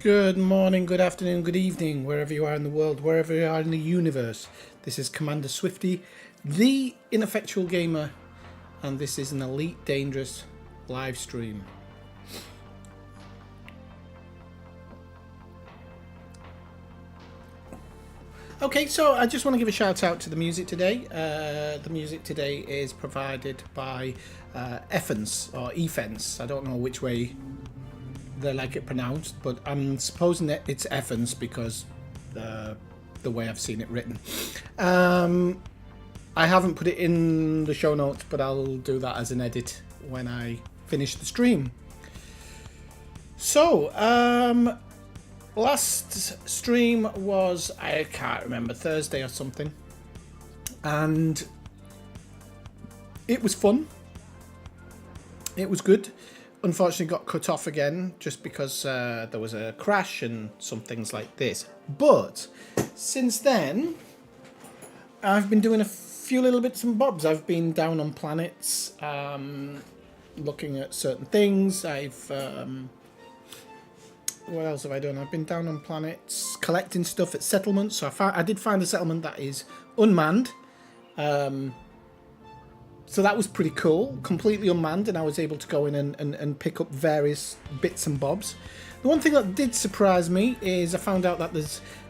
Good morning, good afternoon, good evening, wherever you are in the world, wherever you are in the universe. This is Commander Swifty, the Ineffectual Gamer, and this is an Elite Dangerous live stream. Okay, so I just want to give a shout out to the music today. The music today is provided by Effens, or Efens. I don't know which way they like it pronounced, but I'm supposing that it's Effens because the way I've seen it written. I haven't put it in the show notes, but I'll do that as an edit when I finish the stream. So, last stream was, I can't remember, Thursday or something, and it was fun. It was good. Unfortunately got cut off again just because there was a crash and some things like this. But since then, I've been doing a few little bits and bobs. I've been down on planets, looking at certain things. What else have I done? I've been down on planets, collecting stuff at settlements. So I did find a settlement that is unmanned. So that was pretty cool, completely unmanned, and I was able to go in and pick up various bits and bobs. The one thing that did surprise me is I found out that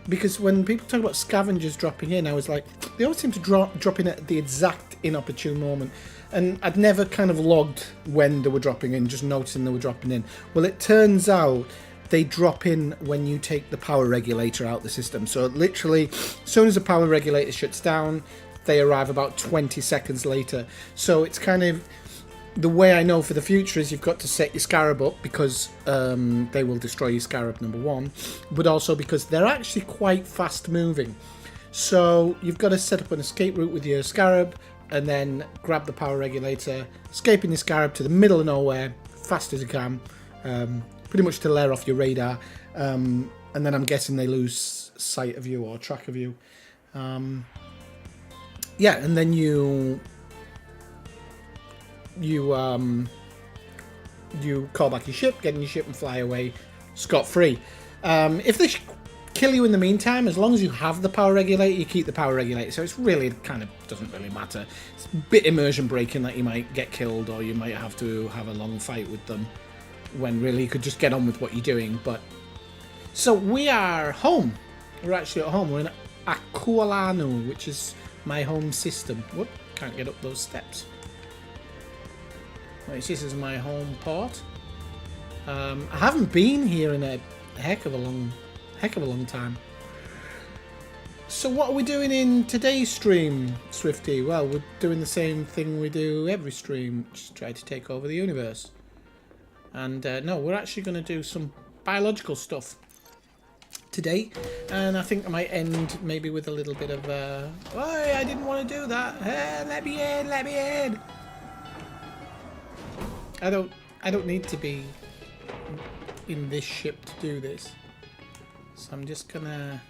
because when people talk about scavengers dropping in, I was like, they always seem to drop in at the exact inopportune moment. And I'd never kind of logged when they were dropping in, just noticing they were dropping in. Well, it turns out they drop in when you take the power regulator out of the system. So literally, as soon as the power regulator shuts down, they arrive about 20 seconds later. So it's kind of, the way I know for the future is you've got to set your scarab up because they will destroy your scarab, number one, but also because they're actually quite fast moving. So you've got to set up an escape route with your scarab and then grab the power regulator, escaping the scarab to the middle of nowhere, fast as you can, pretty much to layer off your radar, and then I'm guessing they lose sight of you or track of you. Yeah, and then you call back your ship, get in your ship and fly away scot-free. If they kill you in the meantime, as long as you have the power regulator, you keep the power regulator. So it's really kind of doesn't really matter. It's a bit immersion breaking that you might get killed or you might have to have a long fight with them when really you could just get on with what you're doing. But so we are home. We're actually at home. We're in Akualanu, which is my home system. Whoop, can't get up those steps. Right, this is my home port. I haven't been here in a heck of a long time. So what are we doing in today's stream, Swifty? Well, we're doing the same thing we do every stream, just try to take over the universe. And no, we're actually going to do some biological stuff today, and I think I might end maybe with a little bit of oh, I didn't want to do that. Let me in. I don't need to be in this ship to do this, so I'm just gonna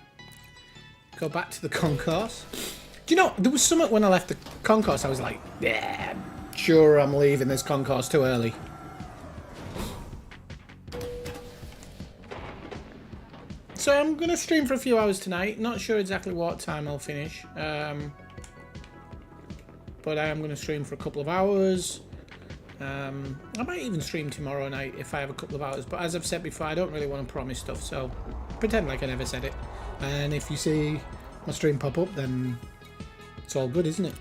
go back to the concourse. Do you know, there was something when I left the concourse I was like, yeah, sure, I'm leaving this concourse too early. So I'm going to stream for a few hours tonight. Not sure exactly what time I'll finish. But I am going to stream for a couple of hours. I might even stream tomorrow night if I have a couple of hours. But as I've said before, I don't really want to promise stuff. So pretend like I never said it. And if you see my stream pop up, then it's all good, isn't it?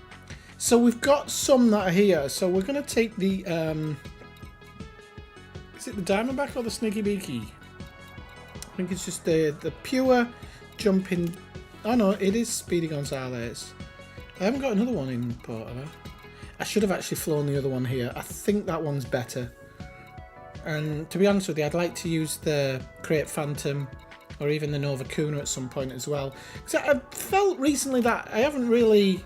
So we've got some that are here. So we're going to take the... is it the Diamondback or the Sneaky Beaky? I think it's just the pure jumping. Oh no, it is Speedy Gonzalez. I haven't got another one in port, have I? I should have actually flown the other one here. I think that one's better. And to be honest with you, I'd like to use the Crate Phantom or even the Nova Kuna at some point as well. Because I felt recently that I haven't really...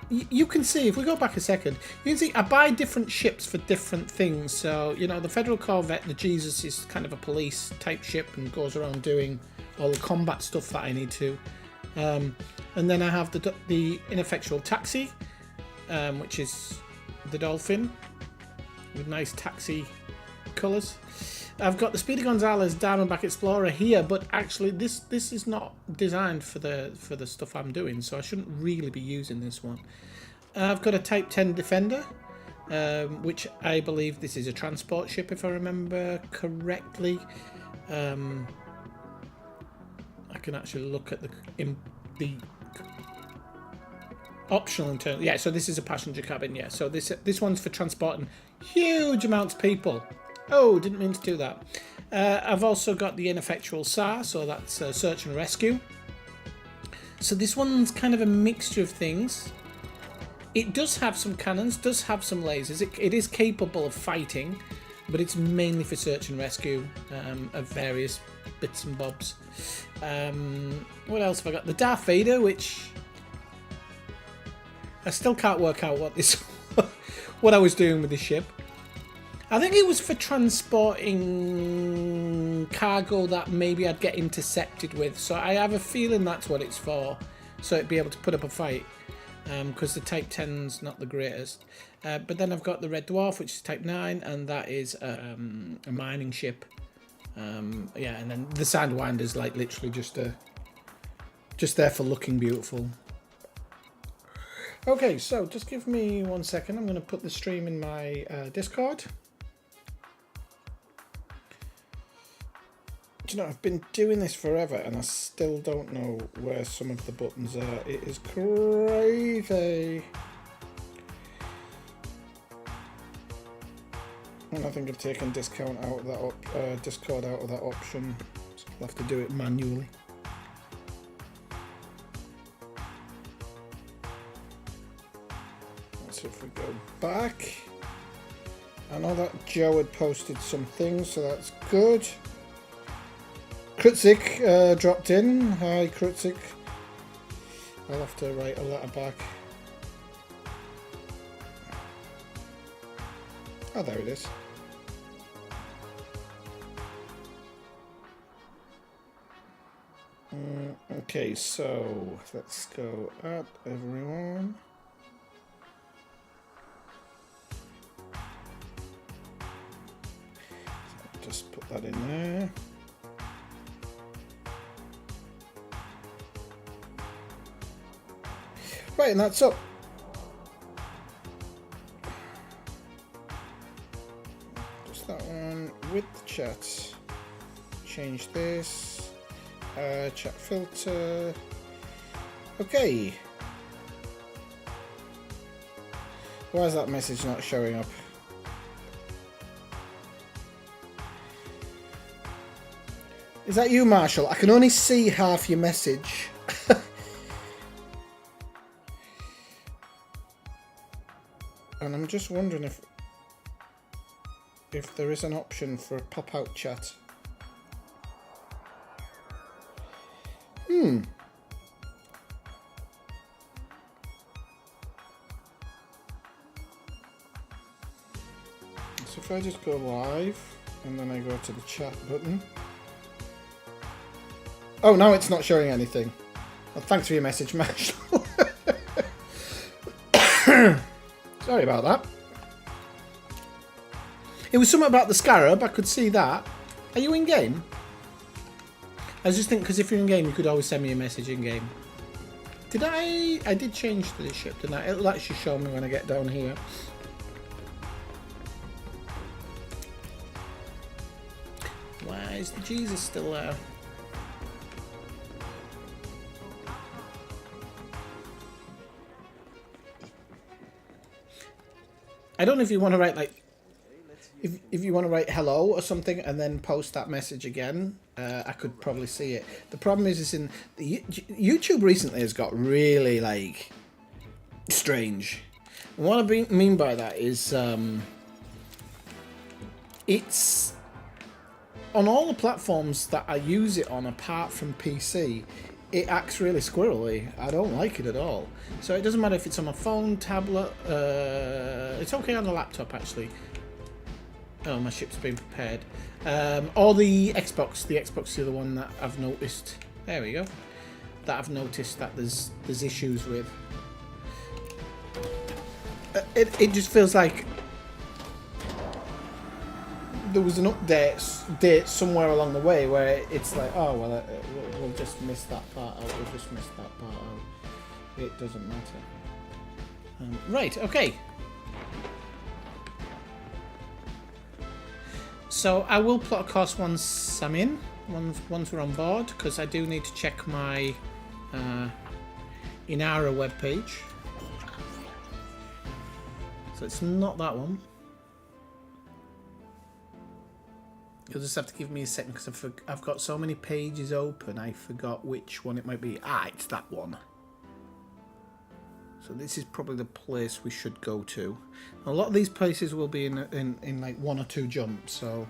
You can see, if we go back a second, you can see I buy different ships for different things. So, you know, the Federal Corvette, the Jesus, is kind of a police type ship and goes around doing all the combat stuff that I need to. And then I have the Ineffectual Taxi, which is the Dolphin with nice taxi colours. I've got the Speedy Gonzales Diamondback Explorer here, but actually this is not designed for the stuff I'm doing, so I shouldn't really be using this one. I've got a Type 10 Defender, which I believe this is a transport ship, if I remember correctly. I can actually look at the optional in terms. Yeah, so this is a passenger cabin. Yeah, so this one's for transporting huge amounts of people. Oh, didn't mean to do that. I've also got the Ineffectual SAR, so that's search and rescue. So this one's kind of a mixture of things. It does have some cannons, does have some lasers. It is capable of fighting, but it's mainly for search and rescue of various bits and bobs. What else have I got? The Darth Vader, which I still can't work out what I was doing with the ship. I think it was for transporting cargo that maybe I'd get intercepted with. So I have a feeling that's what it's for. So it'd be able to put up a fight. Because the Type 10's not the greatest. But then I've got the Red Dwarf, which is Type 9. And that is a mining ship. Yeah, and then the Sandwinder's like literally just there for looking beautiful. Okay, so just give me 1 second. I'm going to put the stream in my Discord. Do you know, I've been doing this forever and I still don't know where some of the buttons are. It is crazy. And I think I've taken discount out of that Discord out of that option, so I'll have to do it manually. So if we go back, I know that Joe had posted some things, so that's good. Krutzik dropped in. Hi, Krutzik. I'll have to write a letter back. Oh, there it is. Okay, so let's go at everyone. So just put that in there. Right, and that's up. Just that one with the chat. Change this. Chat filter. Okay. Why is that message not showing up? Is that you, Marshall? I can only see half your message. And I'm just wondering if there is an option for a pop-out chat. So if I just go live and then I go to the chat button. Oh, now it's not showing anything. Well, thanks for your message, Marshall. Sorry about that. It was something about the Scarab, I could see that. Are you in game? I was just thinking, because if you're in game, you could always send me a message in game. Did I did change to this ship, didn't I? It'll actually show me when I get down here. Why is the Jesus still there? I don't know if you want to write like, if you want to write hello or something and then post that message again, I could probably see it. The problem is in the YouTube recently has got really like strange. And what I mean by that is it's on all the platforms that I use it on apart from PC. It acts really squirrely. I don't like it at all. So it doesn't matter if it's on my phone, tablet. It's okay on the laptop actually. Oh, my ship's been prepared. Or the Xbox. The Xbox is the other one that I've noticed. There we go. That I've noticed that there's issues with. It just feels like there was an date somewhere along the way where it's like, oh well, we'll just miss that part out. We'll just miss that part out. It doesn't matter. Right. Okay. So I will plot a course once I'm in, once we're on board, because I do need to check my Inara webpage. So it's not that one. You'll just have to give me a second because I've got so many pages open. I forgot which one it might be. Ah, it's that one. So this is probably the place we should go to. A lot of these places will be in like 1 or 2 jumps. So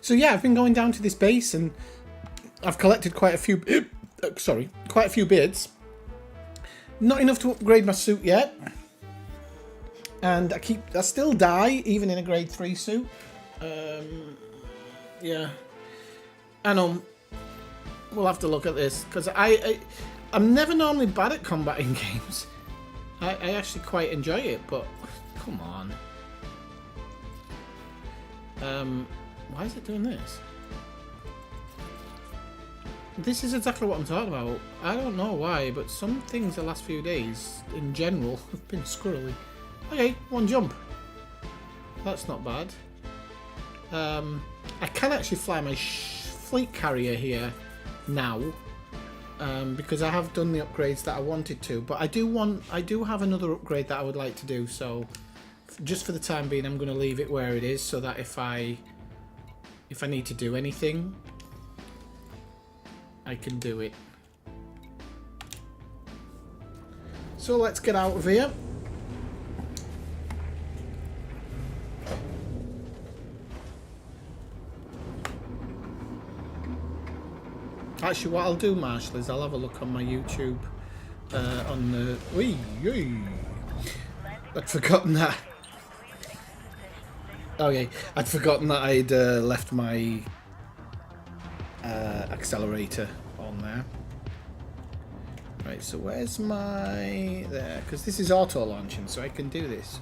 yeah, I've been going down to this base and I've collected quite a few. Quite a few bits. Not enough to upgrade my suit yet. And I still die even in a grade 3 suit. Yeah. I know. We'll have to look at this because I'm never normally bad at combating games. I actually quite enjoy it, but come on. Why is it doing this? This is exactly what I'm talking about. I don't know why, but some things the last few days, in general, have been squirrely. Okay, 1 jump. That's not bad. I can actually fly my fleet carrier here now, because I have done the upgrades that I wanted to. But I do have another upgrade that I would like to do. So, just for the time being, I'm going to leave it where it is, so that if I need to do anything, I can do it. So let's get out of here. Actually, what I'll do, Marshall, is I'll have a look on my YouTube on the... I'd forgotten that. Okay, I'd forgotten that I'd left my accelerator on there. Right, so where's my... There, because this is auto-launching, so I can do this.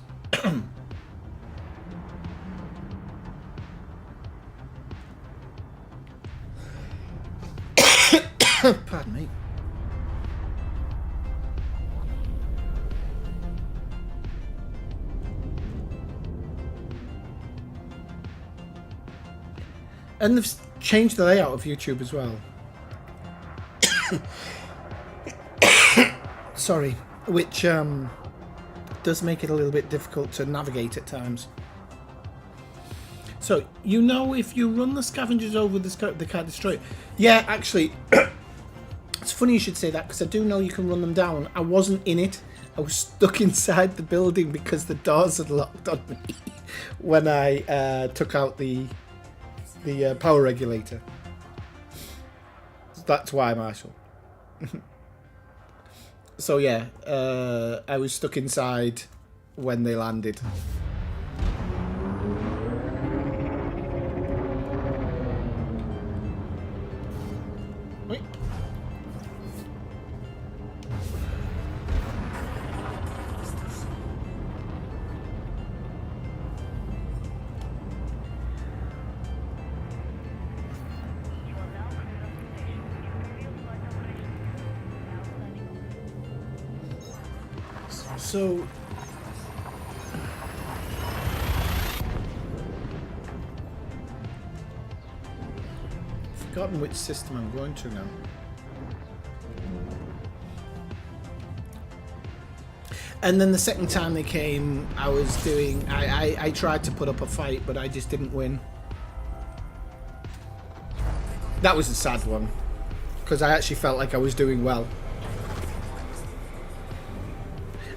Pardon me. And they've changed the layout of YouTube as well. Sorry, which does make it a little bit difficult to navigate at times. So, you know, if you run the scavengers over they can't destroy it. Yeah, actually, it's funny you should say that, because I do know you can run them down. I wasn't in it. I was stuck inside the building because the doors had locked on me when I took out the power regulator. That's why, Marshall. So yeah, I was stuck inside when they landed. Wait. So I've forgotten which system I'm going to now. And then the second time they came, I was doing... I tried to put up a fight, but I just didn't win. That was a sad one, because I actually felt like I was doing well.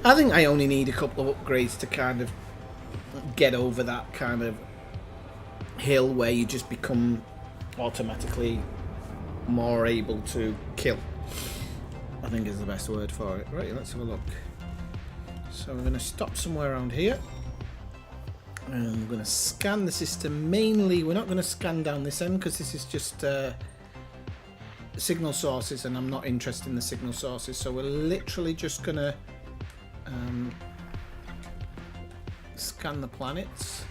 I think I only need a couple of upgrades to kind of get over that kind of hill where you just become automatically more able to kill. I think is the best word for it. Right, let's have a look. So we're going to stop somewhere around here. And we're going to scan the system. Mainly, we're not going to scan down this end because this is just signal sources and I'm not interested in the signal sources. So we're literally just going to scan the planets.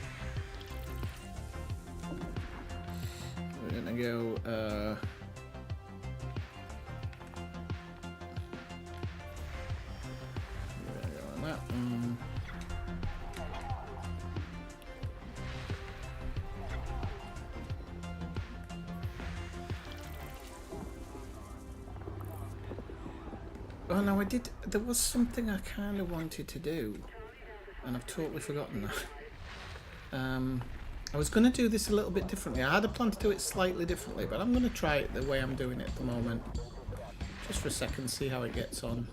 We're gonna go. We're gonna go on that one. Oh no, I did. There was something I kind of wanted to do, and I've totally forgotten that. I was going to do this a little bit differently. I had a plan to do it slightly differently, but I'm going to try it the way I'm doing it at the moment. Just for a second, see how it gets on.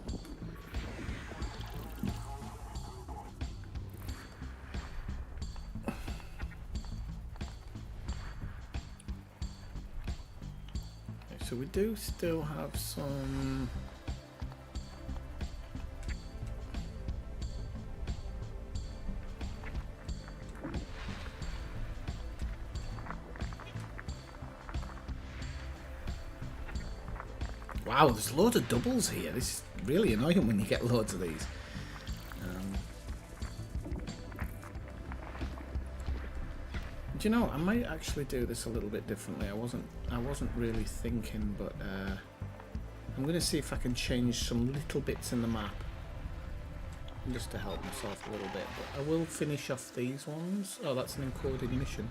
Okay, so we do still have some... Wow, there's loads of doubles here. This is really annoying when you get loads of these. Do you know, I might actually do this a little bit differently. I wasn't really thinking, but I'm going to see if I can change some little bits in the map just to help myself a little bit. But I will finish off these ones. Oh, that's an encoded mission.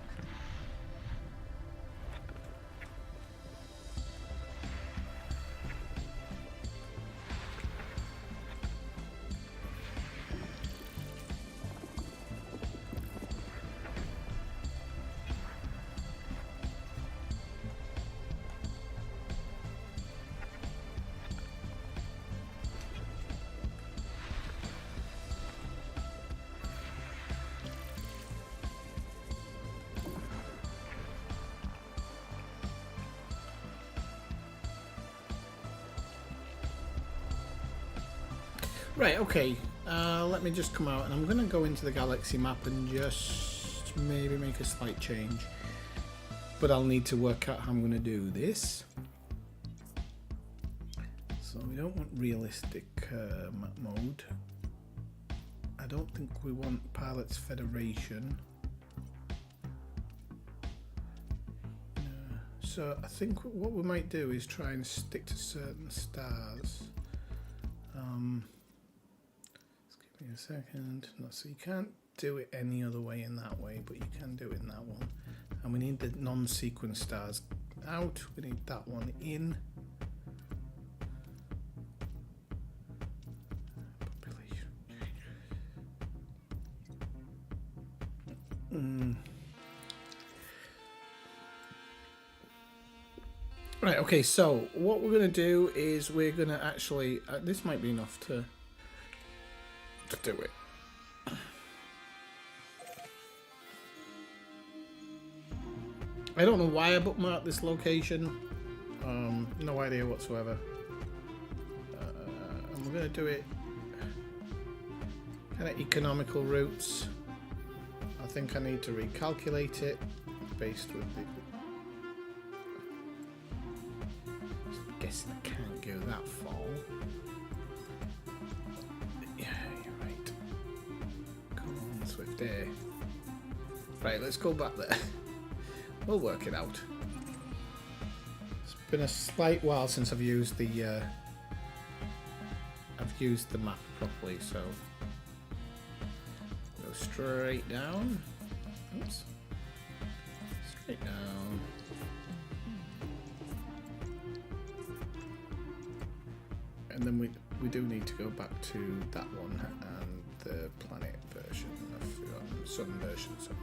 Right, okay, let me just come out and I'm going to go into the galaxy map and just maybe make a slight change. But I'll need to work out how I'm going to do this. So we don't want realistic map mode. I don't think we want Pilots Federation. So I think what we might do is try and stick to certain stars. A second. No, so you can't do it any other way in that way, but you can do it in that one. And we need the non-sequence stars out. We need that one in. Population. Right. Okay. So what we're going to do is we're going to actually. This might be enough to do it. I don't know why I bookmarked this location. No idea whatsoever. And we're going to do it kind of economical routes. I think I need to recalculate it based with the... I'm guessing I can't go that far. There. Right, let's go back there. We'll work it out. It's been a slight while since I've used the map properly, so go straight down. Oops. Straight down. And then we do need to go back to that one and the planet version. Sun version, sorry.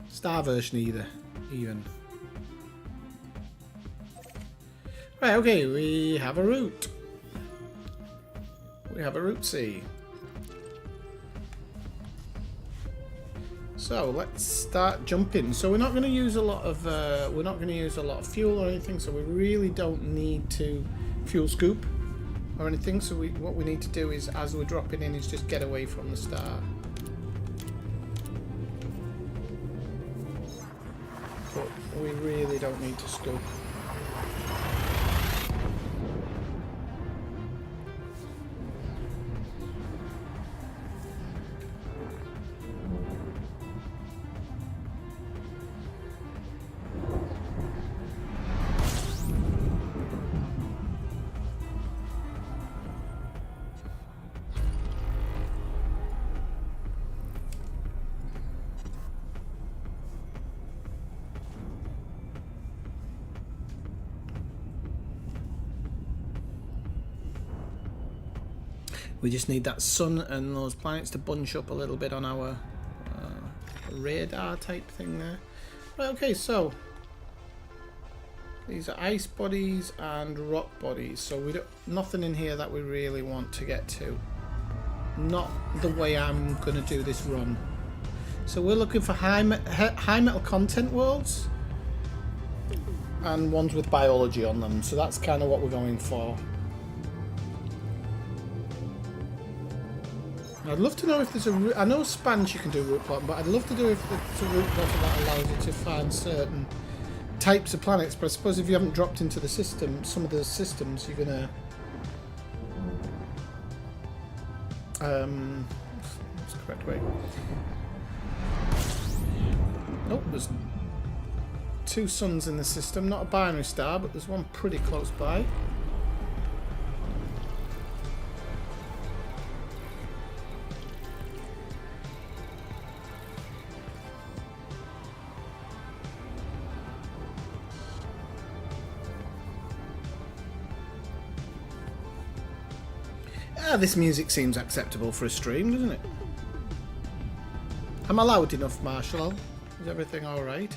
Star version even. Right, okay, we have a route. We have a route C. So let's start jumping. So we're not going to use a lot of fuel or anything. So we really don't need to fuel scoop or anything. So what we need to do is, as we're dropping in, is just get away from the star. But we really don't need to scoop. We just need that sun and those planets to bunch up a little bit on our radar type thing there. Right, okay, so these are ice bodies and rock bodies, so we don't, nothing in here that we really want to get to. Not the way I'm going to do this run. So we're looking for high metal content worlds and ones with biology on them. So that's kind of what we're going for. I'd love to know if there's a... I know Spanish you can do route plotting, but I'd love to do if there's a route plotter that allows you to find certain types of planets. But I suppose if you haven't dropped into the system, some of those systems, you're going to... what's the correct way? Oh, there's 2 suns in the system. Not a binary star, but there's one pretty close by. This music seems acceptable for a stream, doesn't it? Am I loud enough, Marshall? Is everything alright?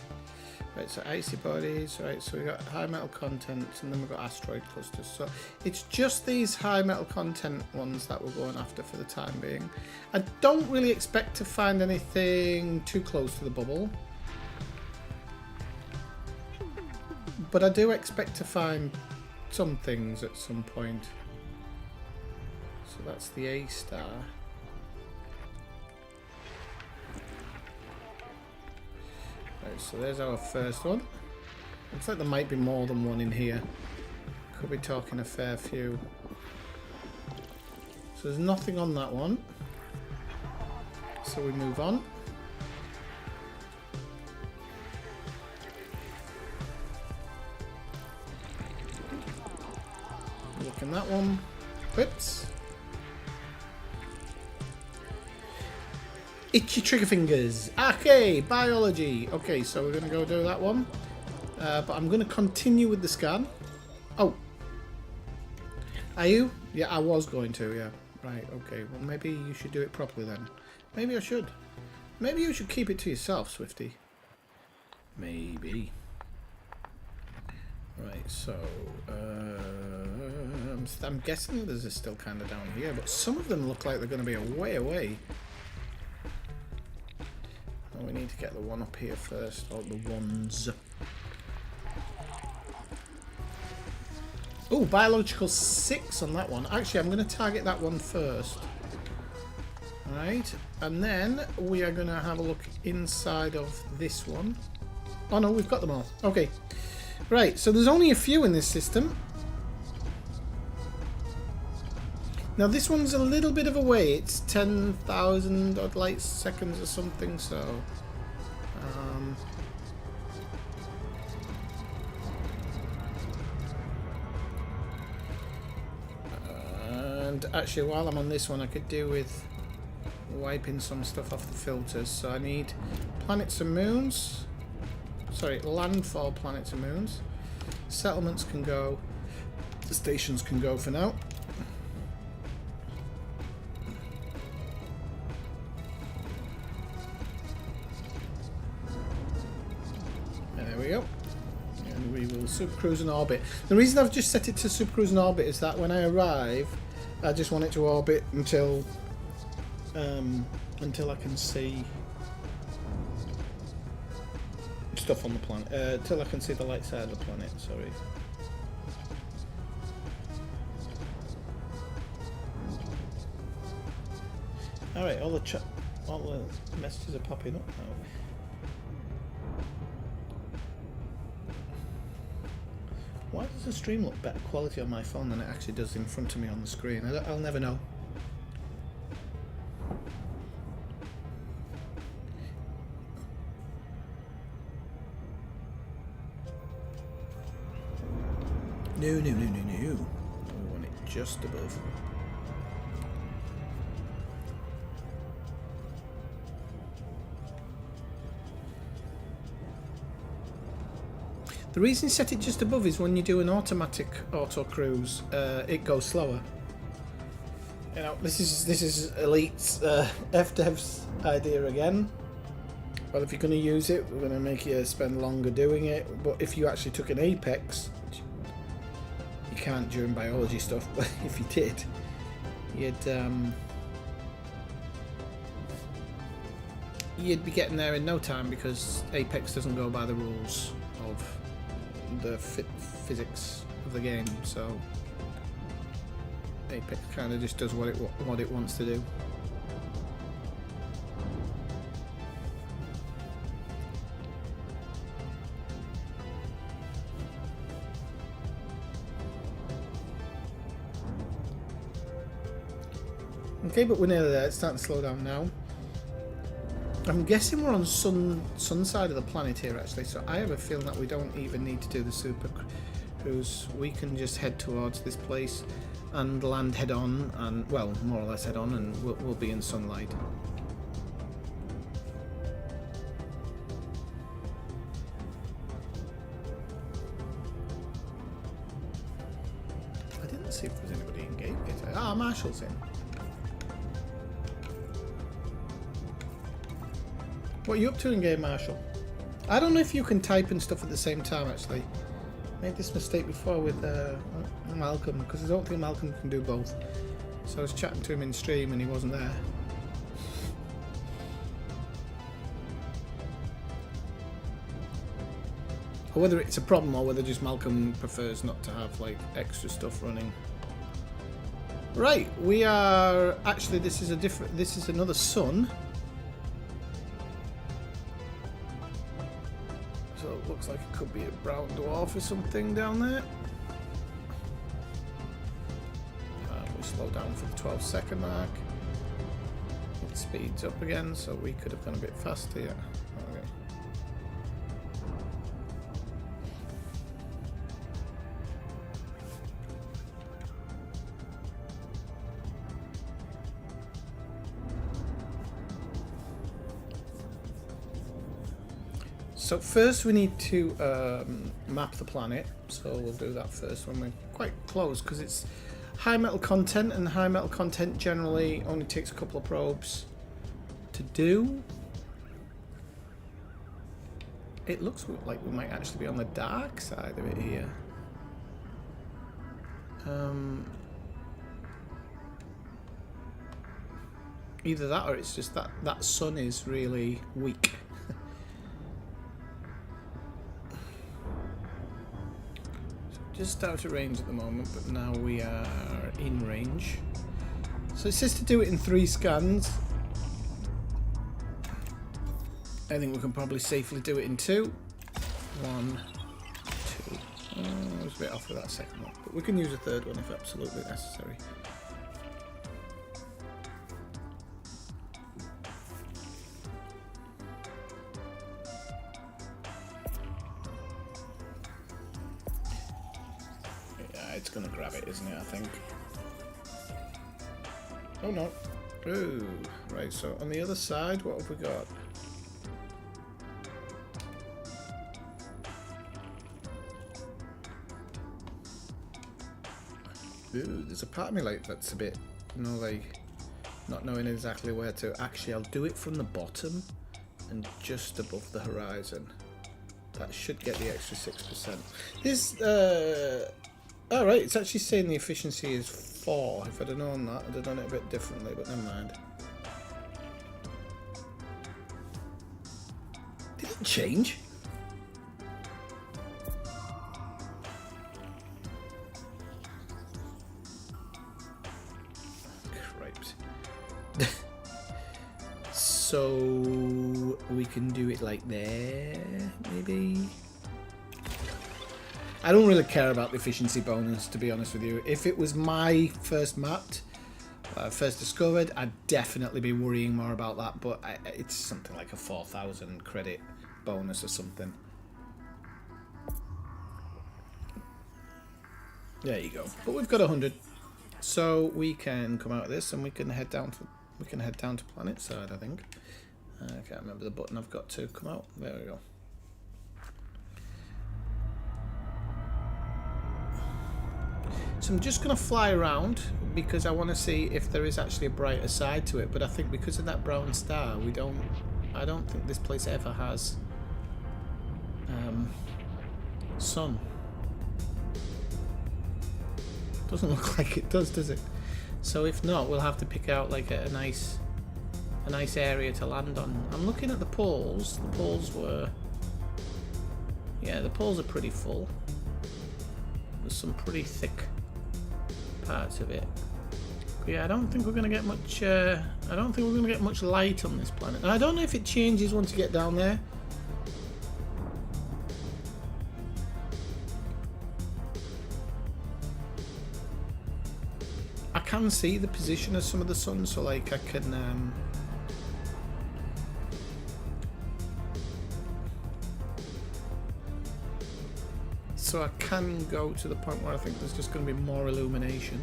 Right, so icy bodies, right, so we've got high metal content, and then we've got asteroid clusters. So it's just these high metal content ones that we're going after for the time being. I don't really expect to find anything too close to the bubble. But I do expect to find some things at some point. So that's the A star. Right, so there's our first one. Looks like there might be more than one in here. Could be talking a fair few. So there's nothing on that one. So we move on. Look in that one. Whoops. Itchy trigger fingers. Okay, biology. Okay, so we're going to go do that one. But I'm going to continue with the scan. Oh. Are you? Yeah, I was going to, yeah. Right, okay. Well, maybe you should do it properly then. Maybe I should. Maybe you should keep it to yourself, Swifty. Maybe. Right, so... I'm guessing there's still kind of down here, but some of them look like they're going to be a way away. We need to get the one up here first, or the ones. Oh, biological 6 on that one. Actually, I'm going to target that one first. Right, and then we are going to have a look inside of this one. Oh no, we've got them all. Okay. Right, so there's only a few in this system. Now this one's a little bit of a way. It's 10,000 odd light seconds or something, so... and actually while I'm on this one I could do with wiping some stuff off the filters. So I need planets and moons. Sorry, landfall planets and moons. Settlements can go. The stations can go for now. Super cruise and orbit. The reason I've just set it to super cruise and orbit is that when I arrive, I just want it to orbit until I can see stuff on the planet. Until I can see the light side of the planet. Sorry. All right, all the messages are popping up now. Why does the stream look better quality on my phone than it actually does in front of me on the screen? I'll never know. No. We want it just above. The reason you set it just above is when you do an automatic auto cruise, it goes slower. You know, this is Elite's FDev's idea again. Well, if you're going to use it, we're going to make you spend longer doing it. But if you actually took an Apex, you can't during biology stuff. But if you did, you'd be getting there in no time, because Apex doesn't go by the rules of the physics of the game. So Apex kind of just does what it wants to do. Okay, but we're nearly there. It's starting to slow down now. I'm guessing we're on sun side of the planet here, actually. So I have a feeling that we don't even need to do the super cruise. We can just head towards this place and land head on, and well, more or less head on, and we'll be in sunlight. I didn't see if there's anybody in gate yet. Ah, Marshall's in. What are you up to in game, Marshall? I don't know if you can type and stuff at the same time, actually. Made this mistake before with Malcolm, because I don't think Malcolm can do both. So I was chatting to him in stream and he wasn't there. Or whether it's a problem, or whether just Malcolm prefers not to have like extra stuff running. Right, we are actually, this is another sun. So it looks like it could be a brown dwarf or something down there. We slow down for the 12-second mark. It speeds up again, so we could have gone a bit faster. Yeah. Okay. So first we need to map the planet, so we'll do that first when we're quite close, because it's high metal content, and high metal content generally only takes a couple of probes to do. It looks like we might actually be on the dark side of it here. Either that, or it's just that sun is really weak. Just out of range at the moment, but now we are in range. So it says to do it in 3 scans. I think we can probably safely do it in 2. 1, 2. I was a bit off with that second one, but we can use a third one if absolutely necessary. It's gonna grab it, isn't it, I think? Oh no. Ooh, right, so on the other side, what have we got? Ooh, there's a part of me like that's a bit, you know, like not knowing exactly where to. Actually, I'll do it from the bottom and just above the horizon. That should get the extra 6%. This, alright, it's actually saying the efficiency is 4. If I'd have known that, I'd have done it a bit differently, but never mind. Did it change? Cripes. So we can do it like there, maybe? I don't really care about the efficiency bonus, to be honest with you. If it was my first mapped, first discovered, I'd definitely be worrying more about that, but it's something like a 4,000 credit bonus or something. There you go. But we've got 100, so we can come out of this and we can head down to planet side, I think. I can't remember the button I've got to come out. There we go. So I'm just going to fly around because I want to see if there is actually a brighter side to it. But I think because of that brown star, I don't think this place ever has sun. Doesn't look like it does it? So if not, we'll have to pick out like a nice area to land on. I'm looking at the poles. The poles were, yeah, the poles are pretty full. There's some pretty thick parts of it. But yeah, I don't think we're gonna get much. I don't think we're gonna get much light on this planet. And I don't know if it changes once you get down there. I can see the position of some of the suns, so like I can. So I can go to the point where I think there's just going to be more illumination.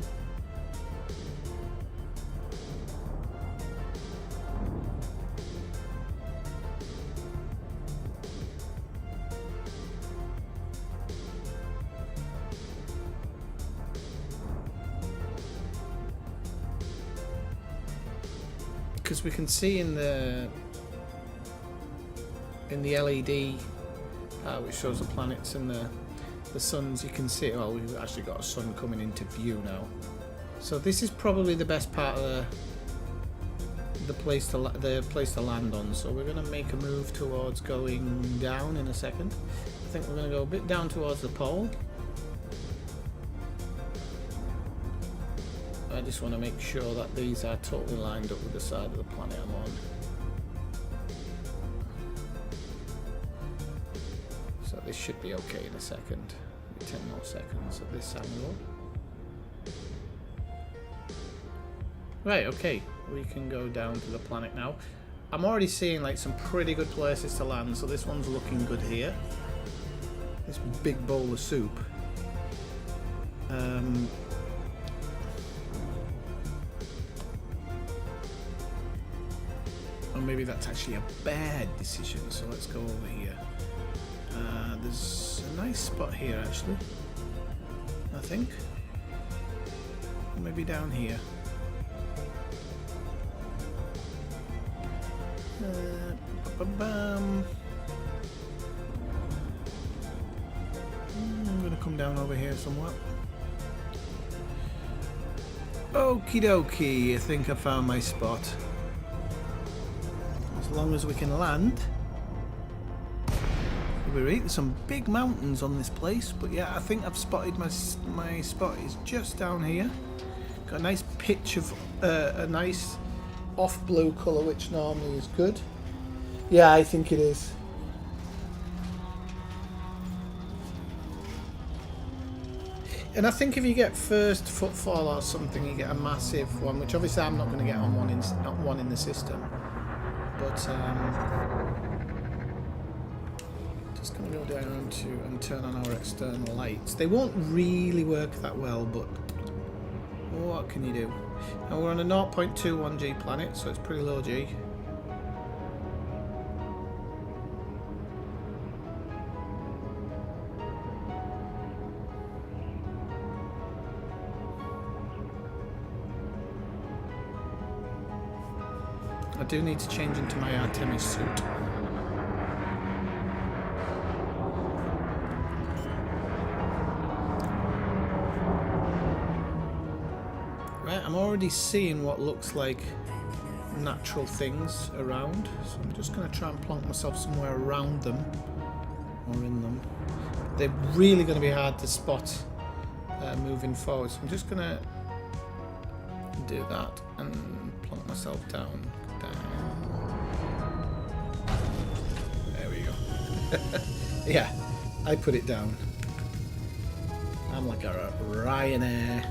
Because we can see in the LED which shows the planets and the suns, you can see, well, we've actually got a sun coming into view now. So this is probably the best part of the place to land on. So we're going to make a move towards going down in a second. I think we're going to go a bit down towards the pole. I just want to make sure that these are totally lined up with the side of the planet I'm on. So this should be okay in a second. 10 more seconds at this angle. Right, okay, we can go down to the planet now. I'm already seeing like some pretty good places to land, so this one's looking good here. This big bowl of soup. Or maybe that's actually a bad decision, so let's go over here. There's a nice spot here actually, I think. Or maybe down here. I'm gonna come down over here somewhat. Okie dokie, I think I found my spot. As long as we can land. There's some big mountains on this place, but yeah, I think I've spotted my spot is just down here. Got a nice pitch of a nice off blue colour, which normally is good. Yeah, I think it is. And I think if you get first footfall or something, you get a massive one, which obviously I'm not going to get on one in the system, but just going to go down to and turn on our external lights. They won't really work that well, but what can you do? And we're on a 0.21 G planet, so it's pretty low G. I do need to change into my Artemis suit. Right, I'm already seeing what looks like natural things around, so I'm just going to try and plonk myself somewhere around them or in them. They're really going to be hard to spot moving forward, so I'm just going to do that and plonk myself down. There we go. Yeah, I put it down. I'm like a Ryanair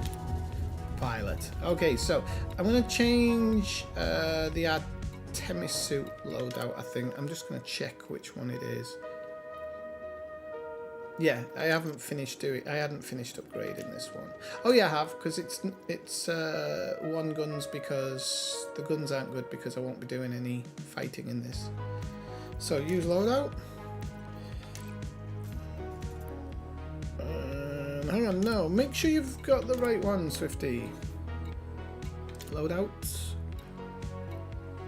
pilot. Okay, so I'm going to change the Artemis suit loadout, I think. I'm just going to check which one it is. Yeah, I hadn't finished upgrading this one. Oh yeah, I have, because it's one guns, because the guns aren't good because I won't be doing any fighting in this. So use loadout. Hang on, no, make sure you've got the right one, Swifty. Loadouts.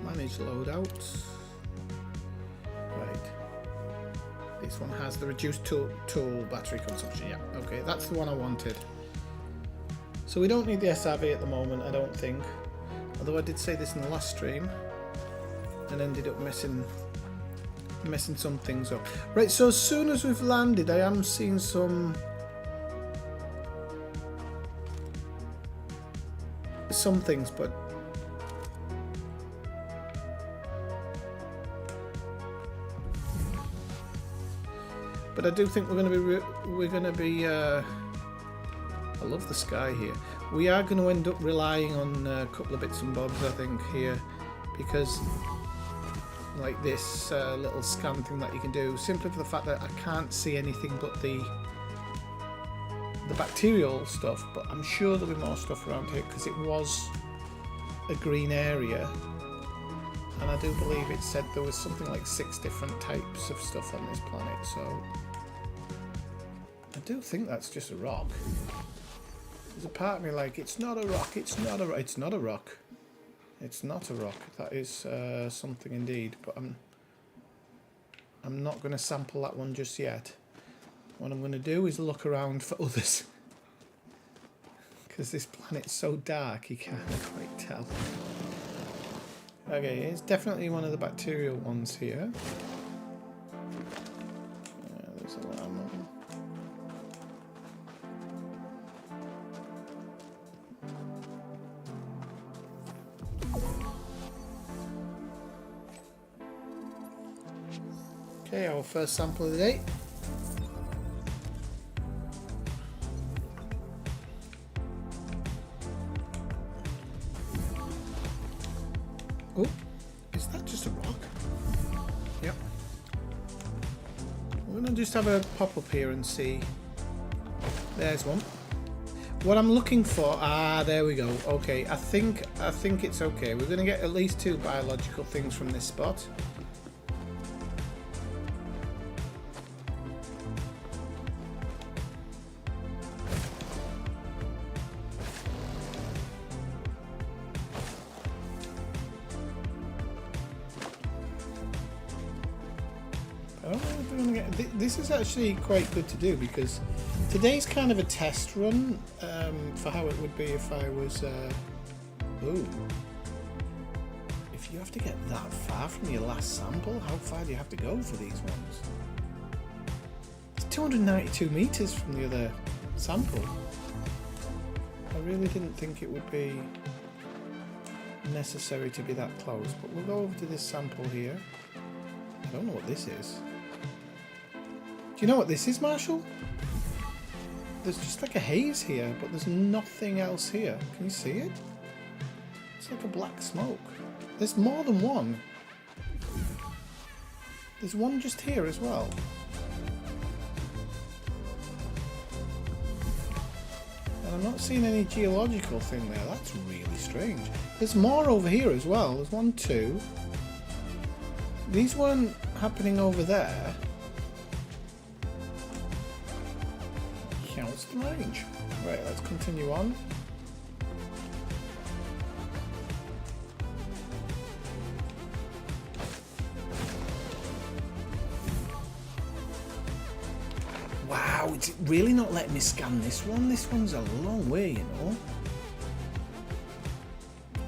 Manage loadouts. Right. This one has the reduced tool battery consumption. Yeah, okay, that's the one I wanted. So we don't need the SRV at the moment, I don't think. Although I did say this in the last stream and ended up messing some things up. Right, so as soon as we've landed, I am seeing some things, but I do think we're going to be I love the sky here. We are going to end up relying on a couple of bits and bobs, I think, here, because like this little scan thing that you can do, simply for the fact that I can't see anything but the bacterial stuff, but I'm sure there'll be more stuff around here because it was a green area, and I do believe it said there was something like 6 different types of stuff on this planet, so I do think that's just a rock. There's a part of me like, it's not a rock, it's not a rock, it's not a rock. It's not a rock. That is something indeed, but I'm not going to sample that one just yet. What I'm going to do is look around for others, because this planet's so dark you can't quite tell. Okay, it's definitely one of the bacterial ones here. There's a llama. Okay, our first sample of the day. Oh, is that just a rock? Yep. We're gonna just have a pop up here and see. There's one. What I'm looking for, there we go. Okay, I think it's okay. We're gonna get at least 2 biological things from this spot. This is actually quite good to do because today's kind of a test run for how it would be if I was ooh, if you have to get that far from your last sample, how far do you have to go for these ones? It's 292 meters from the other sample. I really didn't think it would be necessary to be that close, but we'll go over to this sample here. I don't know what this is. Do you know what this is, Marshall? There's just like a haze here, but there's nothing else here. Can you see it? It's like a black smoke. There's more than one. There's one just here as well. And I'm not seeing any geological thing there. That's really strange. There's more over here as well. There's 1, 2. These weren't happening over there. Yeah, what's the range? Right, let's continue on. Wow, it's really not letting me scan this one. This one's a long way, you know.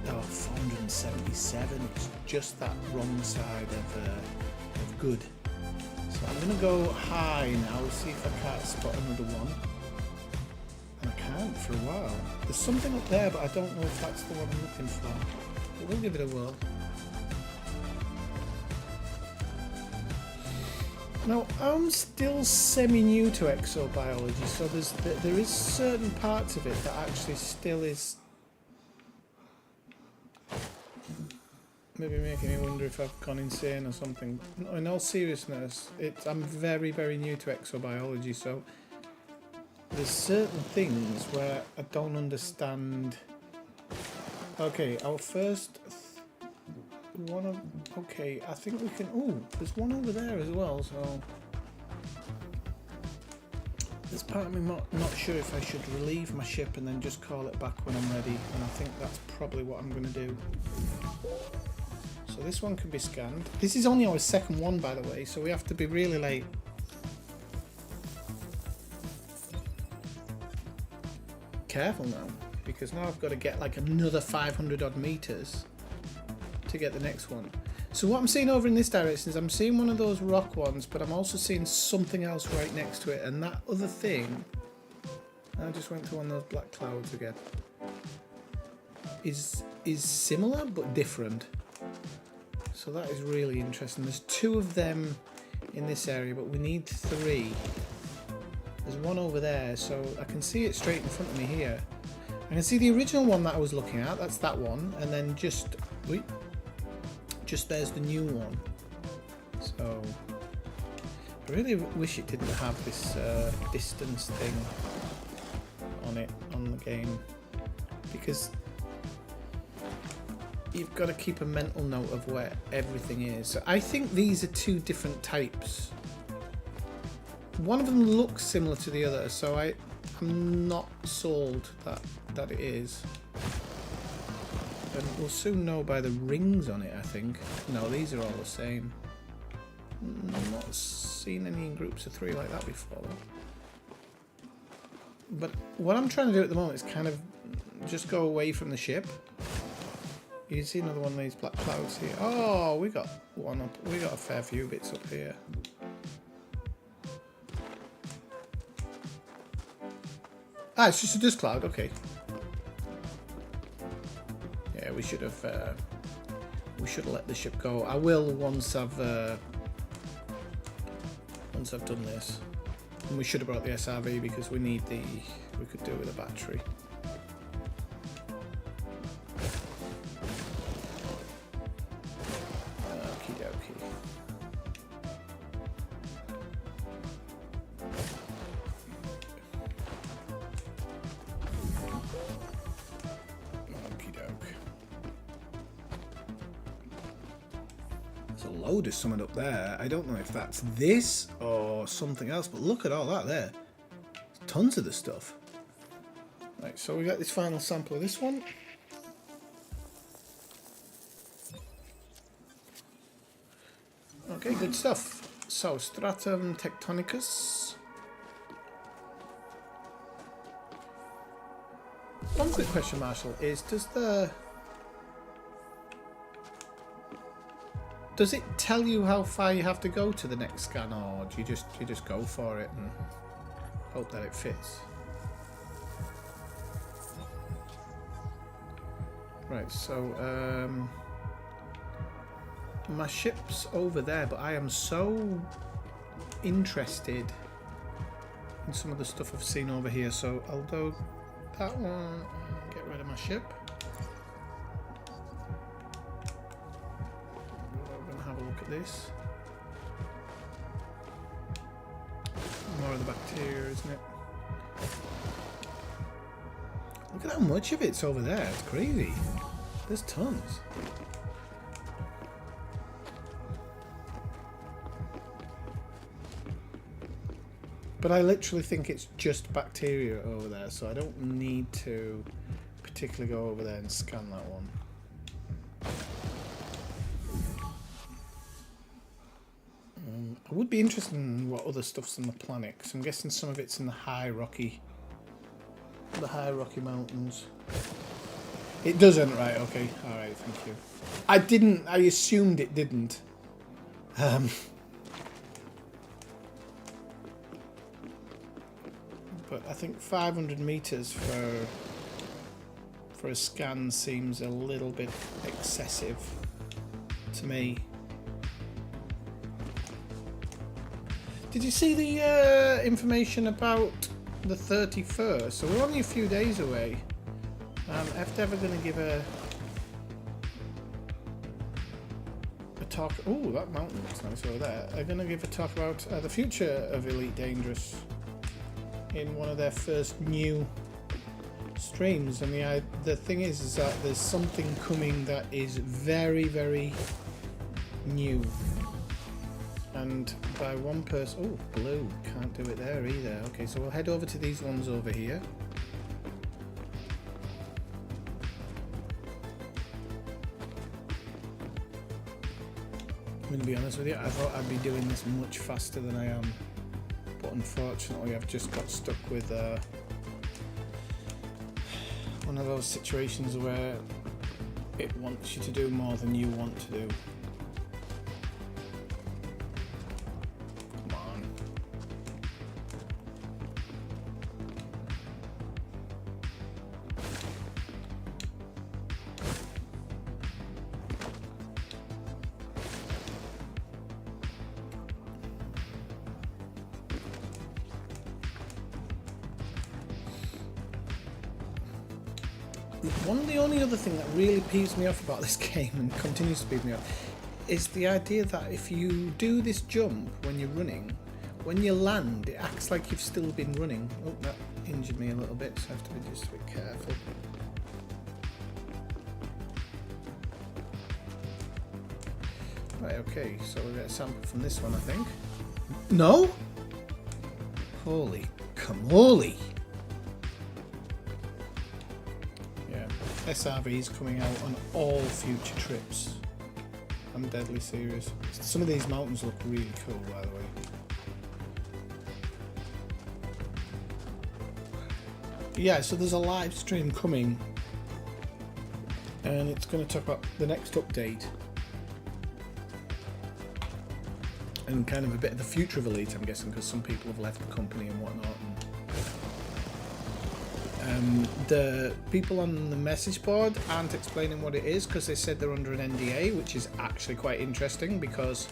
Oh, 477. It's just that wrong side of good. So I'm going to go high now, see if I can't spot another one. And I can't for a while. There's something up there, but I don't know if that's the one I'm looking for. But we'll give it a whirl. Now, I'm still semi-new to exobiology, so there is certain parts of it that actually still is maybe making me wonder if I've gone insane or something. No, in all seriousness, I'm very, very new to exobiology, so there's certain things where I don't understand. Okay, our first one of... Okay, I think we can... Oh, there's one over there as well, so... There's part of me not sure if I should relieve my ship and then just call it back when I'm ready, and I think that's probably what I'm going to do. So this one can be scanned. This is only our second one, by the way, so we have to be really like careful now, because now I've got to get like another 500 odd meters to get the next one. So what I'm seeing over in this direction is I'm seeing one of those rock ones, but I'm also seeing something else right next to it, and that other thing, I just went to one of those black clouds again, is similar but different. So that is really interesting. There's 2 of them in this area, but we need 3. There's one over there, so I can see it straight in front of me here. I can see the original one that I was looking at, that's that one, and then just there's the new one. So I really wish it didn't have this distance thing on it, on the game, because you've got to keep a mental note of where everything is. So I think these are 2 different types. One of them looks similar to the other, so I'm not sold that it is. And we'll soon know by the rings on it, I think. No, these are all the same. I've not seen any in groups of 3 like that before. But what I'm trying to do at the moment is kind of just go away from the ship. You can see another one of these black clouds here. Oh, we got one up. We got a fair few bits up here. Ah, it's just a dust cloud. Okay. Yeah, we should have let the ship go. I will once I've done this. And we should have brought the SRV because we could do it with a battery. There's a load of something up there. I don't know if that's this or something else, but look at all that there. Tons of the stuff. Right, so we got this final sample of this one. Okay, good stuff. So, Stratum Tectonicus. One quick question, Marshall, is does it tell you how far you have to go to the next scan, or do you just go for it and hope that it fits? Right, so my ship's over there, but I am so interested in some of the stuff I've seen over here. So I'll do that one, get rid of my ship. We're gonna have a look at this. More of the bacteria, isn't it? Look at how much of it's over there. It's crazy. There's tons. But I literally think it's just bacteria over there, so I don't need to particularly go over there and scan that one. I would be interested in what other stuff's on the planet, because I'm guessing some of it's in the high rocky mountains. It doesn't, right? Okay, all right, thank you. I assumed it didn't. But I think 500 meters for a scan seems a little bit excessive to me. Did you see the information about the 31st? So we're only a few days away. Ever going to give a talk? Oh, that mountain looks nice over there. They're going to give a talk about the future of Elite Dangerous in one of their first new streams, and the thing is that there's something coming that is very, very new, And by one person... Oh, blue. Can't do it there either. Okay, so we'll head over to these ones over here. I'm going to be honest with you, I thought I'd be doing this much faster than I am. But unfortunately, I've just got stuck with one of those situations where it wants you to do more than you want to do. Come on. One of the only other thing that really peeves me off about this game, and continues to peeve me off, is the idea that if you do this jump when you're running, when you land, it acts like you've still been running. Oh, that injured me a little bit, so I have to be just a bit careful. Right, okay, so we'll get a sample from this one, I think. No? Holy camoli! SRVs coming out on all future trips. I'm deadly serious. Some of these mountains look really cool, by the way. Yeah, so there's a live stream coming, and it's going to talk about the next update and kind of a bit of the future of Elite, I'm guessing, because some people have left the company and whatnot. The people on the message board aren't explaining what it is because they said they're under an NDA, which is actually quite interesting, because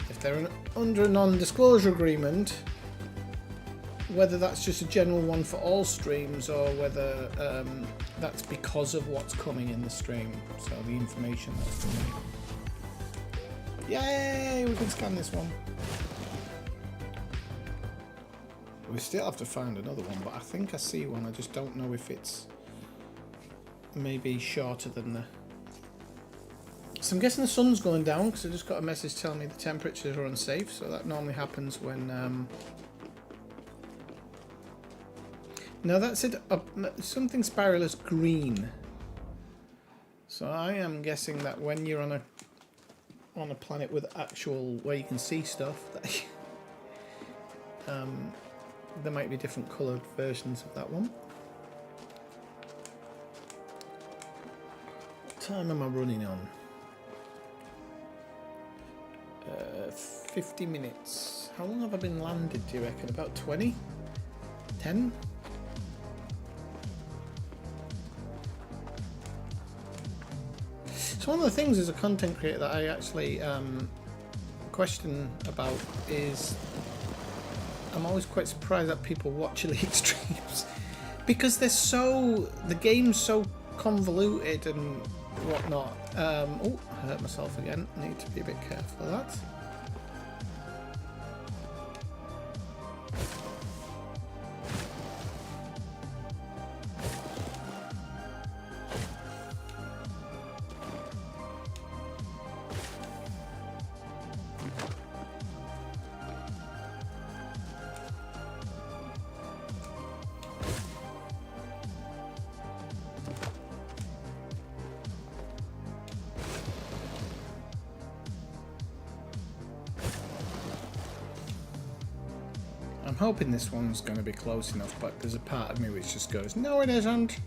if they're under a non-disclosure agreement, whether that's just a general one for all streams or whether that's because of what's coming in the stream, so the information that's coming. Yay, we can scan this one. We still have to find another one, but I think I see one. I just don't know if it's maybe shorter than the... So I'm guessing the sun's going down, because I just got a message telling me the temperatures are unsafe, so that normally happens when... Now that said, something spiralous green. So I am guessing that when you're on a planet with actual... where you can see stuff, that there might be different coloured versions of that one. What time am I running on? 50 minutes. How long have I been landed, do you reckon? About 20? 10? So one of the things as a content creator that I actually question about is I'm always quite surprised that people watch Elite streams, because the game's so convoluted and whatnot. Oh, I hurt myself again. Need to be a bit careful of that. I'm hoping this one's going to be close enough, but there's a part of me which just goes, no it isn't.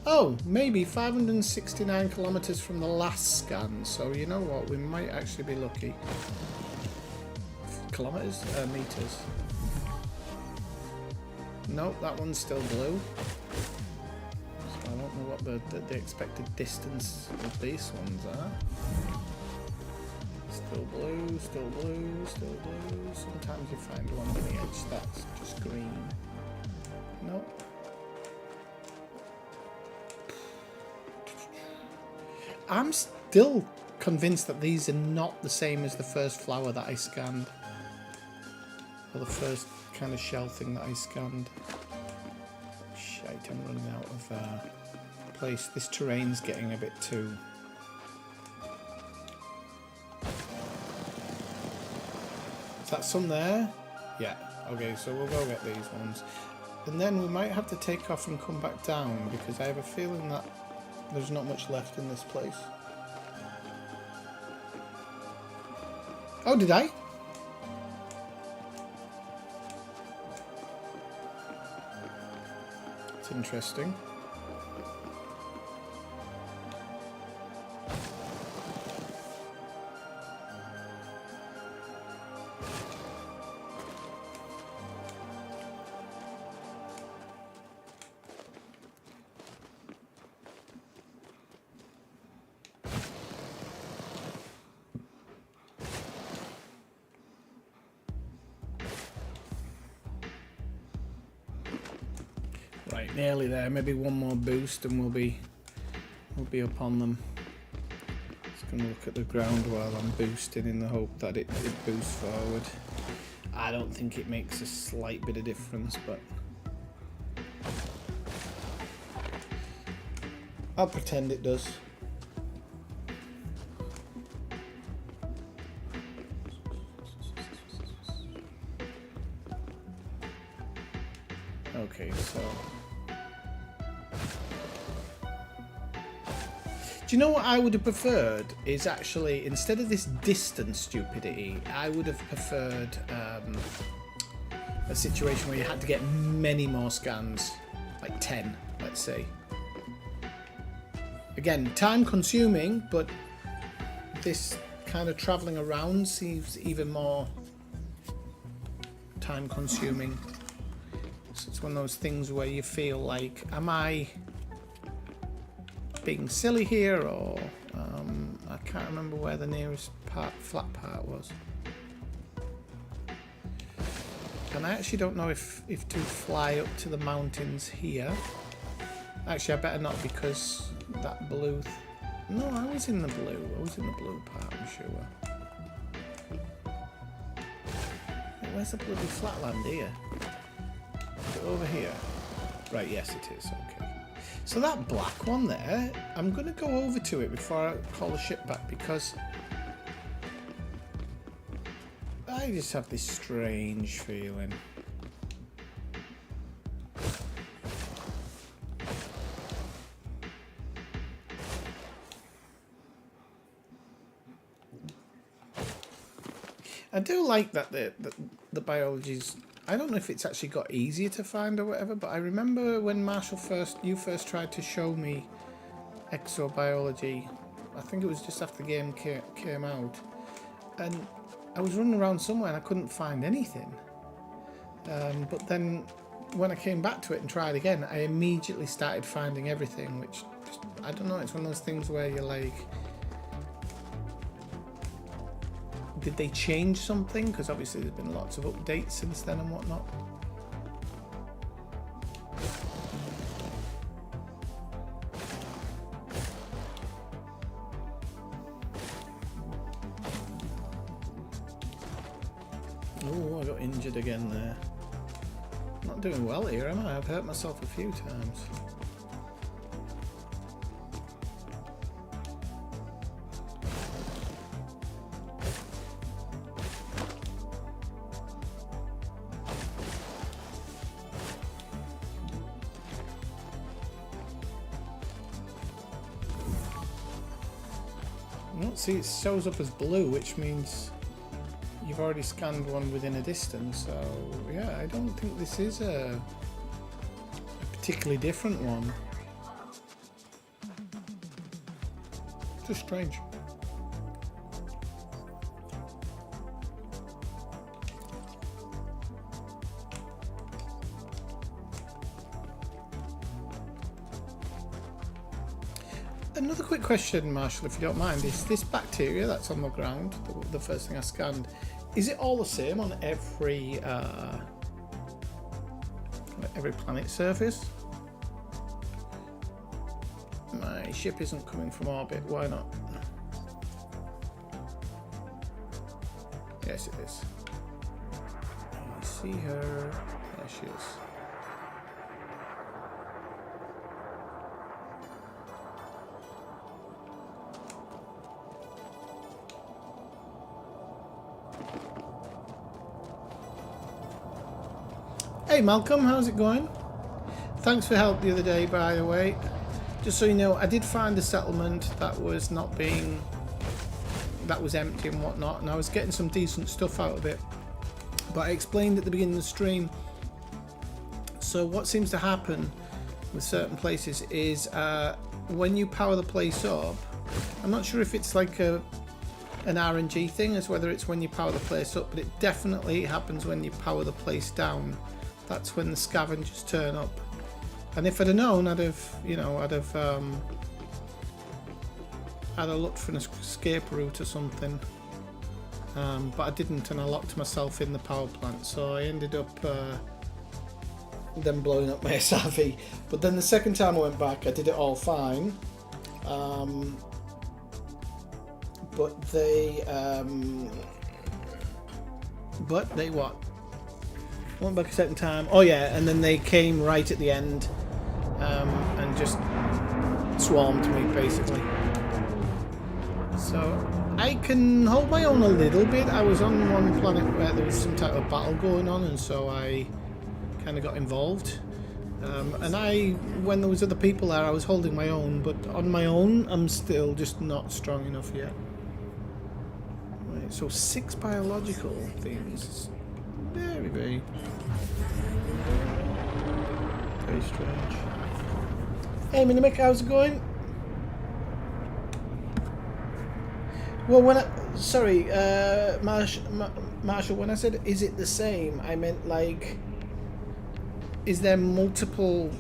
Oh, maybe 569 kilometers from the last scan, so you know what, we might actually be lucky. Kilometers? Meters. Nope, that one's still blue. So I don't know what the expected distance of these ones are. Still blue, still blue, still blue. Sometimes you find one on the edge that's just green. Nope. I'm still convinced that these are not the same as the first flower that I scanned. Or the first kind of shell thing that I scanned. Shite, I'm running out of place. This terrain's getting a bit too... Is that some there? Yeah. Okay, so we'll go get these ones. And then we might have to take off and come back down because I have a feeling that there's not much left in this place. Oh, did I? It's interesting. Right, nearly there. Maybe one more boost and we'll be up on them. Just gonna look at the ground while I'm boosting in the hope that it boosts forward. I don't think it makes a slight bit of difference, but I'll pretend it does. Okay, so do you know what I would have preferred is actually, instead of this distance stupidity, I would have preferred a situation where you had to get many more scans, like 10, let's say. Again, time consuming, but this kind of travelling around seems even more time consuming. So it's one of those things where you feel like, am I being silly here, or I can't remember where the nearest flat part was, and I actually don't know if to fly up to the mountains here. Actually, I better not, because that blue no, I was in the blue part, I'm sure. Where's the bloody flatland here? Is it over here? Right, yes it is, okay. So that black one there, I'm going to go over to it before I call the ship back, because I just have this strange feeling. I do like that the biology's, I don't know if it's actually got easier to find or whatever, but I remember when Marshall you first tried to show me exobiology, I think it was just after the game came out, and I was running around somewhere and I couldn't find anything. But then when I came back to it and tried again, I immediately started finding everything, which, just, I don't know, it's one of those things where you're like, did they change something? Because obviously there's been lots of updates since then and whatnot. Oh, I got injured again there. Not doing well here, am I? I've hurt myself a few times. See, it shows up as blue, which means you've already scanned one within a distance. So yeah, I don't think this is a particularly different one. Just strange. Another quick question, Marshall, if you don't mind, is this bacteria that's on the ground, the first thing I scanned, is it all the same on every planet surface? My ship isn't coming from orbit, why not? Yes, it is. I see her. There she is. Hey Malcolm, how's it going? Thanks for help the other day, by the way. Just so you know, I did find a settlement that was not being... that was empty and whatnot, and I was getting some decent stuff out of it. But I explained at the beginning of the stream. So what seems to happen with certain places is when you power the place up, I'm not sure if it's like an RNG thing as whether it's when you power the place up, but it definitely happens when you power the place down. That's when the scavengers turn up. And if I'd have known, I'd have, you know, I'd have looked for an escape route or something. But I didn't, and I locked myself in the power plant, so I ended up then blowing up my SRV. But then the second time I went back, I did it all fine. But they what? Went back a second time. Oh yeah, and then they came right at the end and just swarmed me basically. So I can hold my own a little bit. I was on one planet where there was some type of battle going on, and so I kind of got involved. And when there was other people there, I was holding my own, but on my own, I'm still just not strong enough yet. Right, so 6 biological things. Very, very strange. Hey, Minimic, how's it going? Well, sorry, Marshall, when I said, is it the same, I meant like, is there multiple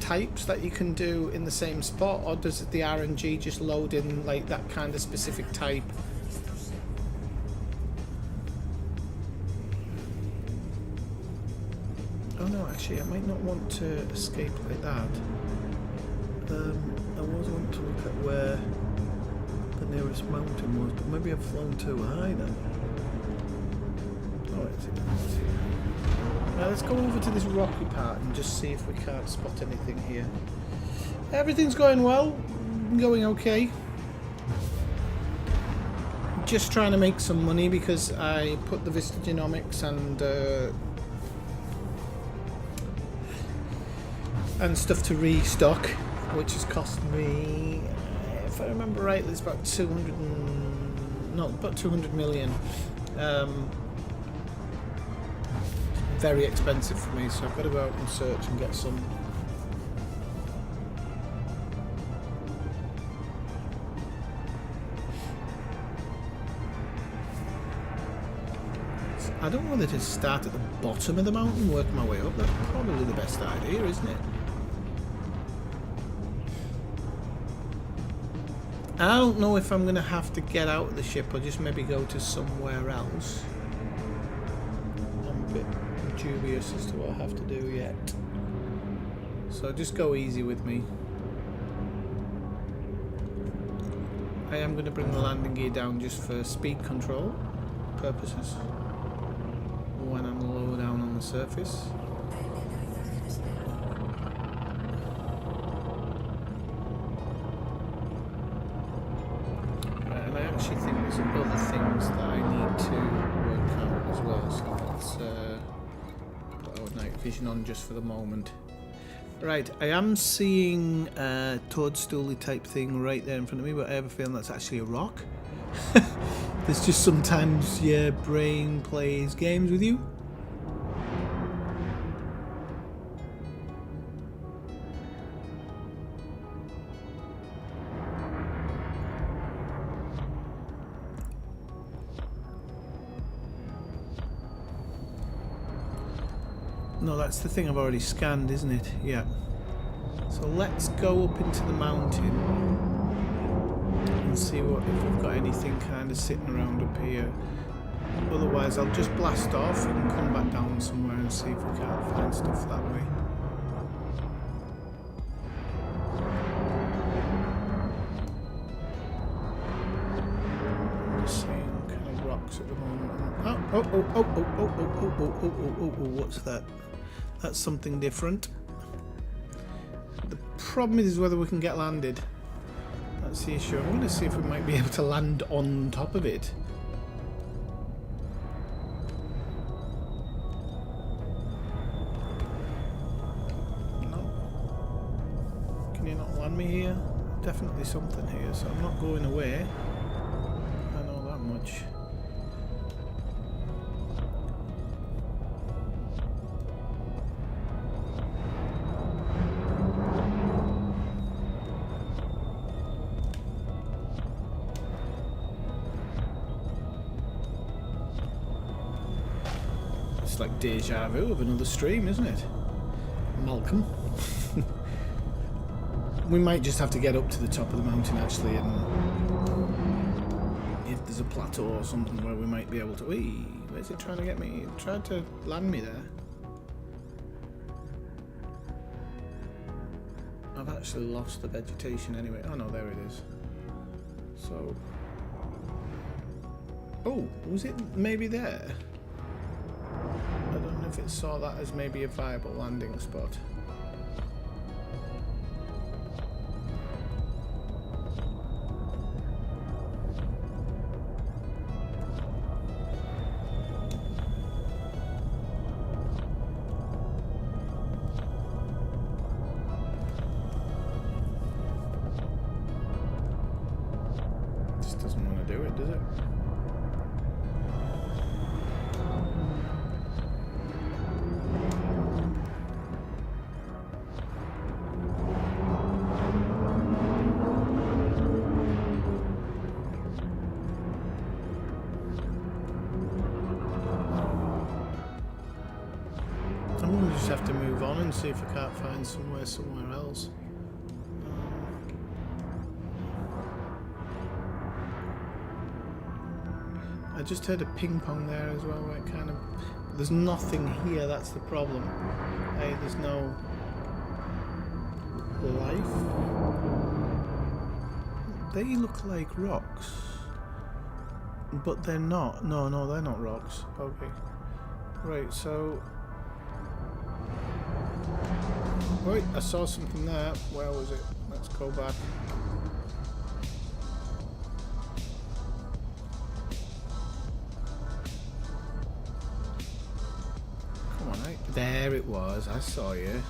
types that you can do in the same spot, or does the RNG just load in like that kind of specific type? Oh no, actually, I might not want to escape like that. I was wanting to look at where the nearest mountain was, but maybe I've flown too high then. Oh, it's here. Now let's go over to this rocky part and just see if we can't spot anything here. Everything's going well, going okay. Just trying to make some money because I put the Vista Genomics and stuff to restock, which has cost me, if I remember rightly, it's about 200 million. Very expensive for me, so I've got to go out and search and get some. I don't know whether to start at the bottom of the mountain, work my way up. That's probably the best idea, isn't it? I don't know if I'm going to have to get out of the ship or just maybe go to somewhere else. I'm a bit dubious as to what I have to do yet. So just go easy with me. I am going to bring the landing gear down just for speed control purposes when I'm low down on the surface. And I actually think there's other things that I need to work out as well, so let's put our night vision on just for the moment. Right, I am seeing a toadstooly type thing right there in front of me, but I have a feeling that's actually a rock. There's just sometimes your brain plays games with you. No, that's the thing I've already scanned, isn't it? Yeah. So let's go up into the mountain and see what if we've got anything kind of sitting around up here. Otherwise, I'll just blast off and come back down somewhere and see if we can't find stuff that way. I'm just seeing kind of rocks at the moment. Oh, what's that? That's something different. The problem is whether we can get landed. That's the issue. I'm going to see if we might be able to land on top of it. land me here. Definitely something here, so I'm not going away. I know that much. It's like deja vu of another stream, isn't it? Malcolm. We might just have to get up to the top of the mountain actually, and if there's a plateau or something where we might be able to... Wee, where's it trying to get me? It tried to land me there. I've actually lost the vegetation anyway. Oh no, there it is. So... Oh, was it maybe there? I don't know if it saw that as maybe a viable landing spot. Just doesn't want to do it, does it? I'm going to just have to move on and see if I can't find somewhere else. I just heard a ping pong there as well, where it kind of... There's nothing here, that's the problem. Hey, there's no life. They look like rocks, but they're not. No, they're not rocks. Okay. Right, so... Wait, I saw something there. Where was it? Let's go back. Come on, right? There it was. I saw you.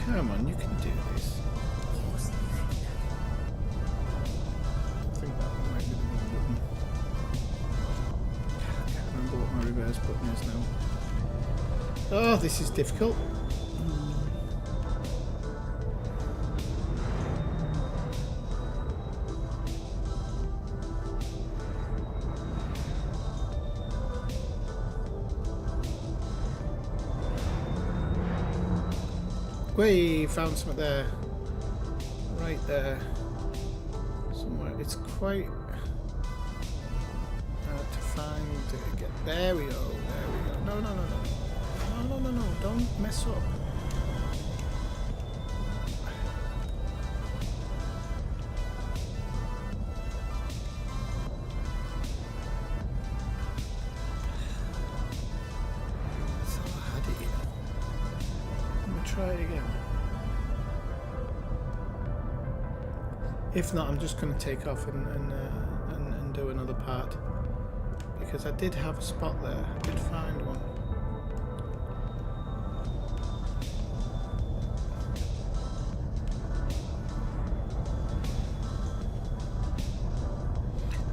Come on, you can do this. I think that might be the wrong button. I can't remember what my reverse button is now. Oh, this is difficult. We found something there. Right there. Somewhere. It's quite hard to find. There we go. There we go. No. No. Don't mess up. That's how I had it, you know. Let me try it again. If not, I'm just going to take off and do another part, because I did have a spot there. I did find one.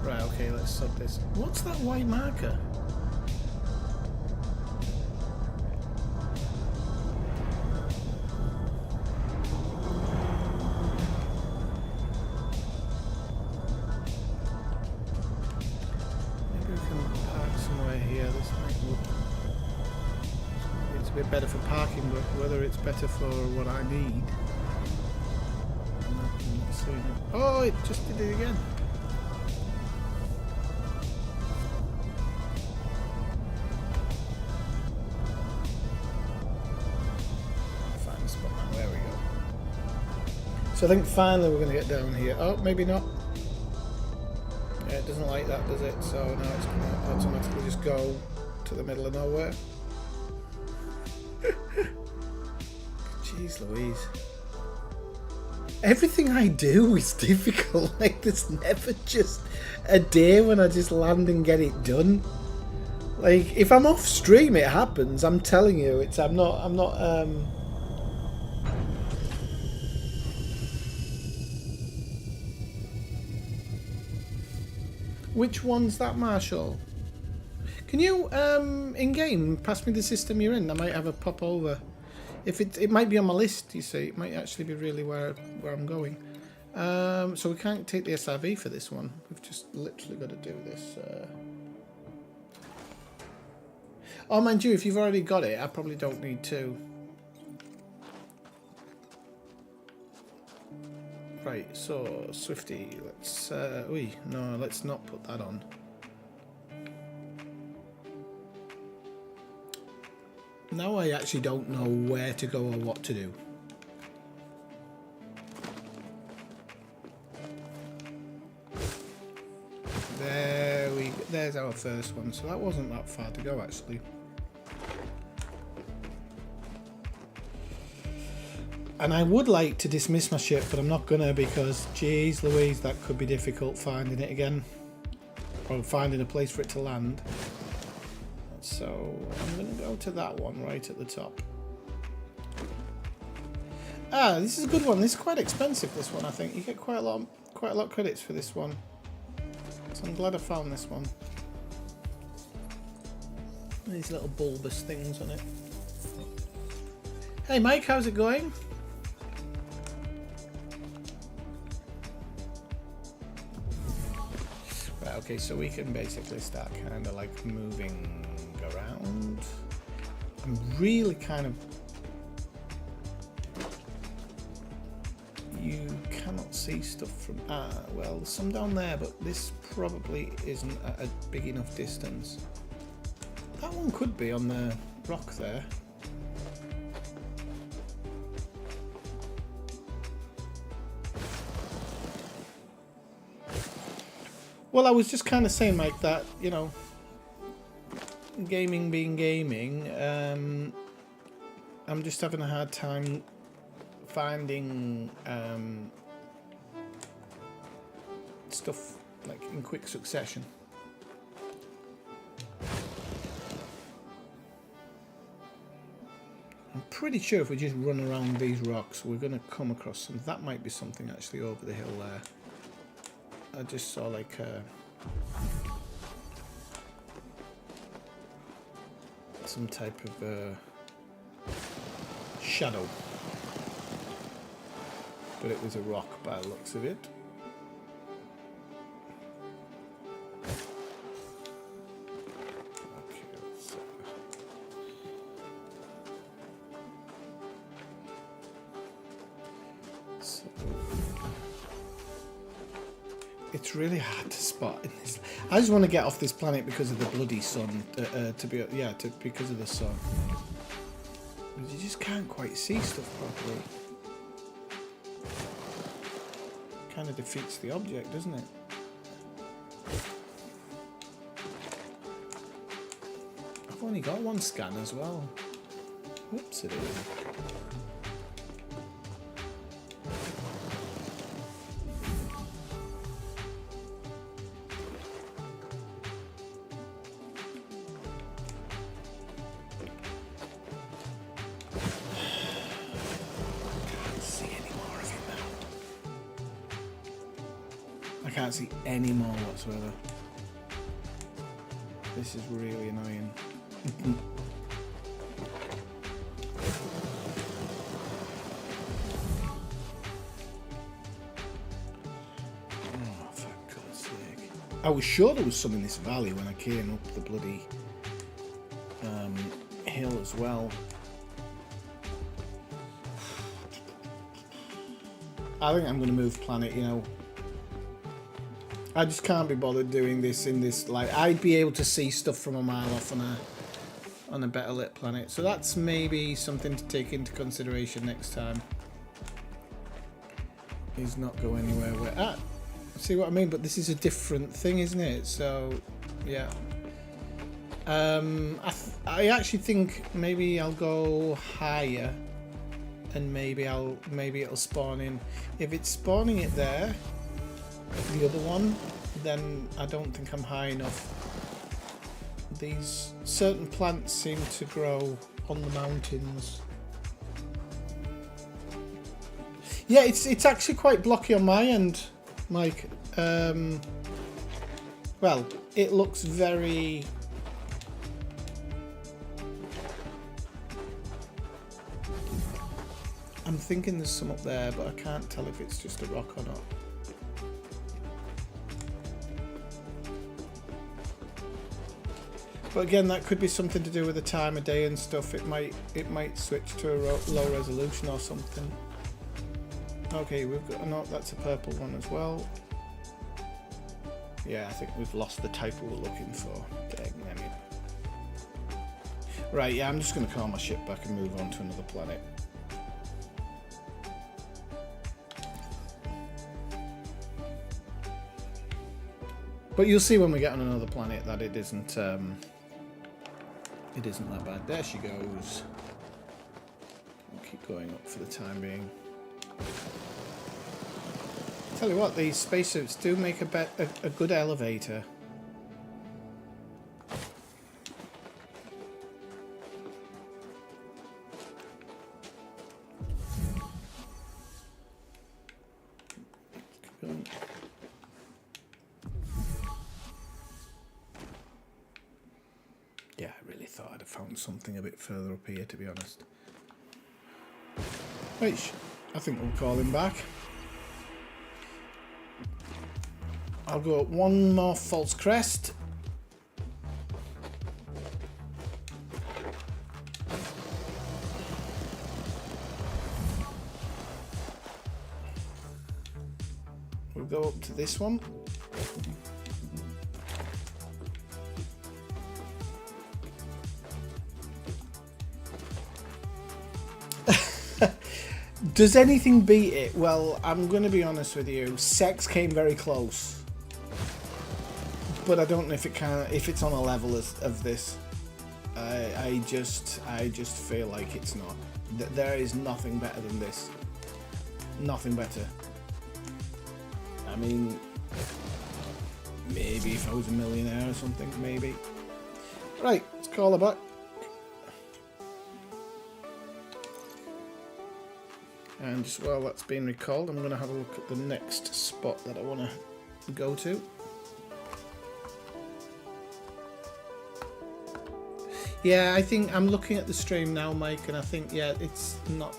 Right, okay, let's sort this. What's that white marker? A bit better for parking, but whether it's better for what I need, I'm not seeing it. Oh, it just did it again. Find the spot now. There we go. So I think finally we're going to get down here. Oh, maybe not. Yeah, it doesn't like that, does it? So now it's going to automatically just go to to the middle of nowhere. Jeez Louise. Everything I do is difficult. Like, there's never just a day when I just land and get it done. Like, if I'm off stream, it happens. I'm telling you, I'm not. Which one's that, Marshall? Can you, in-game, pass me the system you're in? I might have a pop over. If it might be on my list, you see. It might actually be really where I'm going. So we can't take the SRV for this one. We've just literally got to do this. Oh, mind you, if you've already got it, I probably don't need to. Right, so Swifty, let's no, let's not put that on. Now I actually don't know where to go or what to do. There's our first one, so that wasn't that far to go actually. And I would like to dismiss my ship, but I'm not gonna, because geez Louise, that could be difficult finding it again. Or finding a place for it to land. So I'm gonna go to that one right at the top. Ah, this is a good one. This is quite expensive, this one, I think. You get quite a lot of credits for this one. So I'm glad I found this one. These little bulbous things on it. Hey Mike, how's it going? Right, okay, so we can basically start kind of like moving around. I'm really kind of... You cannot see stuff from... well, there's some down there, but this probably isn't at a big enough distance. That one could be on the rock there. Well, I was just kind of saying, Mike, that, you know, gaming being gaming, I'm just having a hard time finding stuff like in quick succession. I'm pretty sure if we just run around these rocks, we're going to come across some. That might be something actually over the hill there. I just saw like some type of shadow, but it was a rock by the looks of it. It's really hard to spot in this. I just want to get off this planet because of the bloody sun. Because of the sun. But you just can't quite see stuff properly. Kind of defeats the object, doesn't it? I've only got one scan as well. Whoops, it is. I can't see any more whatsoever. This is really annoying. Oh, for God's sake. I was sure there was some in this valley when I came up the bloody hill as well. I think I'm going to move planet, you know. I just can't be bothered doing this in this, like, I'd be able to see stuff from a mile off on a better lit planet. So that's maybe something to take into consideration next time. Is not go anywhere where, see what I mean? But this is a different thing, isn't it? So, yeah. I actually think maybe I'll go higher, and maybe it'll spawn in. If it's spawning it there, the other one, then I don't think I'm high enough. These certain plants seem to grow on the mountains. Yeah, it's actually quite blocky on my end, Mike. Well, it looks very... I'm thinking there's some up there, but I can't tell if it's just a rock or not. But again, that could be something to do with the time of day and stuff. It might switch to a low resolution or something. Okay, we've got... No, that's a purple one as well. Yeah, I think we've lost the type we were looking for. Dang, right, yeah, I'm just going to call my ship back and move on to another planet. But you'll see when we get on another planet that it isn't that bad. There she goes. We'll keep going up for the time being. Tell you what, these spacesuits do make a good elevator. Yeah, I really thought I'd have found something a bit further up here, to be honest. Right, I think we'll call him back. I'll go up one more false crest. We'll go up to this one. Does anything beat it? Well, I'm going to be honest with you. Sex came very close, but I don't know if it can. If it's on a level of this, I just feel like it's not. There is nothing better than this. Nothing better. I mean, maybe if I was a millionaire or something, maybe. Right, let's call her back. And just while that's being recalled, I'm going to have a look at the next spot that I want to go to. Yeah, I think I'm looking at the stream now, Mike, and I think, yeah, it's not...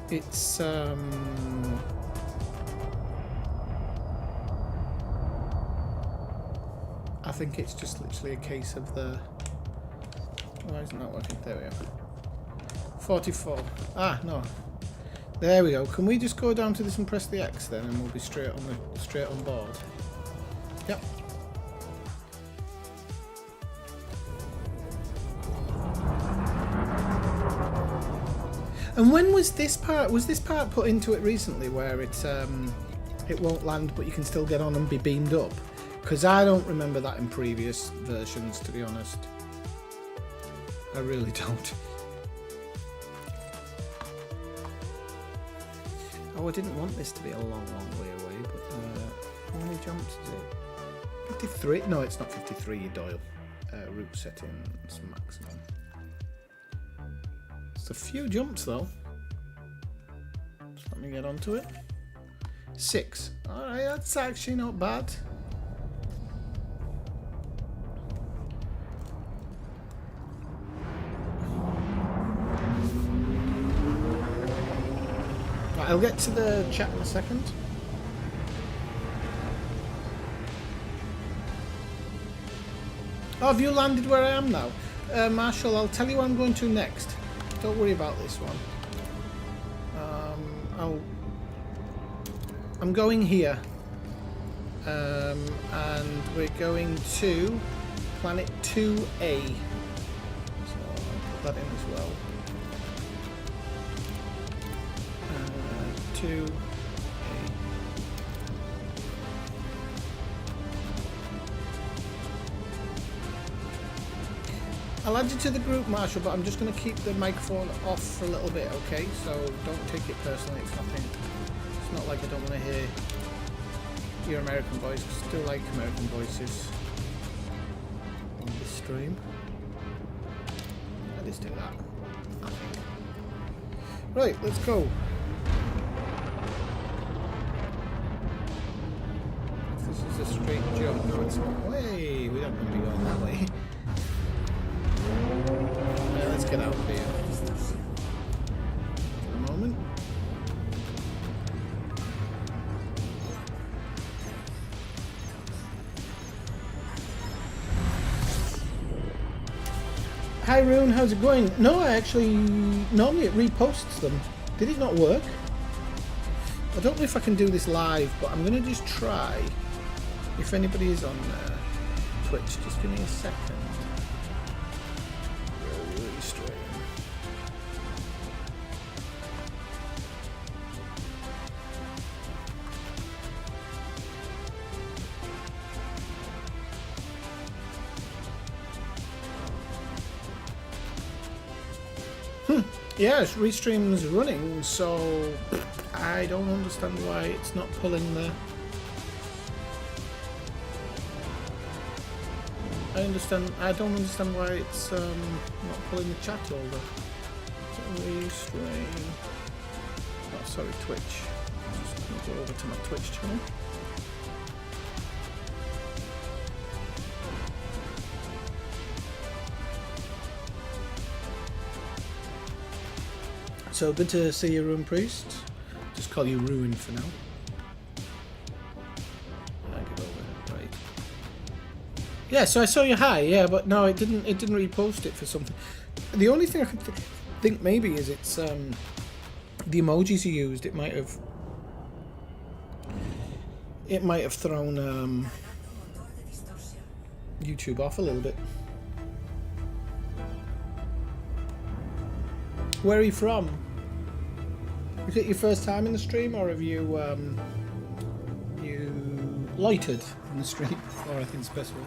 It's, I think it's just literally a case of the... Why isn't that working? There we are. 44. Ah, no. There we go. Can we just go down to this and press the X then, and we'll be straight on board? Yep. And when was this part? Was this part put into it recently, where it won't land, but you can still get on and be beamed up? Because I don't remember that in previous versions, to be honest. I really don't. Oh, I didn't want this to be a long, long way away, but how many jumps is it? 53? No, it's not 53, Doyle. Route settings maximum. It's a few jumps, though. Just let me get onto it. 6. Alright, that's actually not bad. I'll get to the chat in a second. Oh, have you landed where I am now? Marshall, I'll tell you where I'm going to next. Don't worry about this one. I'm going here. And we're going to planet 2A. So I'll put that in as well. to... I'll add you to the group, Marshall, but I'm just going to keep the microphone off for a little bit, okay? So don't take it personally, it's nothing. It's not like I don't want to hear your American voice. I still like American voices on this stream. Let's do that, I think. Right, let's go. This is a straight jump. No, it's not. Way, we don't want to be going that way. Yeah, let's get out of here. For a moment. Hi Rune, how's it going? No, I actually, normally it reposts them. Did it not work? I don't know if I can do this live, but I'm going to just try. If anybody is on Twitch, just give me a second. Really straight. Yes, Restream's running, so I don't understand why it's not pulling the... I don't understand why it's not pulling the chat over. Restream... Oh, sorry, Twitch. I'm just going to go over to my Twitch channel. So good to see you, Ruin Priest. Just call you Ruin for now. I get over, right. Yeah, so I saw your hi, yeah, but no, it didn't repost it for something. The only thing I could think maybe is it's the emojis you used. It might have thrown YouTube off a little bit. Where are you from? Is it your first time in the stream, or have you you loitered in the stream, or I think it's the best word.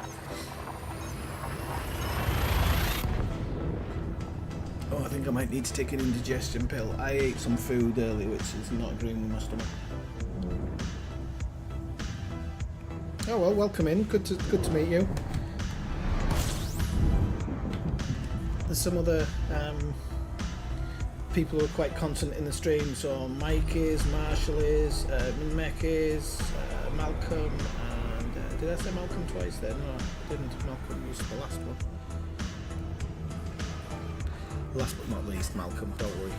Oh, I think I might need to take an indigestion pill. I ate some food earlier, which is not agreeing with my stomach. Oh well, welcome in. Good to meet you. There's some other people who are quite constant in the stream, so Mike is, Marshall is, Mech is, Malcolm, and did I say Malcolm twice there? No, I didn't. Malcolm was the last one. Last but not least, Malcolm, don't worry.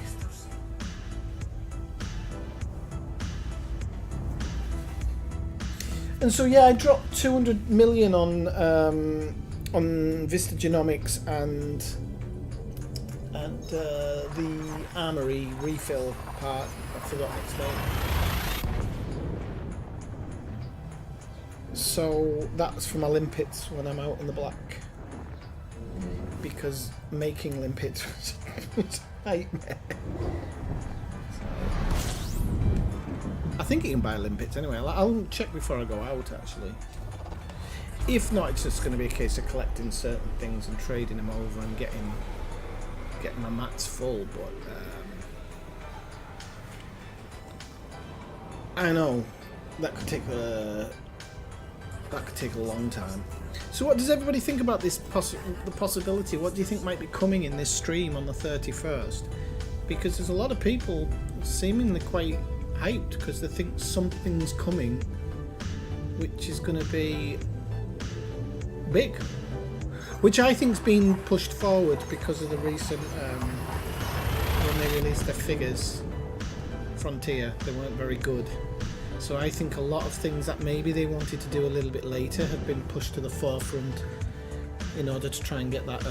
And so yeah, I dropped 200 million on Vista Genomics and the Armory refill part. I forgot to explain. So that's for my limpets when I'm out in the black, because making limpets was a nightmare. I think you can buy limpets anyway. I'll check before I go out, actually. If not, it's just going to be a case of collecting certain things and trading them over and getting my mats full. But I know that could take a long time. So what does everybody think about this the possibility? What do you think might be coming in this stream on the 31st? Because there's a lot of people seemingly quite hyped because they think something's coming which is going to be big, which I think's been pushed forward because of the recent when they released their figures, Frontier, they weren't very good. So I think a lot of things that maybe they wanted to do a little bit later have been pushed to the forefront in order to try and get that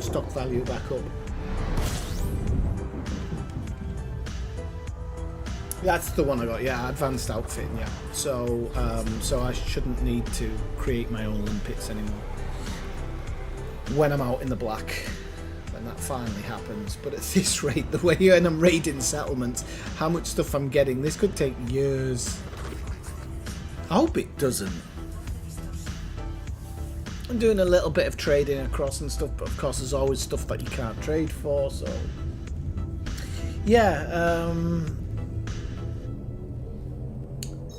stock value back up. That's the one I got, yeah, advanced outfit, yeah. So so I shouldn't need to create my own limpets anymore when I'm out in the black. when that finally happens. But at this rate, the way I'm raiding settlements, how much stuff I'm getting, this could take years. I hope it doesn't. I'm doing a little bit of trading across and stuff, but of course there's always stuff that you can't trade for, so... Yeah,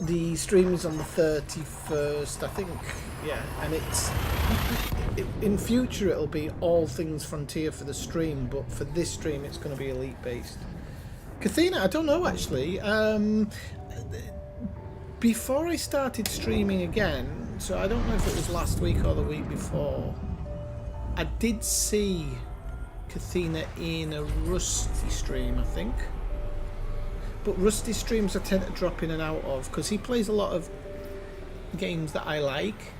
the stream is on the 31st, I think, yeah, and it's... in future it'll be all things Frontier for the stream, but for this stream it's going to be Elite based. Kathina, I don't know actually. Before I started streaming again, so I don't know if it was last week or the week before, I did see Kathina in a Rusty stream, I think. But Rusty streams I tend to drop in and out of because he plays a lot of games that I like.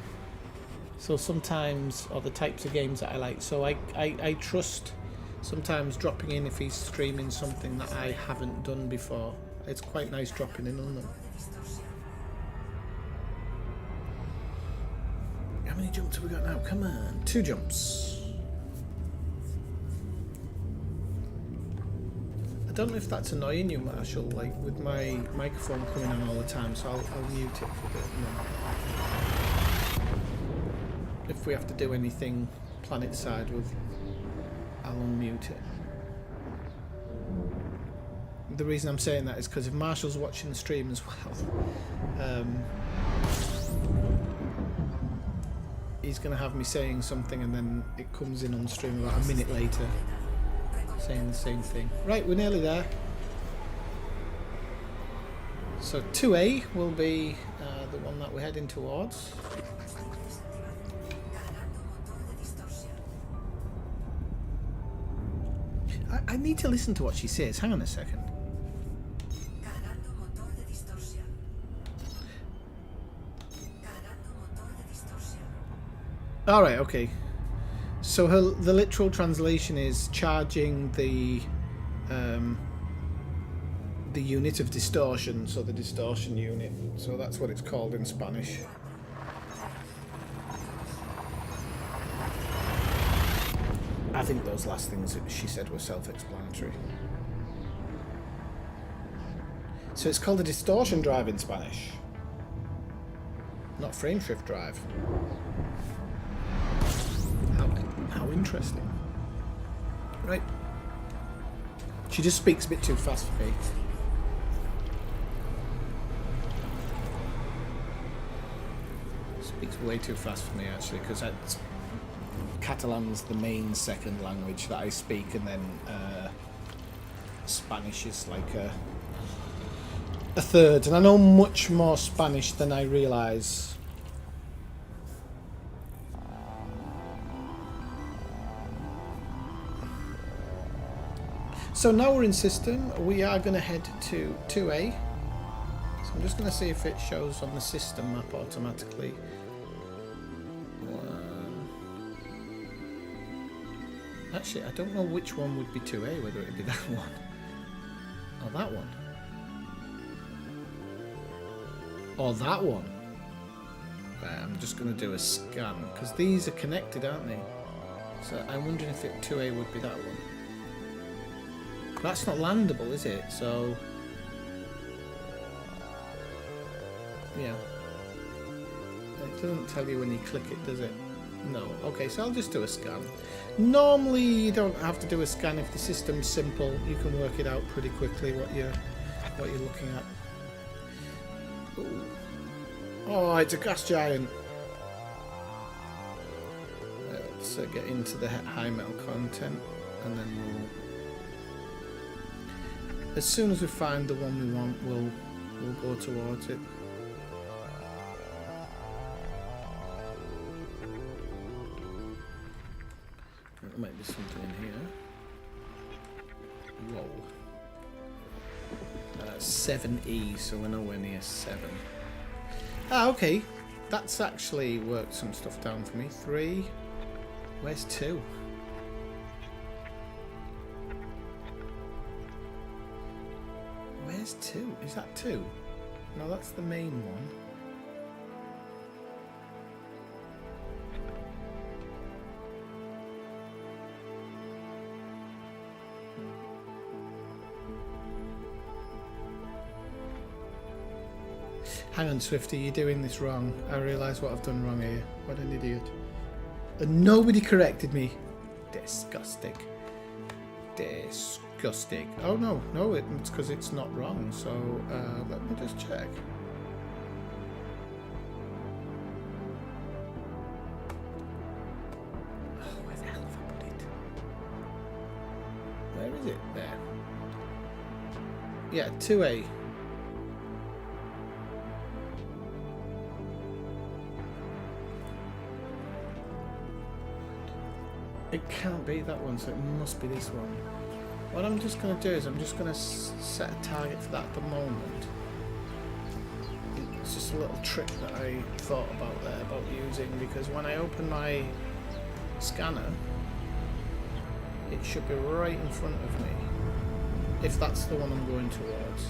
So sometimes, or the types of games that I like. So I trust sometimes dropping in if he's streaming something that I haven't done before. It's quite nice dropping in on them. How many jumps have we got now? Come on. 2 jumps. I don't know if that's annoying you, Marshall, like with my microphone coming on all the time, so I'll mute it for a bit. If we have to do anything planet side with, I'll unmute it. The reason I'm saying that is because if Marshall's watching the stream as well, he's going to have me saying something and then it comes in on stream about a minute later saying the same thing. Right, we're nearly there. So 2A will be the one that we're heading towards. I need to listen to what she says. Hang on a second. Alright, okay. So the literal translation is charging the unit of distortion, so the distortion unit. So that's what it's called in Spanish. I think those last things that she said were self-explanatory. So it's called a distortion drive in Spanish, not frame shift drive. How interesting. Right. She just speaks a bit too fast for me. Speaks way too fast for me, actually, because Catalan's the main second language that I speak, and then Spanish is like a third. And I know much more Spanish than I realise. So now we're in system, we are going to head to 2A. So I'm just going to see if it shows on the system map automatically. Actually, I don't know which one would be 2A, whether it would be that one or that one. Or that one. Right, I'm just going to do a scan, because these are connected, aren't they? So I'm wondering if 2A would be that one. That's not landable, is it? So, yeah. It doesn't tell you when you click it, does it? No. Okay, so I'll just do a scan. Normally, you don't have to do a scan if the system's simple. You can work it out pretty quickly what you're looking at. Ooh. Oh, it's a gas giant. Let's get into the high metal content, and then we'll. As soon as we find the one we want, we'll go towards it. There might be something in here. Whoa. 7E, so we're nowhere near 7. Ah, okay. That's actually worked some stuff down for me. 3. Where's 2? Where's 2? Is that 2? No, that's the main one. Hang on, Swifty, you're doing this wrong. I realise what I've done wrong here. What an idiot. And nobody corrected me. Disgusting. Disgusting. Oh, no. No, it's because it's not wrong. So, let me just check. Oh, where the hell have I put it? Where is it? There. Yeah, 2A. It can't be that one, so it must be this one. What I'm just going to do is I'm just going to set a target for that at the moment. It's just a little trick that I thought about there, about using, because when I open my scanner, it should be right in front of me, if that's the one I'm going towards.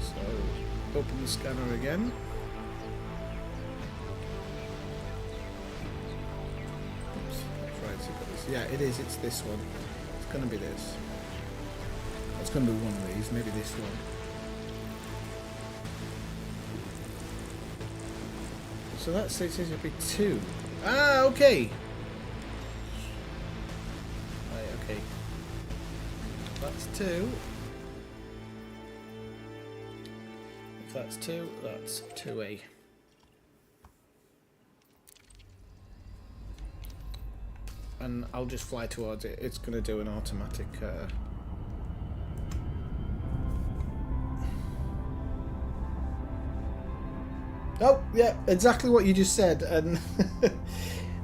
So, open the scanner again. Yeah, it is. It's this one. It's going to be this. It's going to be one of these. Maybe this one. So that says it'll be 2. Ah, okay. Right, okay. That's 2. If that's 2, that's 2A. And I'll just fly towards it. It's going to do an automatic... Oh, yeah, exactly what you just said. And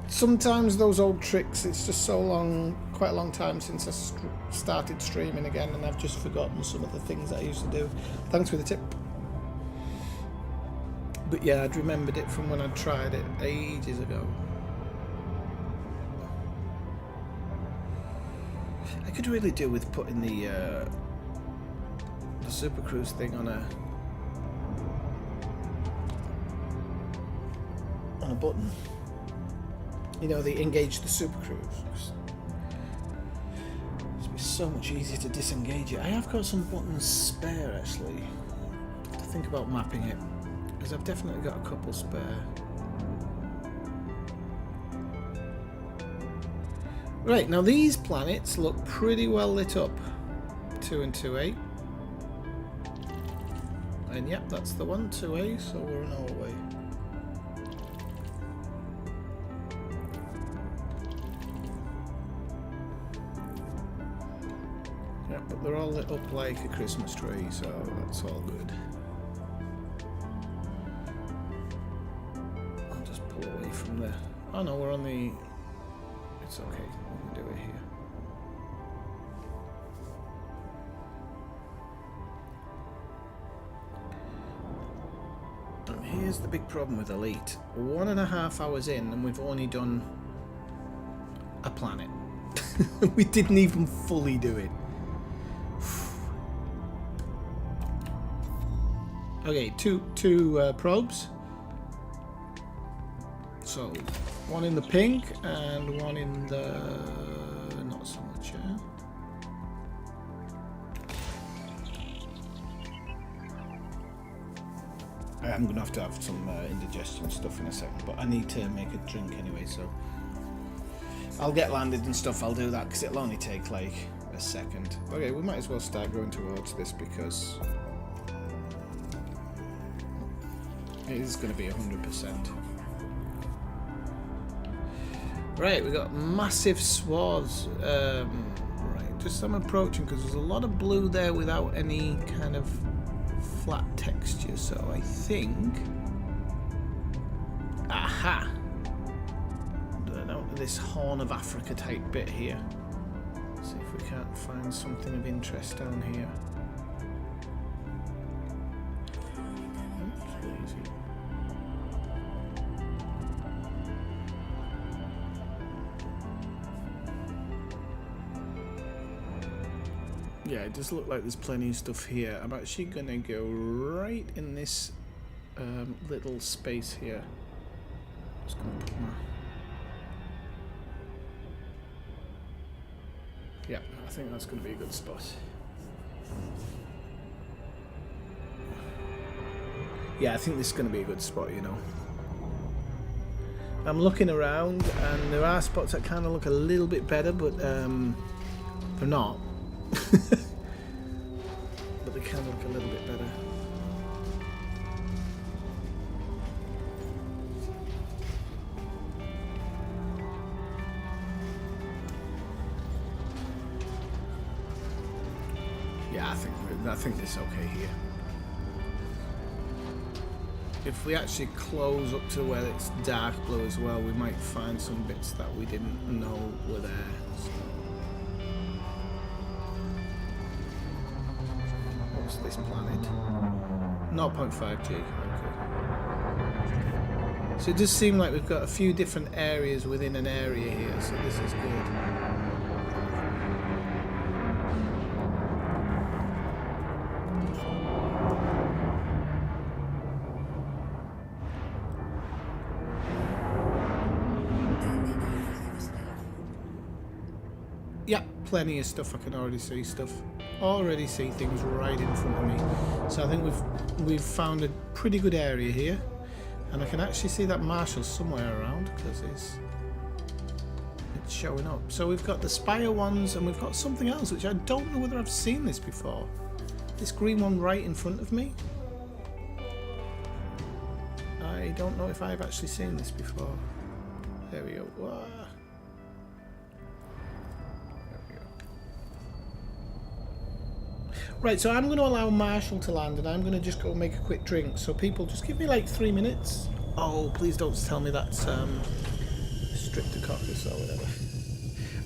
sometimes those old tricks, it's just so long, quite a long time since I started streaming again, and I've just forgotten some of the things that I used to do. Thanks for the tip. But yeah, I'd remembered it from when I tried it ages ago. I could really do with putting the Super Cruise thing on a button. You know, the engage the Super Cruise. It'd be so much easier to disengage it. I have got some buttons spare actually. I have to think about mapping it, because I've definitely got a couple spare. Right, now these planets look pretty well lit up. 2 and 2A. And yep, that's the one, 2A, so we're on our way. Yep, but they're all lit up like a Christmas tree, so that's all good. I'll just pull away from the... Oh no, we're on the... It's okay, we can do it here. And here's the big problem with Elite. 1.5 hours in and we've only done a planet. We didn't even fully do it. Okay, two probes. So, one in the pink and one in the... not so much, yeah? I am going to have some indigestion stuff in a second, but I need to make a drink anyway, so... I'll get landed and stuff, I'll do that, because it'll only take like a second. Okay, we might as well start going towards this, because... it is going to be 100%. Right, we got massive swaths. Right, just I'm approaching because there's a lot of blue there without any kind of flat texture. So I think, aha! This Horn of Africa type bit here. See if we can't find something of interest down here. Yeah, it does look like there's plenty of stuff here. I'm actually going to go right in this little space here. Just going to put my... Yeah, I think that's going to be a good spot. Yeah, I think this is going to be a good spot, you know. I'm looking around and there are spots that kind of look a little bit better, but they're not. But they kind of look a little bit better. Yeah, I think it's okay here. If we actually close up to where it's dark blue as well, we might find some bits that we didn't know were there. So. What's this planet? 0.5G. Okay. So it does seem like we've got a few different areas within an area here, so this is good. Yeah, plenty of stuff. I can already see stuff. Already see things right in front of me. So I think we've found a pretty good area here, and I can actually see that Marshall somewhere around because it's showing up. So we've got the Spire ones, and we've got something else which I don't know whether I've seen this before. This green one right in front of me. I don't know if I've actually seen this before. There we go. Whoa. Right, so I'm going to allow Marshall to land, and I'm going to just go make a quick drink. So people, just give me like 3 minutes. Oh, please don't tell me that's Streptococcus or whatever.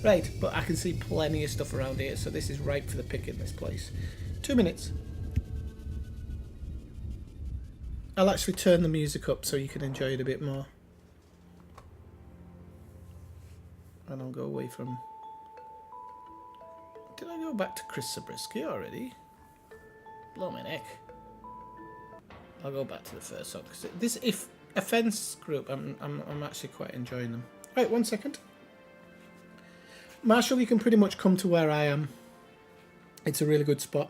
Right, but I can see plenty of stuff around here, so this is ripe for the picking, this place. 2 minutes. I'll actually turn the music up so you can enjoy it a bit more. And I'll go away from... Did I go back to Chris Zabriskie already? Blow my neck. I'll go back to the first one because this if offense group, I'm actually quite enjoying them. Right, 1 second. Marshall, you can pretty much come to where I am. It's a really good spot.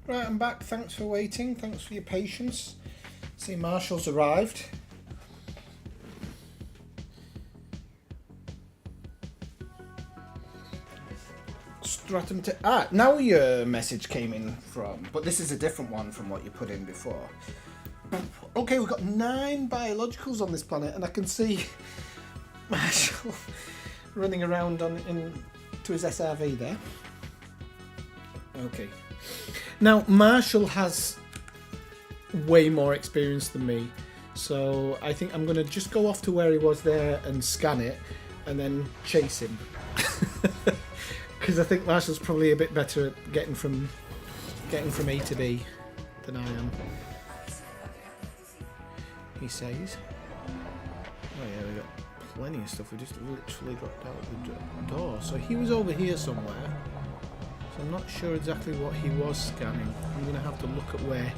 Right, I'm back. Thanks for waiting. Thanks for your patience. See, Marshall's arrived. Stratum to now your message came in from, but this is a different one from what you put in before. Okay, we've got 9 biologicals on this planet, and I can see Marshall running around to his SRV there. Okay. Now, Marshall has way more experience than me, so I think I'm going to just go off to where he was there and scan it, and then chase him. Because I think Marshall's probably a bit better at getting from A to B than I am. He says. Oh yeah, we got plenty of stuff. We just literally dropped out the door. So he was over here somewhere. So I'm not sure exactly what he was scanning. I'm going to have to look at where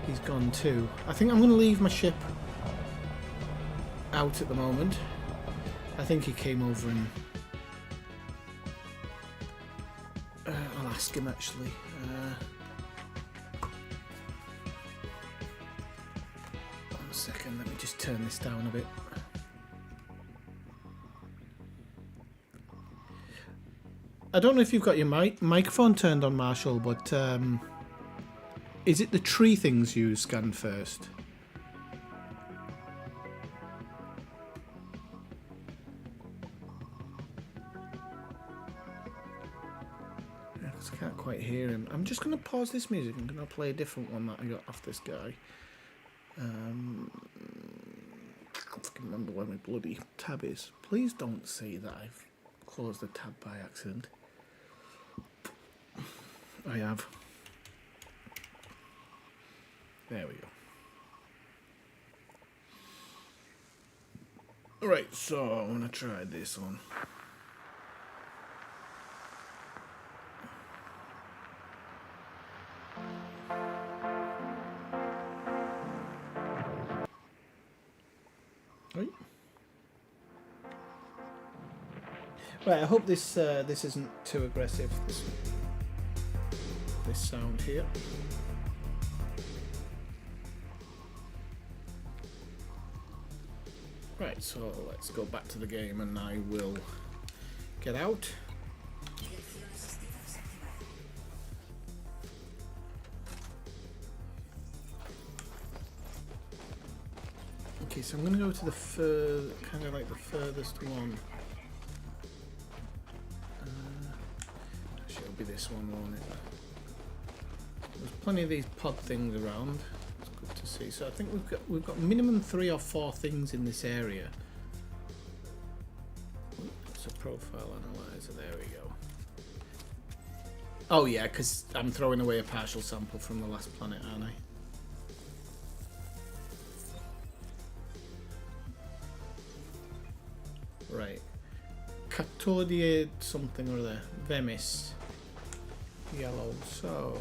he's gone to. I think I'm going to leave my ship out at the moment. I think he came over and... I'll ask him actually. One second, let me just turn this down a bit. I don't know if you've got your microphone turned on, Marshall, but is it the tree things you scan first? I can't quite hear him. I'm just going to pause this music. I'm going to play a different one that I got off this guy. I can't remember where my bloody tab is. Please don't say that I've closed the tab by accident. I have. There we go. Right, so I'm going to try this one. Right, I hope this isn't too aggressive. This sound here. Right, so let's go back to the game, and I will get out. Okay, so I'm going to go to the kind of like the furthest one. Actually, it'll be this one, won't it? There's plenty of these pod things around. It's good to see. So I think we've got minimum 3 or 4 things in this area. It's a profile analyzer. There we go. Oh yeah, because I'm throwing away a partial sample from the last planet, aren't I? Right. Catodia something or other. Vemis. Yellow. So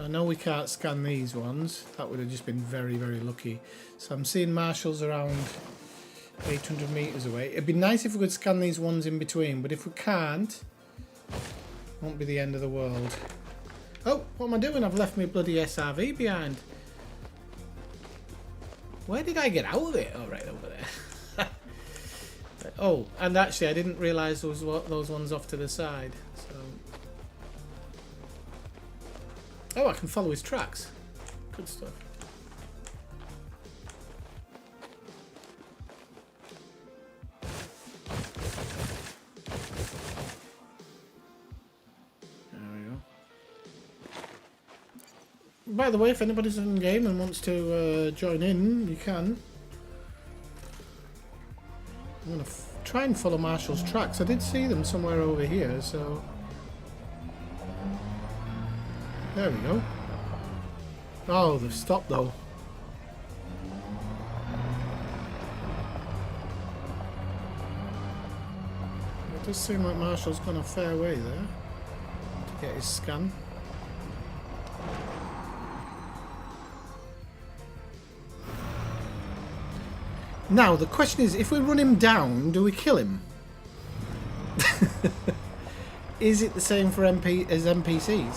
I know we can't scan these ones. That would have just been very, very lucky. So I'm seeing Marshall's around 800 meters away. It'd be nice if we could scan these ones in between, but if we can't, it won't be the end of the world. Oh, what am I doing? I've left my bloody SRV behind. Where did I get out of it? Oh, right over there. Oh, and actually I didn't realise those ones off to the side. So. Oh, I can follow his tracks. Good stuff. There we go. By the way, if anybody's in game and wants to join in, you can. I'm going to try and follow Marshall's tracks. I did see them somewhere over here, so... There we go. Oh, they've stopped though. It does seem like Marshall's gone a fair way there to get his scan. Now the question is, if we run him down, do we kill him? Is it the same for as NPCs?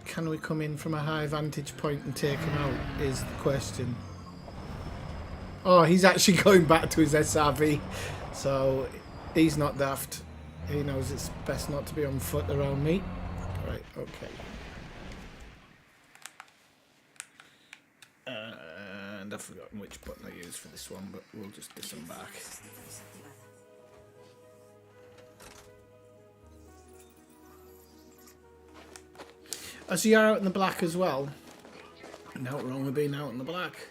Can we come in from a high vantage point and take him out, is the question. Oh, he's actually going back to his SRV, so he's not daft. He knows it's best not to be on foot around me. Right, okay. And I've forgotten which button I used for this one, but we'll just disembark. Oh, so you're out in the black as well? Not wrong with being out in the black.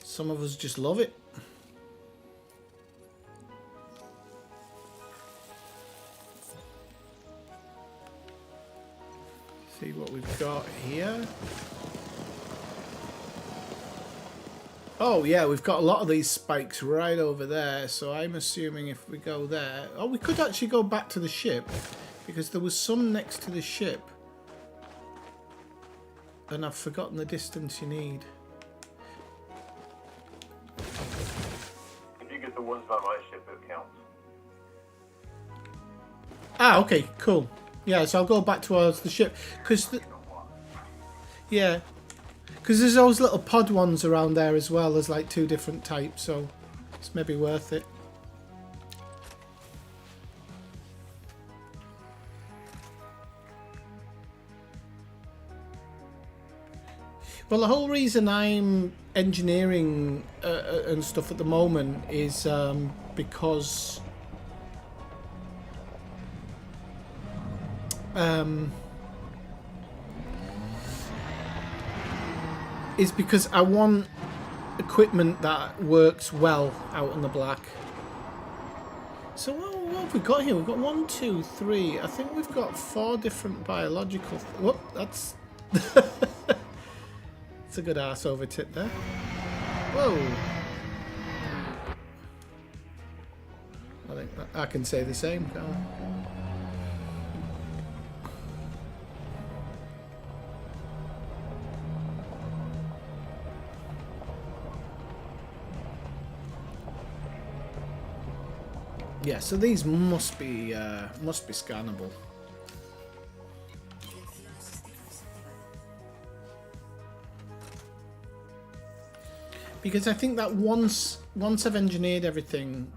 Some of us just love it. See what we've got here. Oh yeah, we've got a lot of these spikes right over there, so I'm assuming if we go there... Oh, we could actually go back to the ship, because there was some next to the ship. And I've forgotten the distance you need. If you get the ones by my ship, it counts. Ah, okay, cool. Yeah, so I'll go back towards the ship. Yeah. Because there's those little pod ones around there as well. There's like 2 different types, so it's maybe worth it. Well, the whole reason I'm engineering and stuff at the moment is because I want equipment that works well out in the black. So what have we got here? We've got 1, 2, 3. I think we've got 4 different biological... Whoop, that's... It's a good arse over tip there. Whoa! I think I can say the same, can't I? Yeah, so these must be scannable. Because I think that once I've engineered everything,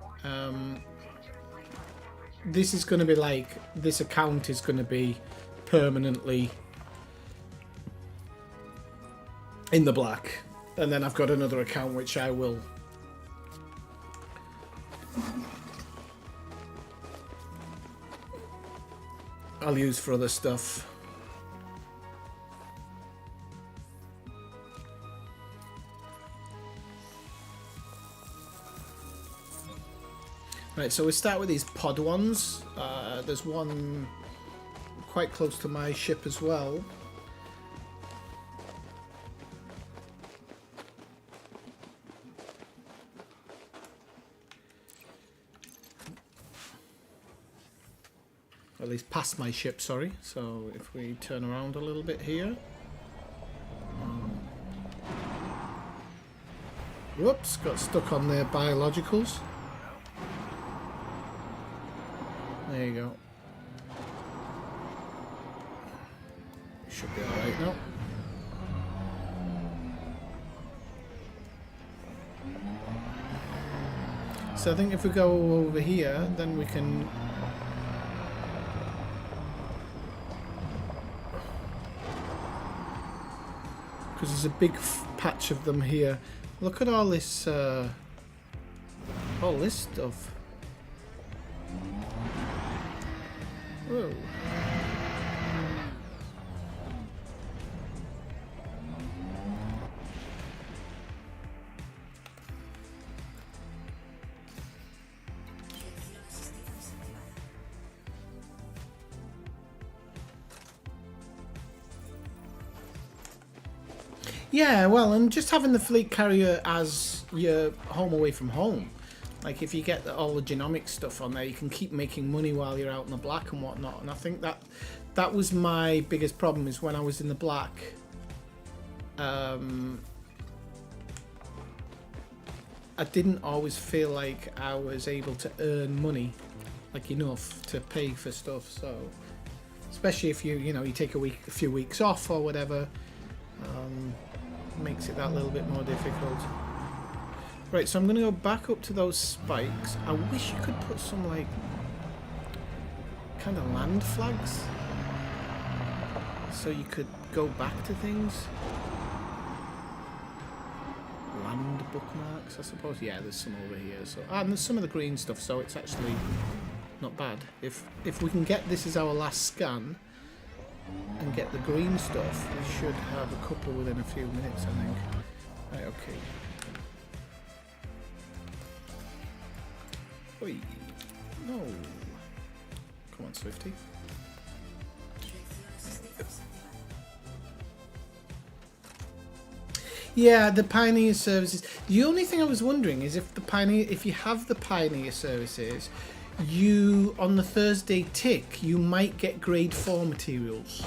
this is going to be like, this account is going to be permanently in the black. And then I've got another account which I'll use for other stuff. Right, so we start with these pod ones. There's one quite close to my ship as well. At least past my ship, sorry. So if we turn around a little bit here. Whoops, got stuck on their biologicals. There you go. Should be alright now. So I think if we go over here, then we can... Because there's a big patch of them here. Look at all this stuff. Whoa. Yeah, well, and just having the fleet carrier as your home away from home. Like, if you get all the genomic stuff on there, you can keep making money while you're out in the black and whatnot. And I think that was my biggest problem, is when I was in the black. I didn't always feel like I was able to earn money, like enough to pay for stuff. So, especially if you take a few weeks off or whatever, makes it that little bit more difficult. Right, so I'm going to go back up to those spikes. I wish you could put some like kind of land flags, so you could go back to things. Land bookmarks, I suppose. Yeah, there's some over here. So, and there's some of the green stuff, so it's actually not bad. If we can get this as our last scan and get the green stuff, we should have a couple within a few minutes, I think. Right, okay. Oi. No. Come on, Swifty. Yeah, the Pioneer services. The only thing I was wondering is if you have the Pioneer services, you on the Thursday tick you might get grade 4 materials.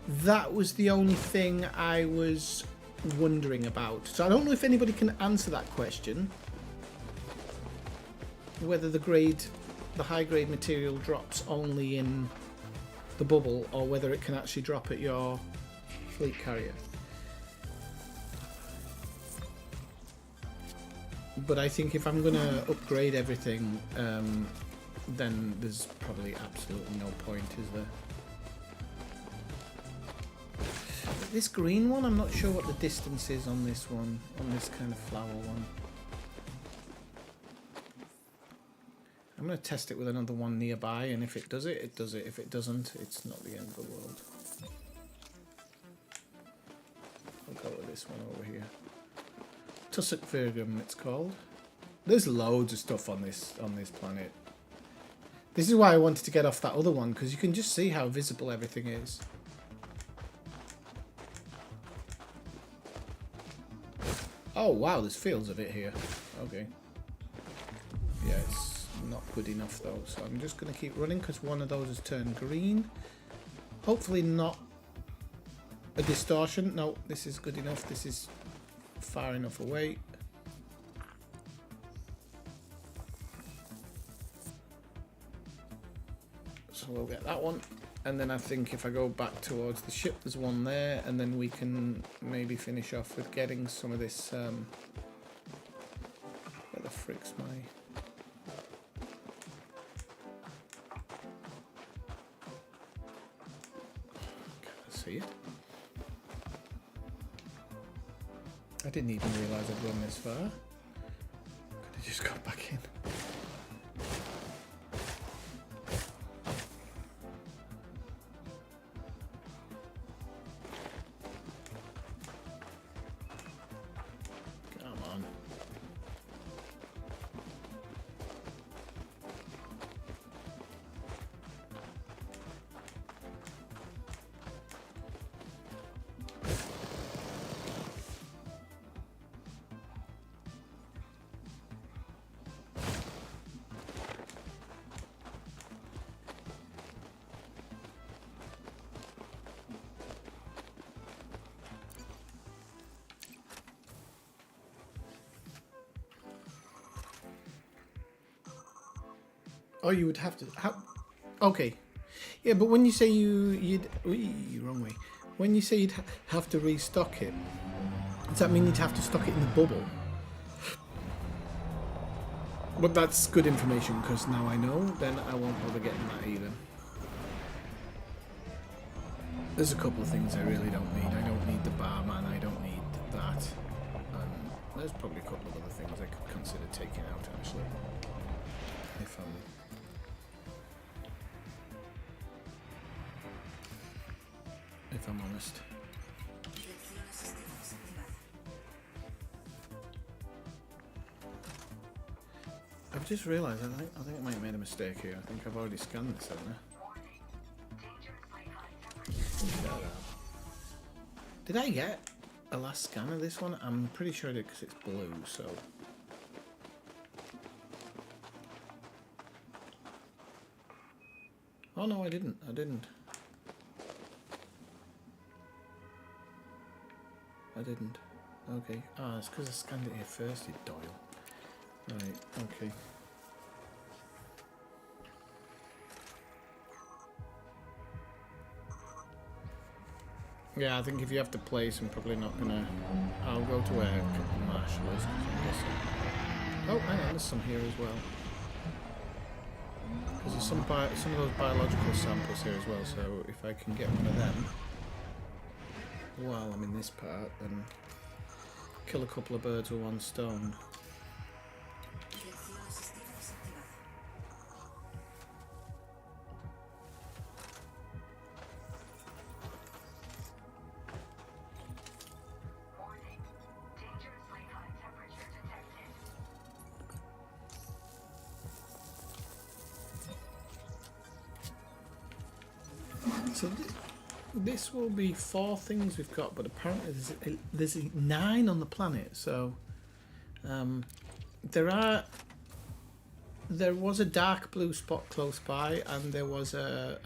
That was the only thing I was wondering about. So I don't know if anybody can answer that question. Whether the high grade material drops only in the bubble, or whether it can actually drop at your fleet carrier. But I think if I'm going to upgrade everything, then there's probably absolutely no point, is there? This green one, I'm not sure what the distance is on this one, on this kind of flower one. I'm going to test it with another one nearby, and if it does it, it does it. If it doesn't, it's not the end of the world. I'll go with this one over here. Tussock Virgum, it's called. There's loads of stuff on this planet. This is why I wanted to get off that other one, because you can just see how visible everything is. Oh wow, there's fields of it here. Okay. Yeah, it's not good enough though, so I'm just going to keep running because one of those has turned green. Hopefully not a distortion. No, this is good enough. This is far enough away. So we'll get that one, and then I think if I go back towards the ship, there's one there, and then we can maybe finish off with getting some of this. Where the frick's my? Can't see it. I didn't even realise I'd run this far. Could have just got back in. Come on. Oh, you would have to. Okay, yeah, but when you say you'd wrong way. When you say you'd have to restock it, does that mean you'd have to stock it in the bubble? But that's good information because now I know. Then I won't bother getting that either. There's a couple of things I really don't need. I don't need the barman. I don't need that. And there's probably a couple of other things I could consider taking out actually, if I'm honest. I've just realised I think I might have made a mistake here. I think I've already scanned this, haven't I? Did I get a last scan of this one? I'm pretty sure I did because it's blue, so... Oh no, I didn't. I didn't. Okay. Ah, it's because I scanned it here first, you Doyle. Right, okay. Yeah, I think if you have to place, I'm probably not gonna... I'll go to where Captain Marshall is, because I'm guessing... Oh, hang on, there's some here as well. Because there's some of those biological samples here as well, so if I can get one of them while I'm in this part, then kill a couple of birds with one stone. So this will be 4 things we've got, but apparently there's 9 on the planet. So there was a dark blue spot close by, and there was a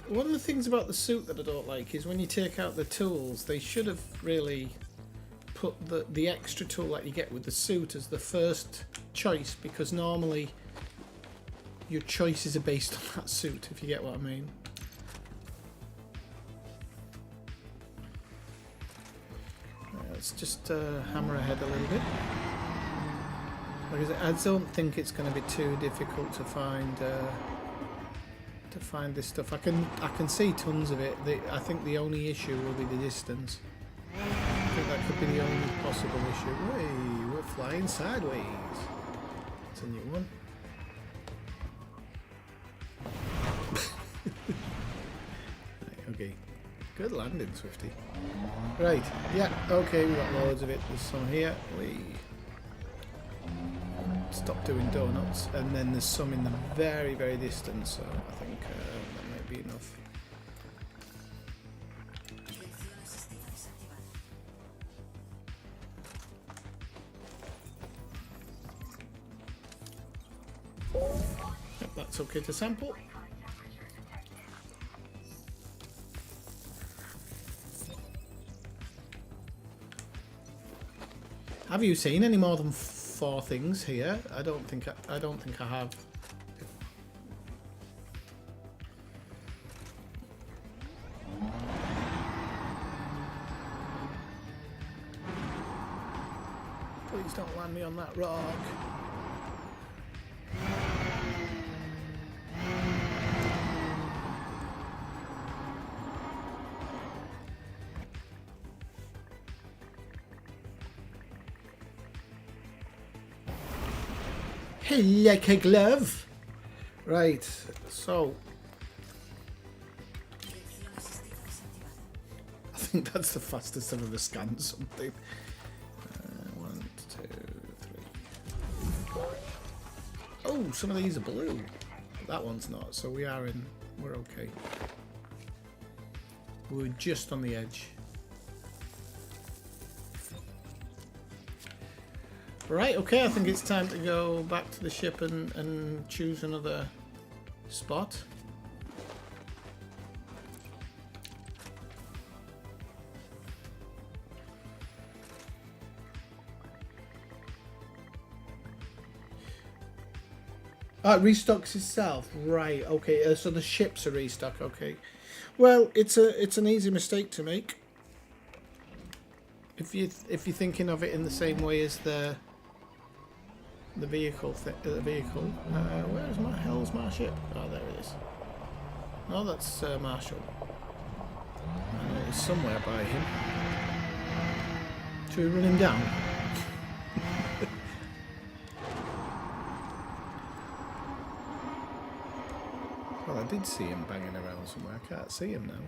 one of the things about the suit that I don't like is when you take out the tools, they should have really put the extra tool that you get with the suit as the first choice, because normally your choices are based on that suit, if you get what I mean. Let's just hammer ahead a little bit. Like I said, I don't think it's going to be too difficult to find this stuff. I can see tons of it. I think the only issue will be the distance. I think that could be the only possible issue. Hey, we're flying sideways. That's a new one. Right, okay. Good landing, Swifty. Right, yeah, okay, we've got loads of it. There's some here. We stop doing donuts, and then there's some in the very, very distance, so I think that might be enough. Yep, that's okay to sample. Have you seen any more than 4 things here? I don't think I have. Please don't land me on that rock. Like a glove. Right, so I think that's the fastest I've ever scanned something. 1, 2, 3. Oh, some of these are blue. That one's not, so we're okay. We're just on the edge. Right, okay, I think it's time to go back to the ship and choose another spot. Ah, it restocks itself. Right, okay, so the ship's a restock, okay. Well, it's an easy mistake to make. If you're thinking of it in the same way as the vehicle. Hell's my ship? Oh, there it is. Oh, that's Marshall. I know it's somewhere by him. Should we run him down? Well, I did see him banging around somewhere. I can't see him now.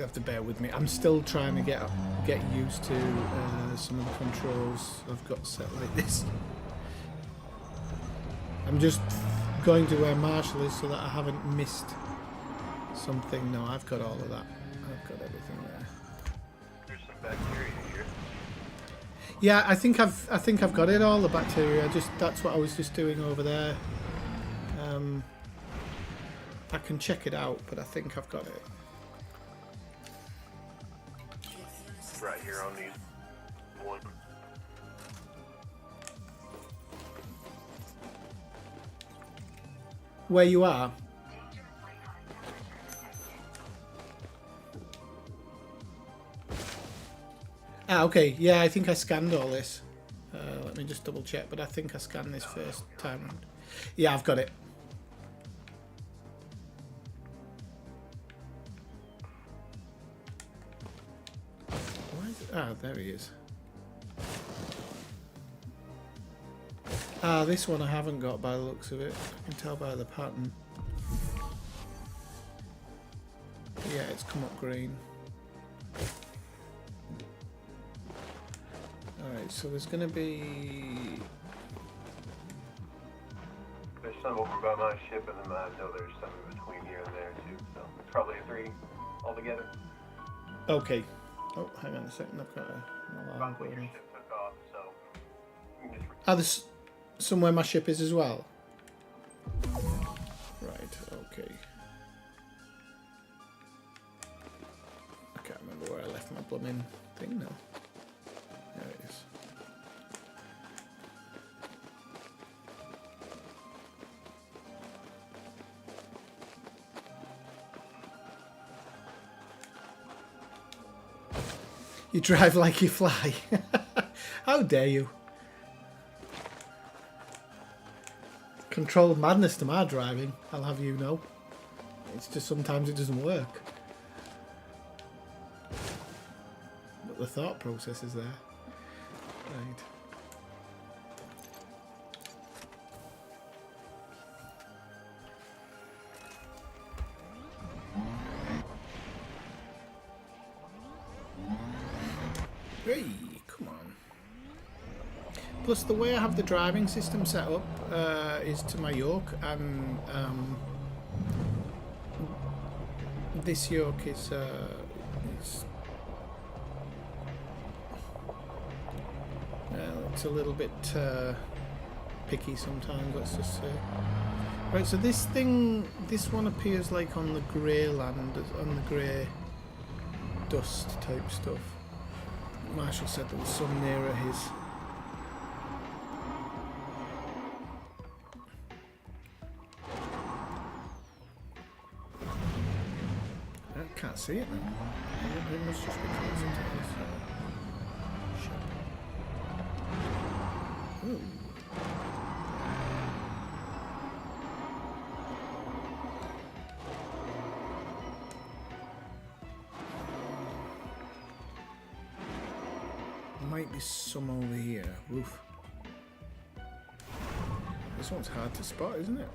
You have to bear with me. I'm still trying to get used to some of the controls I've got set like this. I'm just going to where Marshall is so that I haven't missed something. No, I've got all of that. I've got everything there. There's some bacteria here. Yeah, I think I've got it all, the bacteria. That's what I was just doing over there. I can check it out, but I think I've got it. Right here on these one. Where you are? Ah, okay. Yeah, I think I scanned all this. Let me just double check, but I think I scanned this first time round. Yeah, I've got it. Why is it? Ah, there he is. Ah, this one I haven't got by the looks of it. I can tell by the pattern. Yeah, it's come up green. Alright, so there's going to be... There's some over by my ship, and then I know there's some in between here and there too. So it's probably a 3 altogether. Okay. Oh, hang on a second. I've got an alarm Probably your going off. ship took off, so you can just Ah, there's somewhere my ship is as well. Right, okay. I can't remember where I left my blooming thing now. There it is. You drive like you fly. How dare you? Controlled madness to my driving, I'll have you know. It's just sometimes it doesn't work. But the thought process is there. Right. Hey, come on. Plus, the way I have the driving system set up is to my yoke, and this yoke is it's a little bit picky sometimes. Let's just say. Right, so this one appears like on the grey land, on the grey dust type stuff. Marshall said there was some nearer his. I can't see it now. It must just be closer to this ship. Ooh. Might be some over here. Oof. This one's hard to spot, isn't it?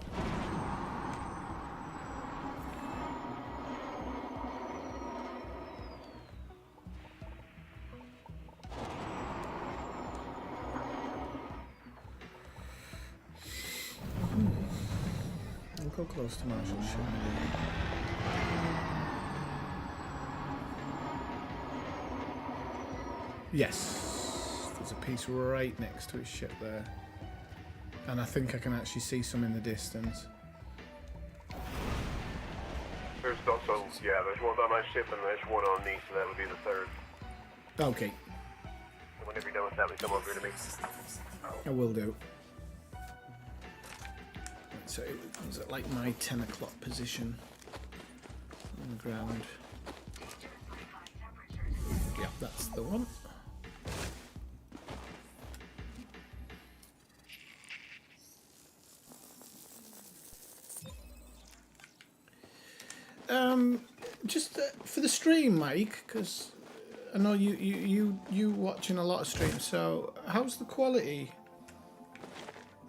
I'll go close to Marshall's ship. Yes, there's a piece right next to his ship there, and I think I can actually see some in the distance. There's also, yeah, there's one by my ship and there's one on me, so that would be the third. Okay, So whenever you're done with that, we come over to me. I will do. So it was at like my 10 o'clock position on the ground. Yep, that's the one. Just for the stream, Mike, because I know you watching a lot of streams. So how's the quality?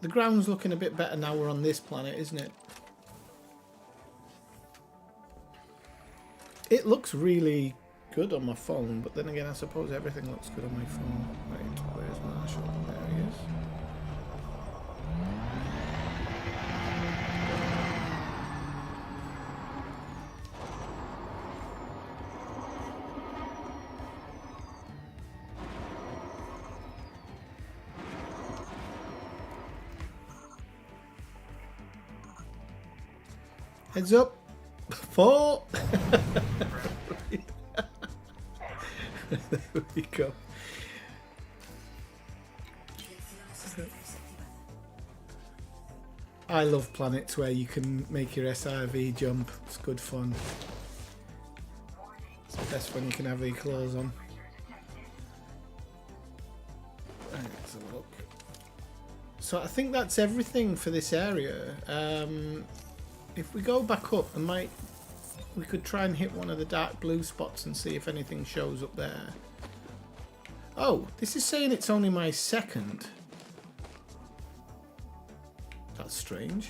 The ground's looking a bit better now we're on this planet, isn't it? It looks really good on my phone, but then again, I suppose everything looks good on my phone. Right, where's Marshall? There he is. Heads up! 4! There we go. I love planets where you can make your SRV jump. It's good fun. It's the best when you can have your clothes on. Right, let's have a look. So I think that's everything for this area. If we go back up, we could try and hit one of the dark blue spots and see if anything shows up there. Oh, this is saying it's only my second. That's strange.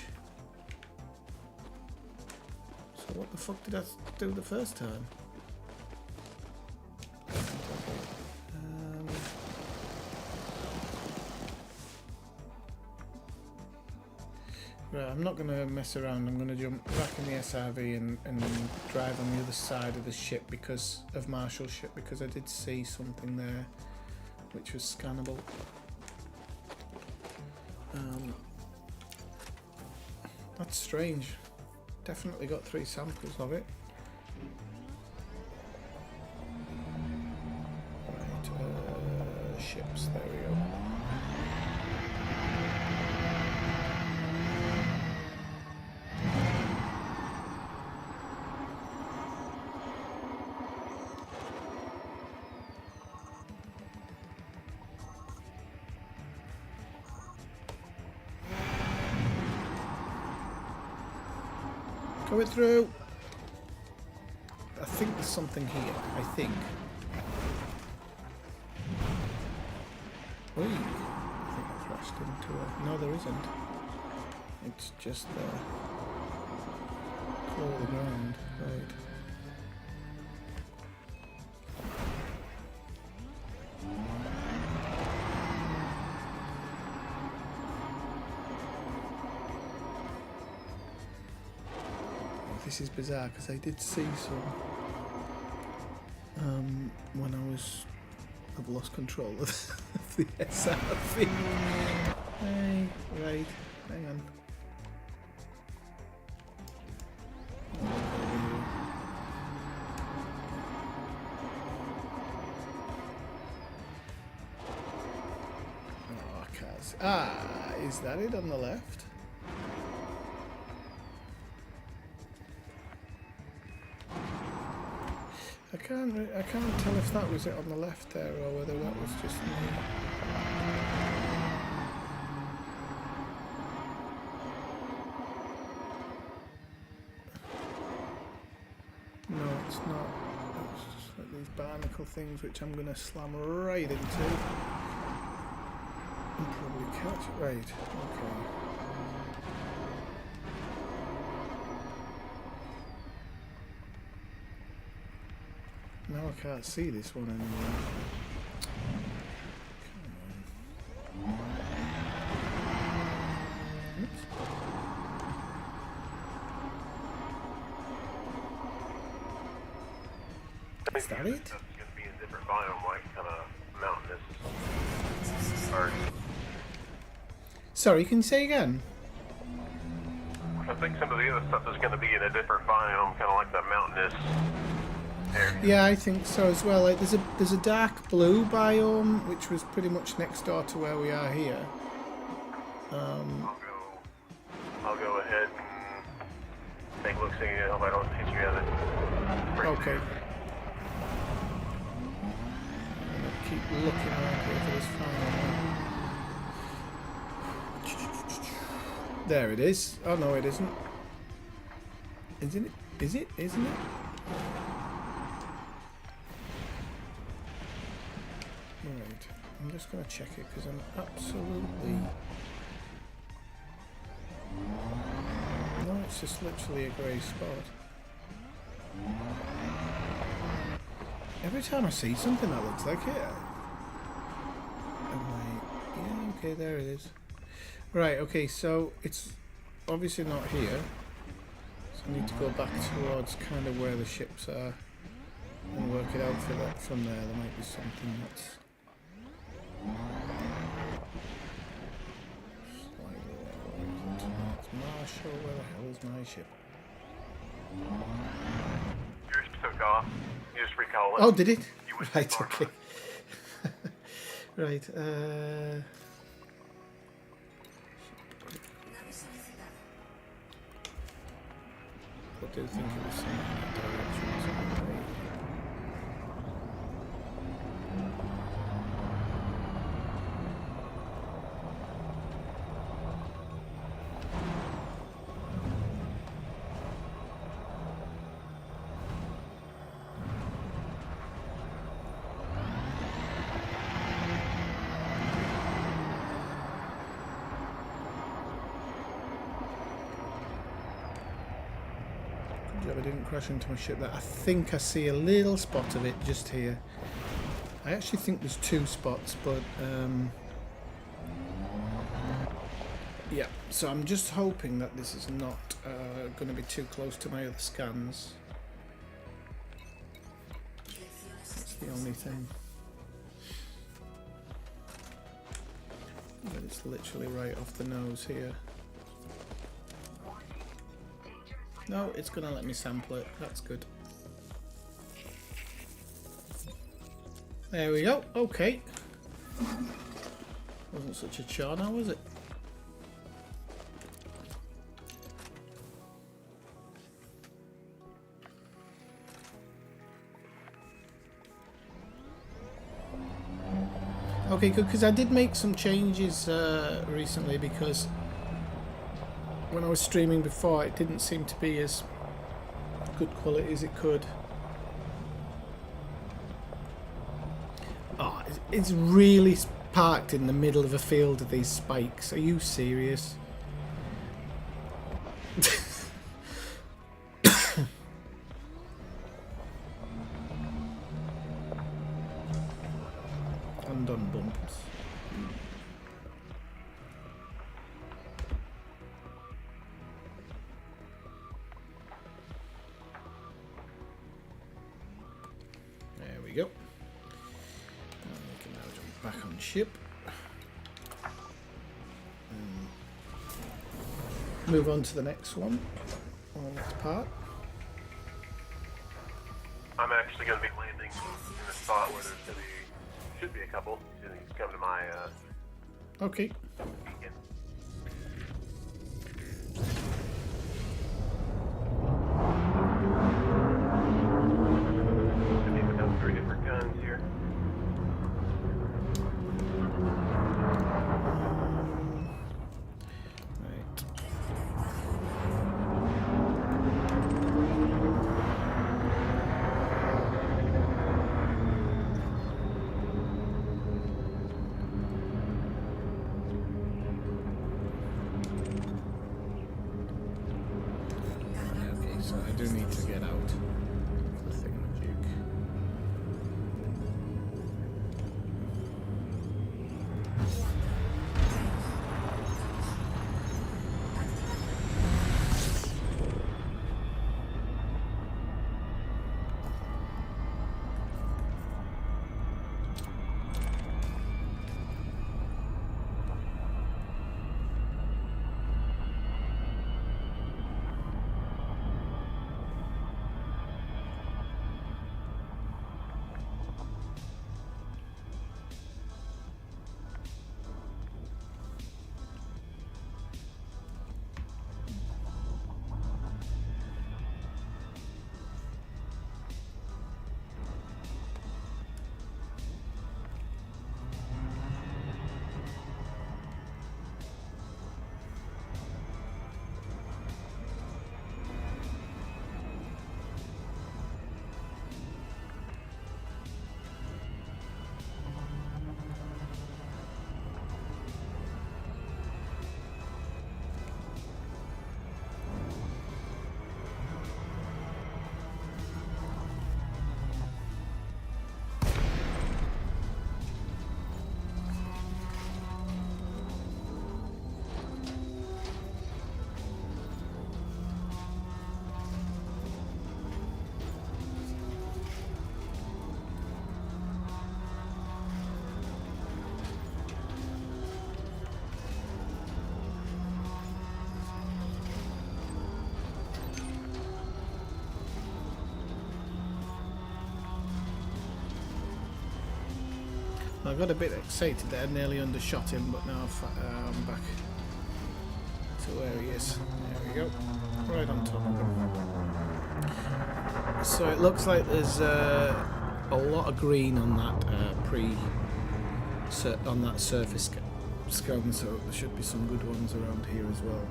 So what the fuck did I do the first time? Right, I'm not going to mess around. I'm going to jump back in the SRV and drive on the other side of the ship because of Marshall's ship, because I did see something there which was scannable. That's strange. Definitely got 3 samples of it. Right, ships, there we go. Go it through. I think there's something here. I think. Oi. I think I crashed into a... No, there isn't. It's just there. Floor of the ground. Right. This is bizarre because I did see some when I've lost control of the SRV. Hey, right, hang on. Oh, I can't see. Ah, is that it on the left? I can't tell if that was it on the left there or whether that was just me. No, it's not. It's just like these barnacle things which I'm going to slam right into. And probably catch it. Right, okay. Now I can't see this one anymore. Come on. Oops. Is that it? It's going to be a different biome, like kind of mountainous. Or... Sorry, can you say again? I think some of the other stuff is going to be in a different biome, kind of like the mountainous. Yeah, I think so as well. Like, there's a dark blue biome which was pretty much next door to where we are here. I'll go ahead and take a look, see if I don't hit you at it. Okay. I'm gonna keep looking around here for this final. There it is. Oh no, it isn't. Isn't it? Is it? Isn't it? Right, I'm just going to check it because I'm absolutely... No, it's just literally a grey spot. Every time I see something that looks like it, I'm like, yeah, okay, there it is. Right, okay, so it's obviously not here. So I need to go back towards kind of where the ships are and work it out for that. From there, there might be something that's slightly where is it? It's Marshall. Where the hell is my ship? Yours took off. You just recall it. Oh, did it? You went Right, too far. okay. Right, I do think it was somewhere in that direction. Somewhere. Good job I didn't crash into my ship there. I think I see a little spot of it just here. I actually think there's two spots, but yeah, so I'm just hoping that this is not going to be too close to my other scans. That's the only thing. But it's literally right off the nose here. No, it's going to let me sample it. That's good. There we go. Okay. Wasn't such a chore now, was it? Okay, good, because I did make some changes recently, because when I was streaming before it didn't seem to be as good quality as it could. Oh, it's really parked in the middle of a field of these spikes. Are you serious? Undone bumps. There we go. And we can now jump back on ship. Move on to the next one, or the next part. I'm actually going to be landing in a spot where there's going to be, should be a couple. You can come to my Okay. beacon. I think we have 3 different guns here. Right. Okay, so I do need to get out of the thingamajig. I got a bit excited there, nearly undershot him, but now I'm back to where he is. There we go, right on top of him. So it looks like there's a lot of green on that on that surface scan, so there should be some good ones around here as well.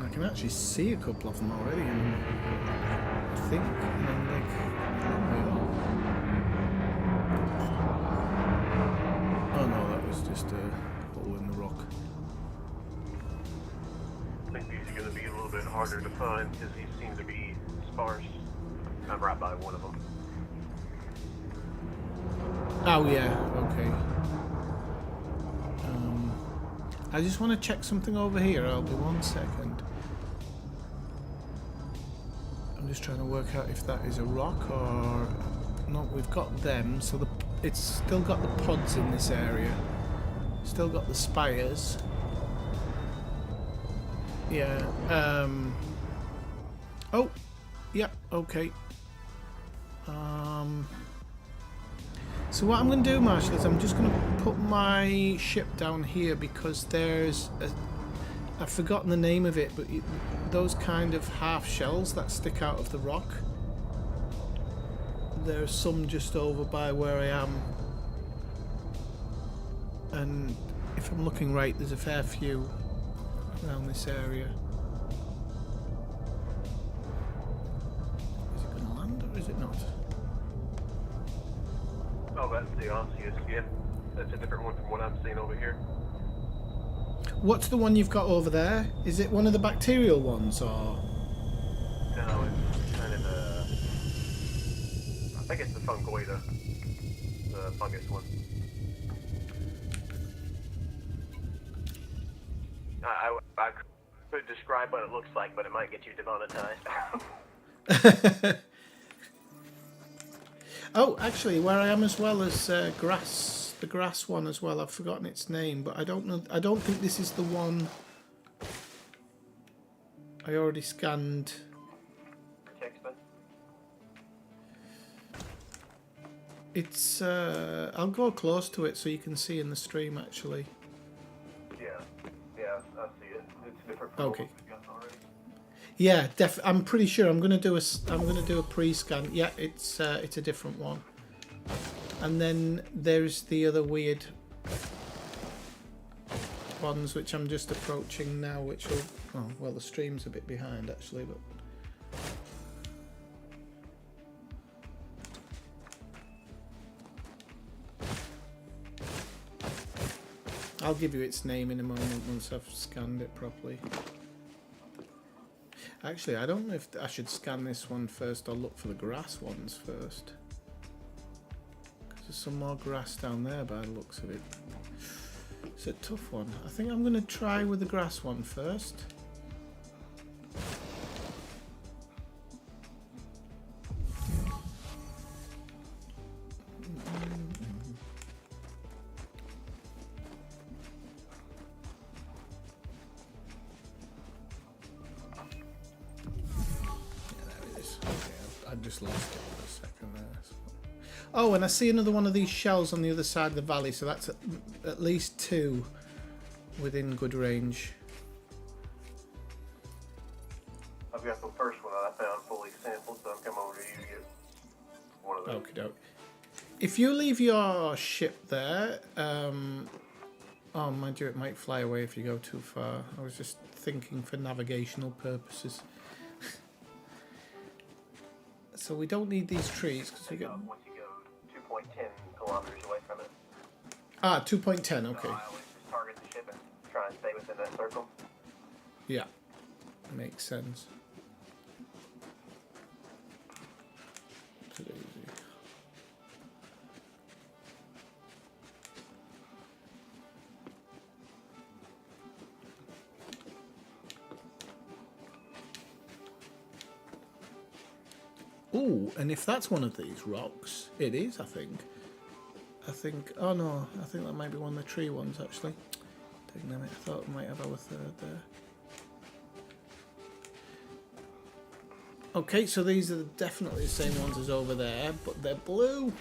I can actually see a couple of them already, and I think, and I'm like, oh no, that was just a hole in the rock. I think these are going to be a little bit harder to find because these seem to be sparse. I'm right by one of them. Oh yeah, okay. I just want to check something over here. I'll be 1 second. I'm just trying to work out if that is a rock or no. We've got them, so it's still got the pods in this area. Still got the spires. Yeah. Oh. Yeah. Okay. So what I'm going to do, Marshall, is I'm just going to put my ship down here because there's I've forgotten the name of it, but those kind of half shells that stick out of the rock. There's some just over by where I am, and if I'm looking right, there's a fair few around this area. Is it going to land or is it not? Oh, that's the Osseous. Yeah, that's a different one from what I'm seeing over here. What's the one you've got over there? Is it one of the bacterial ones, or? No, it's kind of a... I think it's the fungoida. The fungus one. I could describe what it looks like, but it might get you demonetized. Oh, actually, where I am as well as grass, the grass one as well. I've forgotten its name, but I don't know. I don't think this is the one. I already scanned. It's. I'll go close to it so you can see in the stream. Actually. Yeah, I see it. It's different. Okay. Yeah, I'm pretty sure I'm gonna do a pre-scan. Yeah, it's a different one. And then there's the other weird ones which I'm just approaching now, which will, oh well, the stream's a bit behind actually, but I'll give you its name in a moment once I've scanned it properly. Actually, I don't know if I should scan this one first or look for the grass ones first. Because there's some more grass down there by the looks of it. It's a tough one. I think I'm going to try with the grass one first. Lost it for a second there. Oh, and I see another one of these shells on the other side of the valley, so that's at least two within good range. I've got the first one that I found fully sampled, so I'm coming over to you to get one of those. Okie doke. If you leave your ship there, oh mind you, it might fly away if you go too far. I was just thinking for navigational purposes. So we don't need these trees because we get. Once you go 2.10 kilometers away from it. Ah, 2.10. Okay. So I always just target the ship and try and stay within that circle. Yeah, makes sense. Too easy. Ooh, and if that's one of these rocks, it is, I think. Oh no, I think that might be one of the tree ones, actually. Dang it, I thought we might have our third there. Okay, so these are definitely the same ones as over there, but they're blue.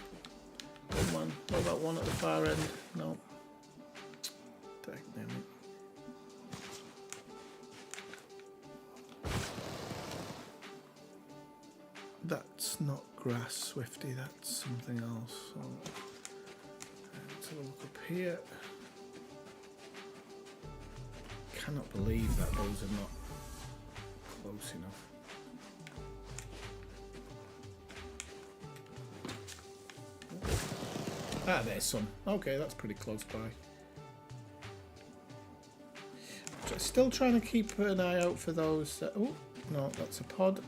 Oh on. What about one at the far end? No. Damn it. That's not grass, Swifty, that's something else. So, let's have a look up here. Cannot believe that those are not close enough. Ah, there's some. Okay, that's pretty close by. Still trying to keep an eye out for those. Oh, no, that's a pod.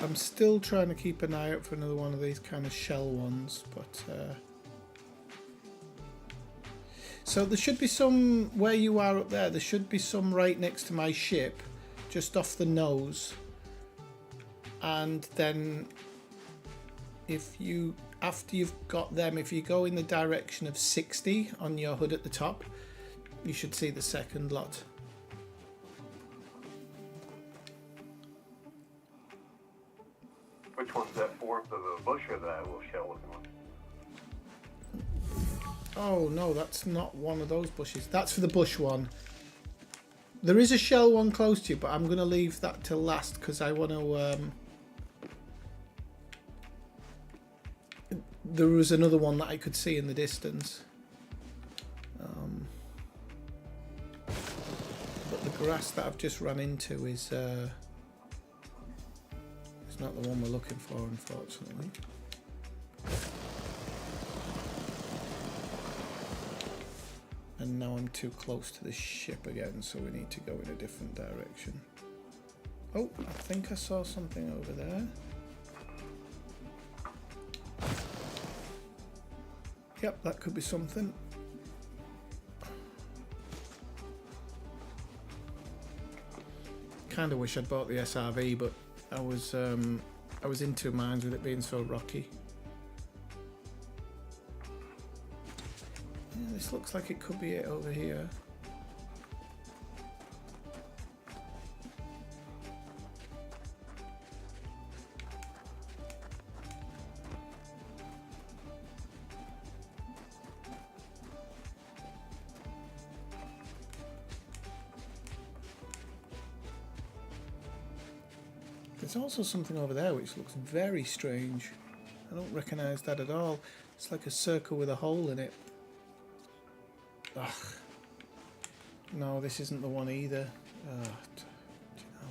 I'm still trying to keep an eye out for another one of these kind of shell ones, but so there should be some where you are up there. There should be some right next to my ship, just off the nose. And then if you, after you've got them, if you go in the direction of 60 on your HUD at the top, you should see the second lot. Which one's that for? For the bush or that little shell looking one? Oh no, that's not one of those bushes. That's for the bush one. There is a shell one close to you, but I'm going to leave that till last because I want to... there was another one that I could see in the distance. But the grass that I've just run into is not the one we're looking for, unfortunately. And now I'm too close to the ship again, so we need to go in a different direction. Oh, I think I saw something over there. Yep, that could be something. Kind of wish I'd bought the SRV, but I was in two minds with it being so rocky. Yeah, this looks like it could be it over here. There's also something over there which looks very strange. I don't recognise that at all. It's like a circle with a hole in it. Ugh. No, this isn't the one either. Do you know?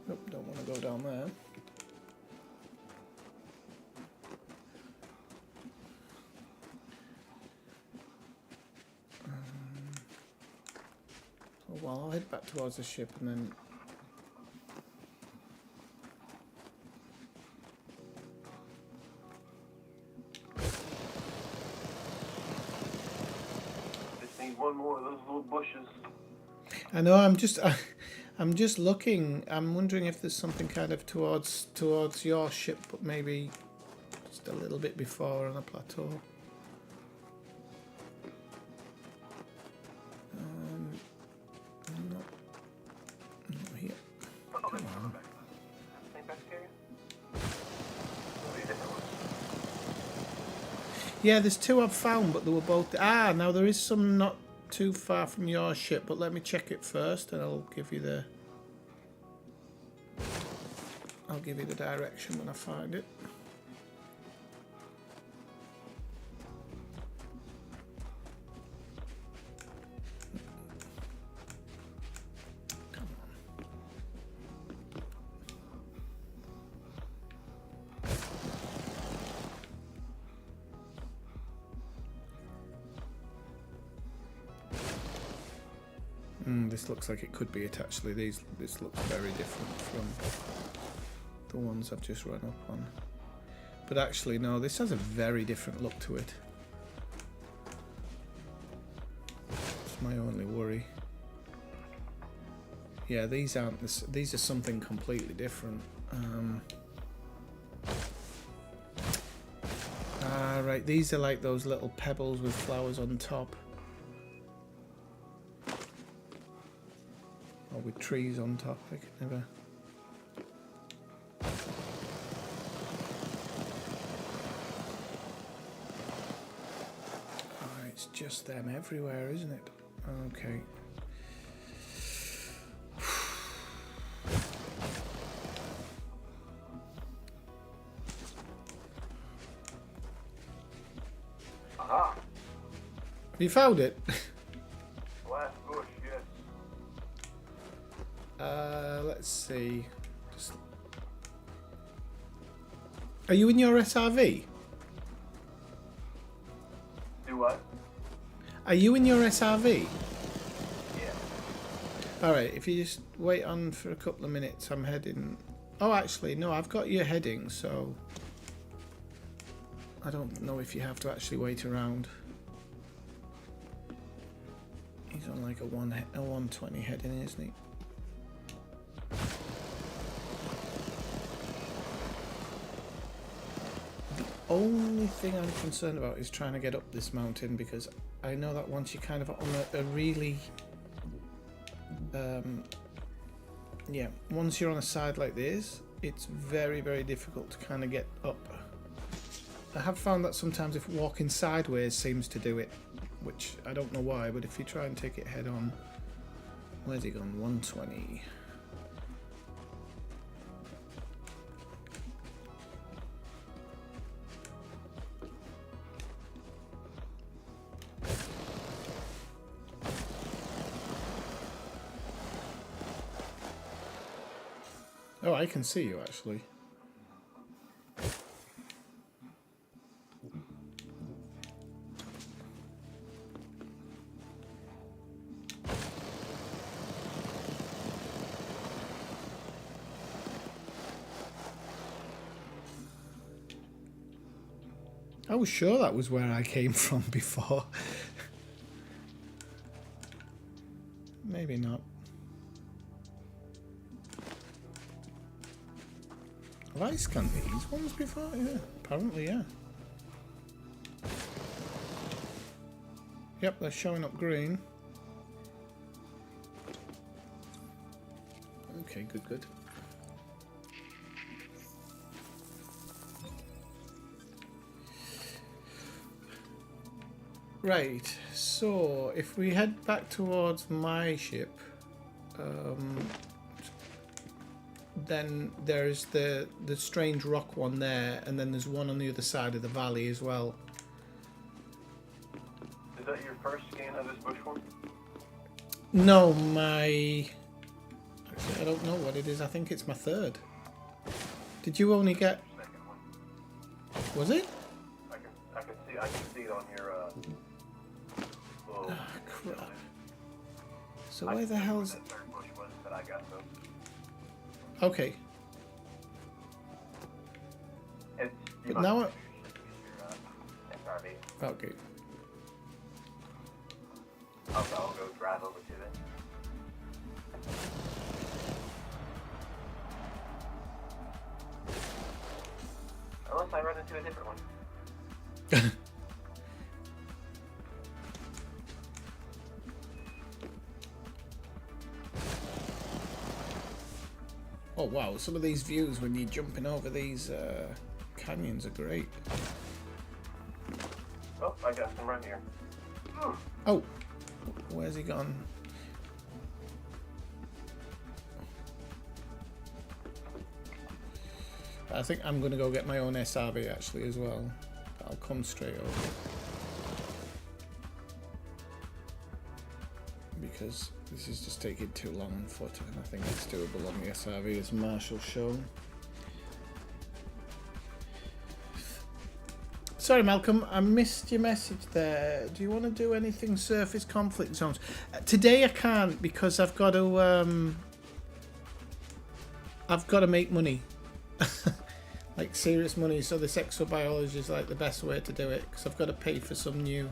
Nope, don't want to go down there. Well, I'll head back towards the ship and then... Just need one more of those little bushes. I know, I'm just looking. I'm wondering if there's something kind of towards your ship, but maybe just a little bit before on a plateau. Yeah, there's two I've found, but they were both... Ah, now there is some not too far from your ship, but let me check it first, and I'll give you the direction when I find it. This looks like it could be it actually. This looks very different from the ones I've just run up on. But actually no, this has a very different look to it. It's my only worry. Yeah, these aren't this, these are something completely different. Right, these are like those little pebbles with flowers on top. with trees on top. I could never. Oh, it's just them everywhere, isn't it? Okay. Aha! Have you found it? Last bush, yes. Let's see. Just... Are you in your SRV? Do what? Are you in your SRV? Yeah. Alright, if you just wait on for a couple of minutes, I'm heading... Oh, actually, no, I've got your heading, so... I don't know if you have to actually wait around. He's on like a 120 heading, isn't he? The only thing I'm concerned about is trying to get up this mountain, because I know that once you're kind of on a really... yeah, once you're on a side like this, it's very, very difficult to kind of get up. I have found that sometimes if walking sideways seems to do it, which I don't know why, but if you try and take it head on... Where's he gone? 120. Oh, I can see you actually. I was sure that was where I came from before. Maybe not. Have I scanned these ones before? Yeah, apparently, yeah. Yep, they're showing up green. Okay, good, good. Right, so if we head back towards my ship, then there's the strange rock one there, and then there's one on the other side of the valley as well. Is that your first scan of this bush form? No, my... Actually, I don't know what it is. I think it's my third. Did you only get... Second one. Was it? I can see it on your little... Ah, crap. So where the hell's... That third bush was that I got though. Okay. It's, But now your SRV. Okay. I'll go drive over to it. Unless I run into a different one. Oh wow, some of these views when you're jumping over these canyons are great. Oh, I got some right here. Oh, where's he gone? I think I'm going to go get my own SRV actually as well. I'll come straight over. Because this is just taking too long on foot, and I think it's doable on the SRV as Marshall's shown. Sorry Malcolm, I missed your message there. Do you want to do anything surface conflict zones? Today I can't because I've got to make money. Like serious money, so this exobiology is like the best way to do it, because I've got to pay for some new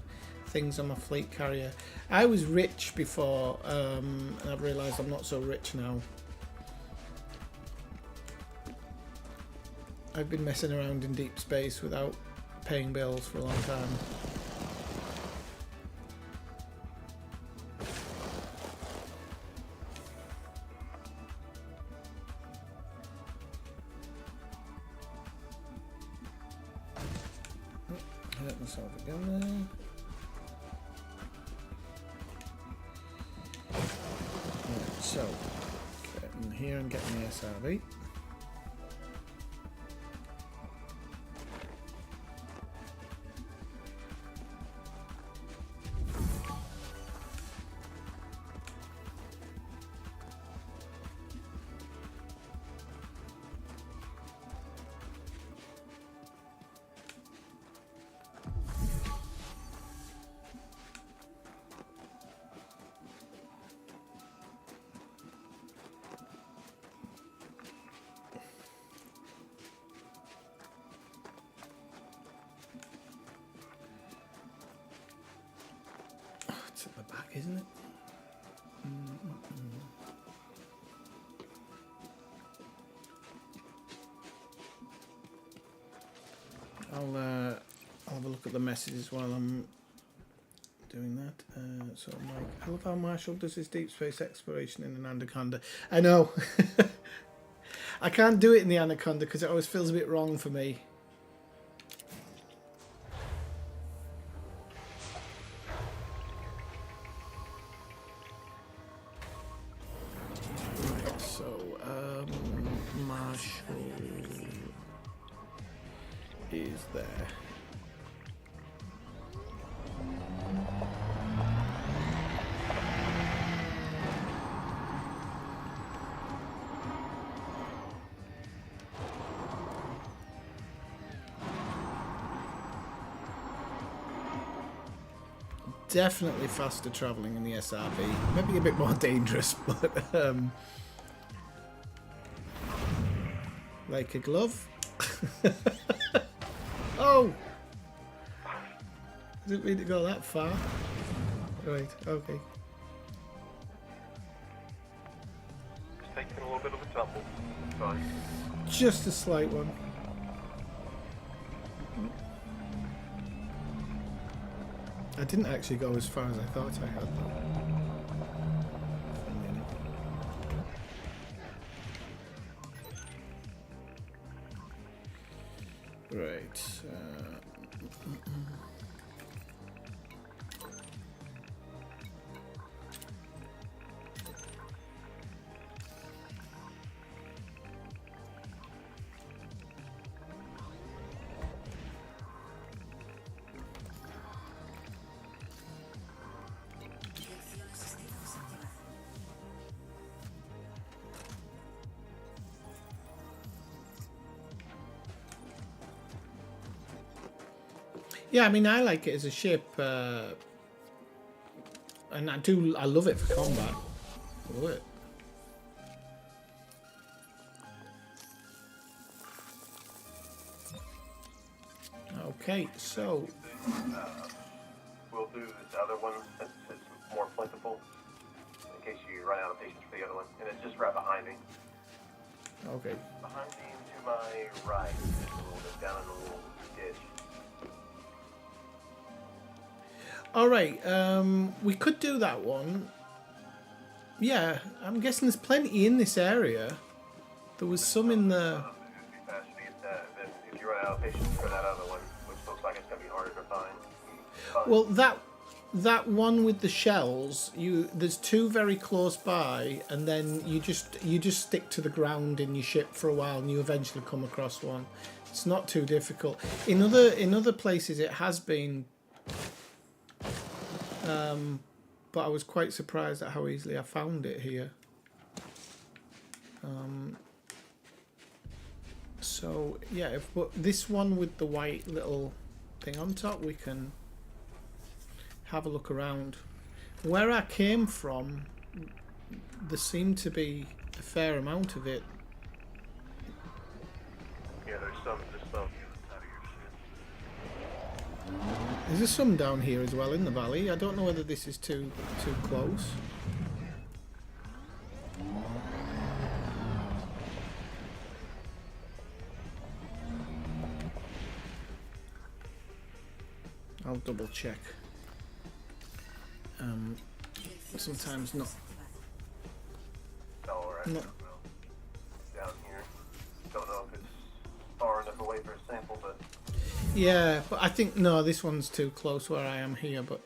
things on my fleet carrier. I was rich before, and I've realised I'm not so rich now. I've been messing around in deep space without paying bills for a long time. myself again there. Right, so getting here and getting the SRV. It's at the back, isn't it? I'll have a look at the messages while I'm doing that. So, Mike, I love how Marshall does his deep space exploration in an Anaconda. I know. I can't do it in the Anaconda because it always feels a bit wrong for me. Right, so, Marshall is there. Definitely faster travelling in the SRV. Maybe a bit more dangerous, but like a glove. Oh! I didn't mean to go that far. Right, okay. Just taking a little bit of a tumble. It's fine. Just a slight one. I didn't actually go as far as I thought I had though. Right. Yeah, I mean, I like it as a ship, and I love it for combat. Love it. Okay, so we'll do this other one since it's more plentiful, in case you run out of patience for the other one, and it's just right behind me. Okay. Behind me to my right, just a little bit down in a little ditch. All right, we could do that one. Yeah, I'm guessing there's plenty in this area. There was some in the... Then if you run out of patience for that other one, which looks like it's going to be harder to find. Well, that one with the shells, there's two very close by, and then you just stick to the ground in your ship for a while, and you eventually come across one. It's not too difficult. In other places, it has been... but I was quite surprised at how easily I found it here. So yeah, but this one with the white little thing on top, we can have a look around. Where I came from, there seemed to be a fair amount of it. Yeah, there's some. There's some down here as well in the valley. I don't know whether this is too close. I'll double check. Sometimes not. All right. Not. Down here. Don't know if it's far enough away for a sample, but Yeah, but I think no, this one's too close where I am here. But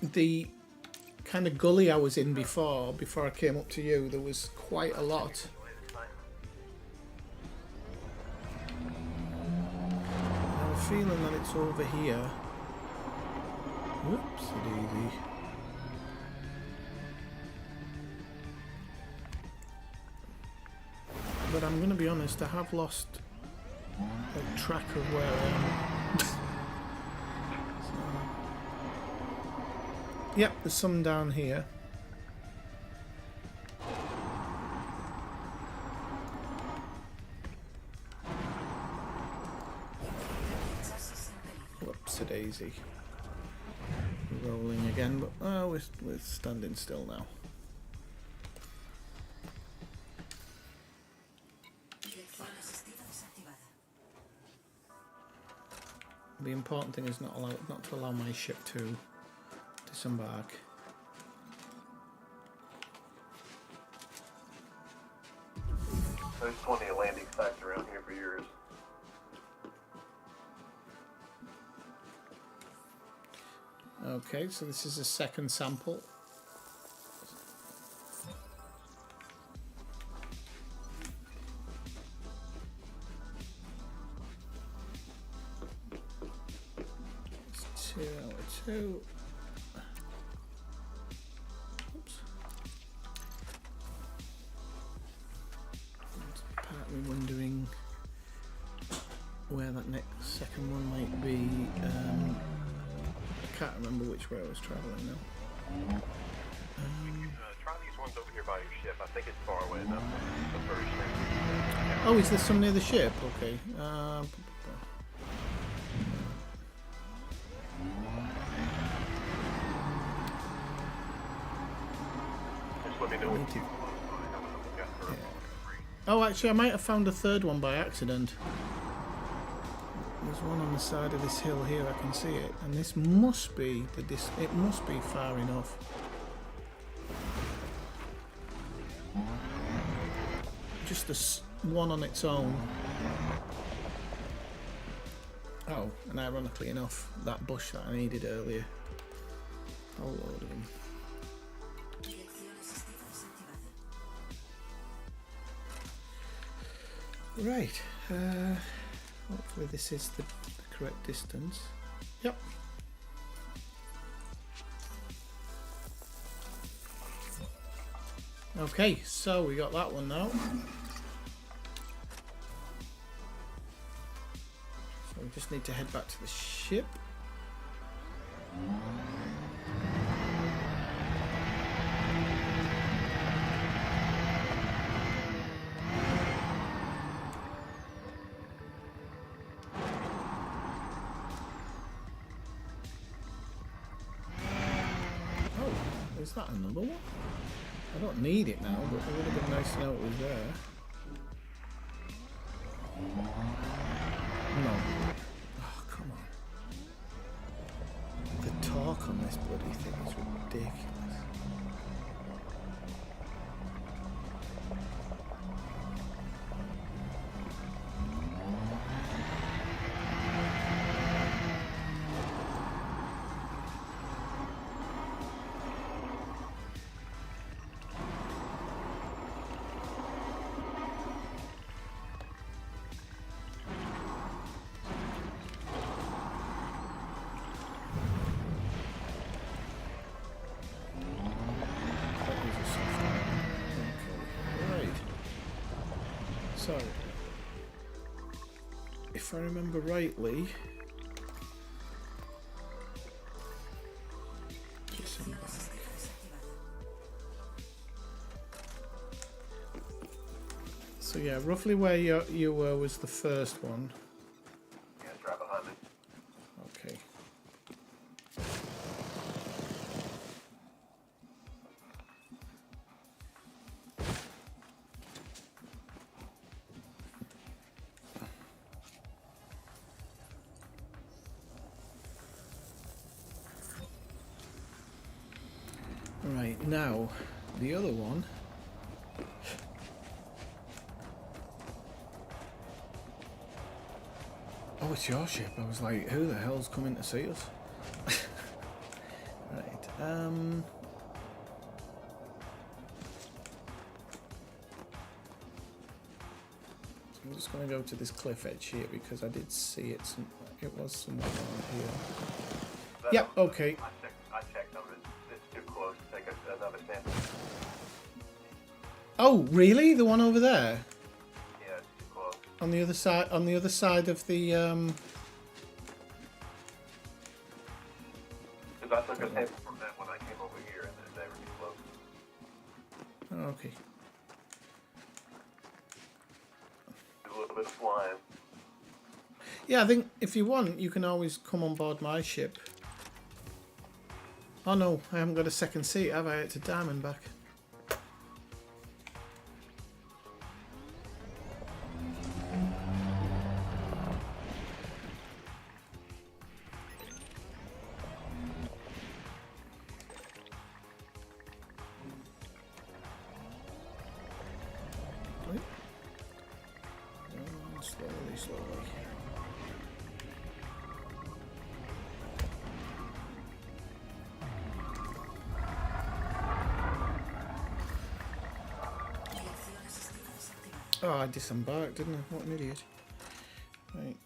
the kind of gully I was in before I came up to you, there was quite a lot. I have a feeling that it's over here. Whoops, daisy. But I'm going to be honest, I have lost track of where I am. So, yep, there's some down here. Whoops, daisy. Rolling again, but we're standing still now. The important thing is not to allow my ship to disembark. There's plenty of landing sites around here for yours. Okay, so this is a second sample. It's 2 out of 2. Oops. Partly wondering where that next second one might be. I can't remember which way I was travelling now. Try these ones over here by your ship. I think it's far away enough. It's very strange. Oh, is there some near the ship? Okay. Just let me know when you. Oh, actually, I might have found a third one by accident. There's one on the side of this hill here. I can see it, and this must be it must be far enough. Just one on its own. Oh, and ironically enough, that bush that I needed earlier. A whole load of them. Right. Hopefully this is the correct distance. Yep. Okay, so we got that one now. So we just need to head back to the ship. Oh, is that another one? I don't need it now, but it would have been nice to know it was there. No. Oh, come on. The torque on this bloody thing is ridiculous. So, if I remember rightly, so yeah, roughly where you were was the first one. Yeah, it's right behind me. Okay. Right, now, the other one. Oh, it's your ship. I was like, who the hell's coming to see us? Right. I'm just going to go to this cliff edge here because I did see it. It was somewhere around here. Yep. Okay. I checked them. It's too close to take another sample. Oh, really? The one over there? Yeah, it's too close. On the other side. On the other side of the. Because I took a sample from that when I came over here, and they were too close. Oh, okay. A little bit of flying. Yeah, I think if you want, you can always come on board my ship. Oh no, I haven't got a second seat, have I? It's a Diamondback. Slowly, slowly. Oh, I disembarked, didn't I? What an idiot. Right.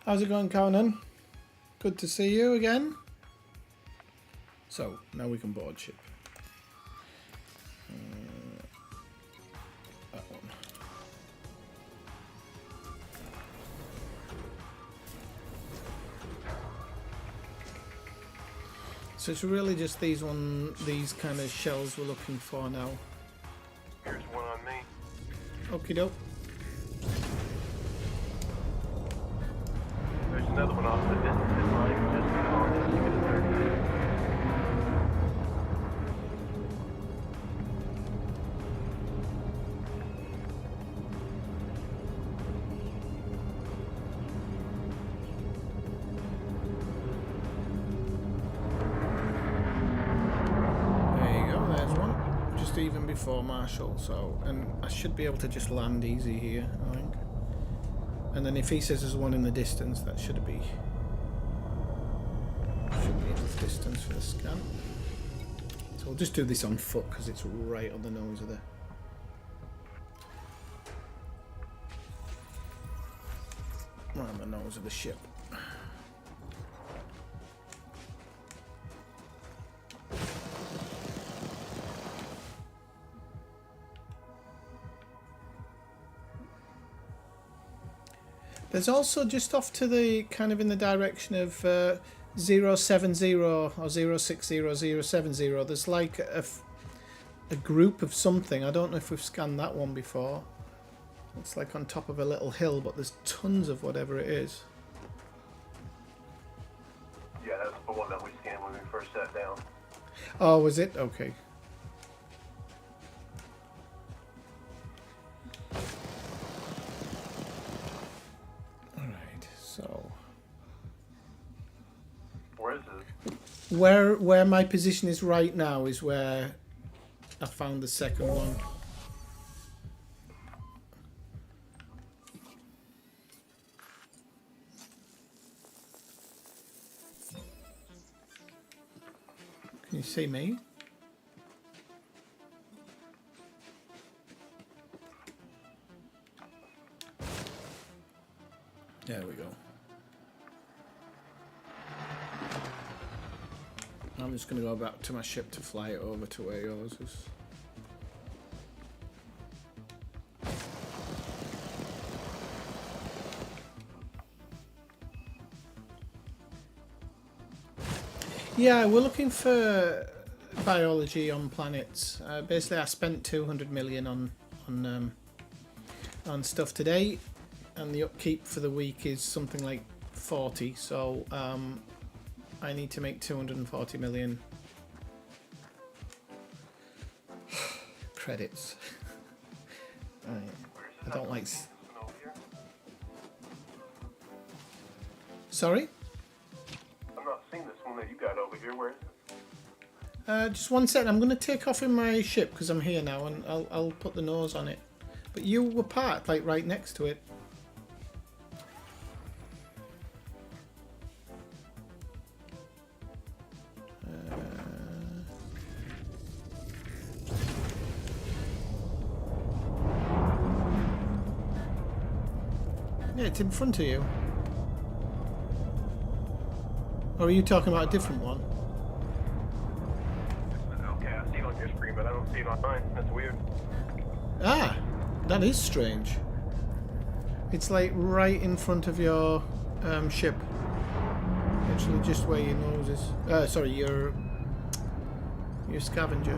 How's it going, Conan? Good to see you again. So, now we can board ship. That one. So it's really just these kind of shells we're looking for now. Here's one on me. Okie doke. There's another one off the distance line just beyond it. You get a third. Even before Marshall, so, and I should be able to just land easy here, I think. And then if he says there's one in the distance, that should be enough distance for the scan. So we'll just do this on foot because it's right on the nose of the ship. There's also just off to the kind of in the direction of 070 or 060070. There's like a group of something. I don't know if we've scanned that one before. It's like on top of a little hill, but there's tons of whatever it is. Yeah, that's the one that we scanned when we first sat down. Oh, was it? Okay. So where is it? Where my position is right now is where I found the second one. Can you see me? There we go. I'm just going to go back to my ship to fly it over to where yours is. Yeah, we're looking for biology on planets. Basically, I spent 200 million on stuff today, and the upkeep for the week is something like 40. So I need to make 240 million credits. I don't like. Sorry? I'm not seeing this one that you got over here. Where is Just one second. I'm going to take off in my ship because I'm here now, and I'll put the nose on it. But you were parked like right next to it. Yeah, it's in front of you. Or are you talking about a different one? Okay, I see it on your screen, but I don't see it on mine. That's weird. Ah, that is strange. It's like right in front of your ship. Actually, just where your nose is. Sorry, your scavenger.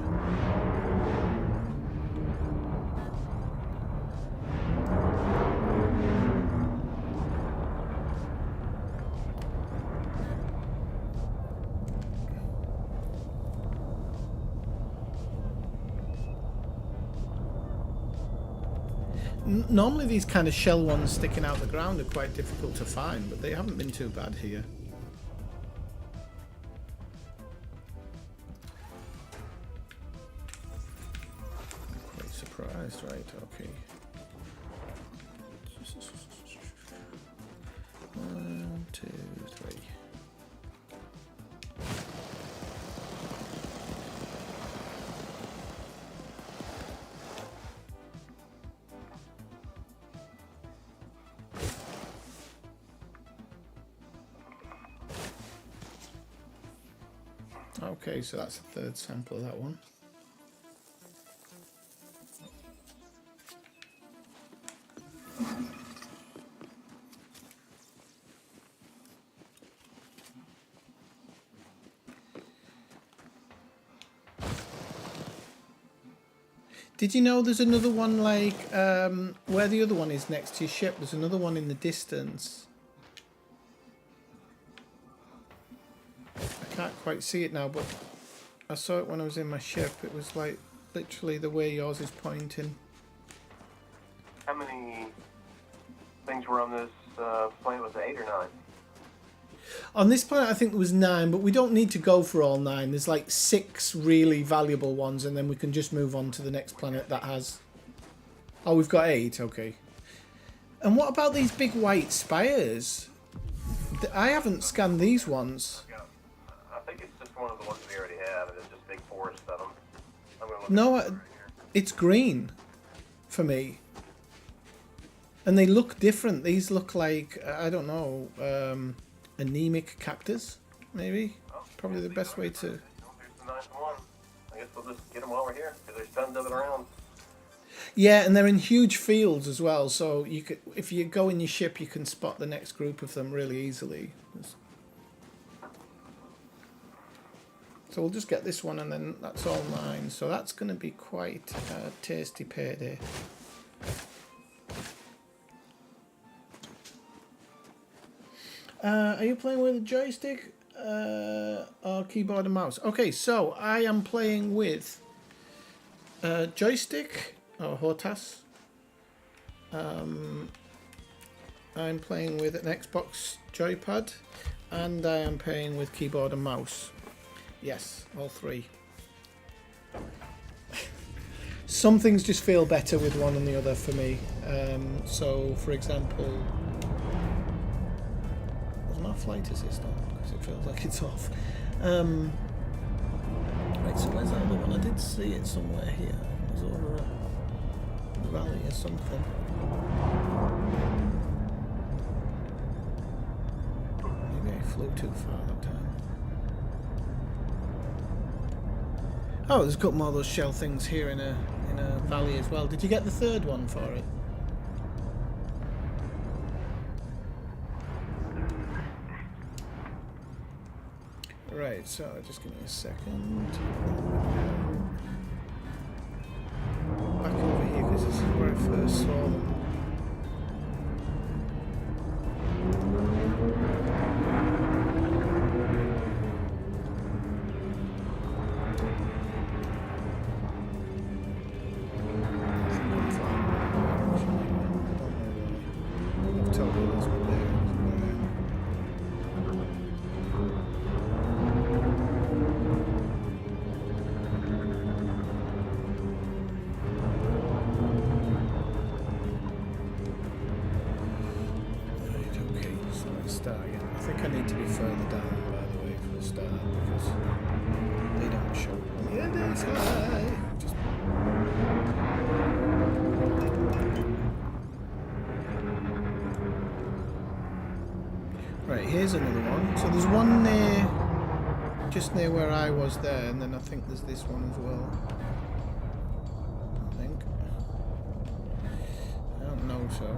Normally these kind of shell ones sticking out the ground are quite difficult to find, but they haven't been too bad here. I'm quite surprised, right, okay. 1, 2, 3. Okay, so that's the third sample of that one. Did you know there's another one like where the other one is next to your ship? There's another one in the distance. I can't quite see it now, but I saw it when I was in my ship. It was like literally the way yours is pointing. How many things were on this planet? Was it 8 or 9? On this planet, I think there was 9, but we don't need to go for all 9. There's like 6 really valuable ones, and then we can just move on to the next planet that has... Oh, we've got 8, okay. And what about these big white spires? I haven't scanned these ones. I think it's just one of the ones we already have, and it's just big forest of them. I'm gonna look No, at it right it's green for me. And they look different. These look like, I don't know, anemic cactus, maybe? Probably the best way to... Here's the 9th one. I guess we'll just get them while we're here, because there's tons of it around. Yeah, and they're in huge fields as well, so you could, if you go in your ship, you can spot the next group of them really easily. So we'll just get this one, and then that's all 9. So that's going to be quite a tasty payday. Are you playing with a joystick or keyboard and mouse? Okay, so I am playing with joystick or Hortas. I'm playing with an Xbox joypad, and I am playing with keyboard and mouse. Yes, all 3. Some things just feel better with one than the other for me. So, for example, wasn't our flight assist on? Because it feels like it's off. Right, so where's that other one? I did see it somewhere here. It was over a valley or something. Maybe I flew too far that time. Oh, there's a couple more of those shell things here in a valley as well. Did you get the 3rd one for it? Right, so just give me a second. Back over here because this is where I first saw them. start again. I think I need to be further down, by the way, for the start, because they don't show. Yeah, that's high. Just... Right, here's another one. So there's one near, just near where I was there, and then I think there's this one as well. I think. I don't know, so.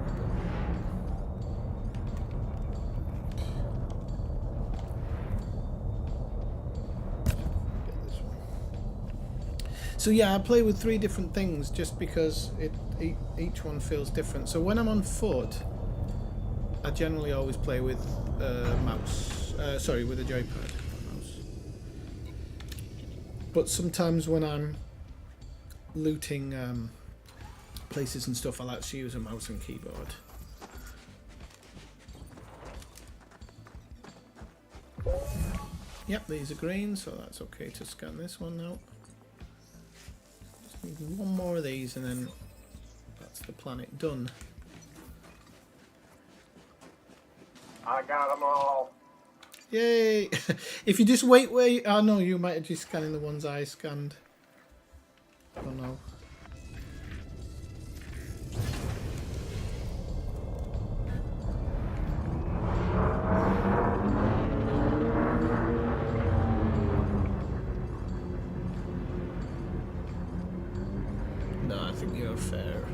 So yeah, I play with 3 different things just because each one feels different. So when I'm on foot, I generally always play with mouse. Sorry, with a joypad. Mouse. But sometimes when I'm looting places and stuff, I'll actually use a mouse and keyboard. Yep, these are green, so that's okay to scan this one now. Just need one more of these and then that's the planet done. I got them all. Yay! If you just wait where you... Oh no, you might have just scanning the ones I scanned. Oh no. No, I think you're a fair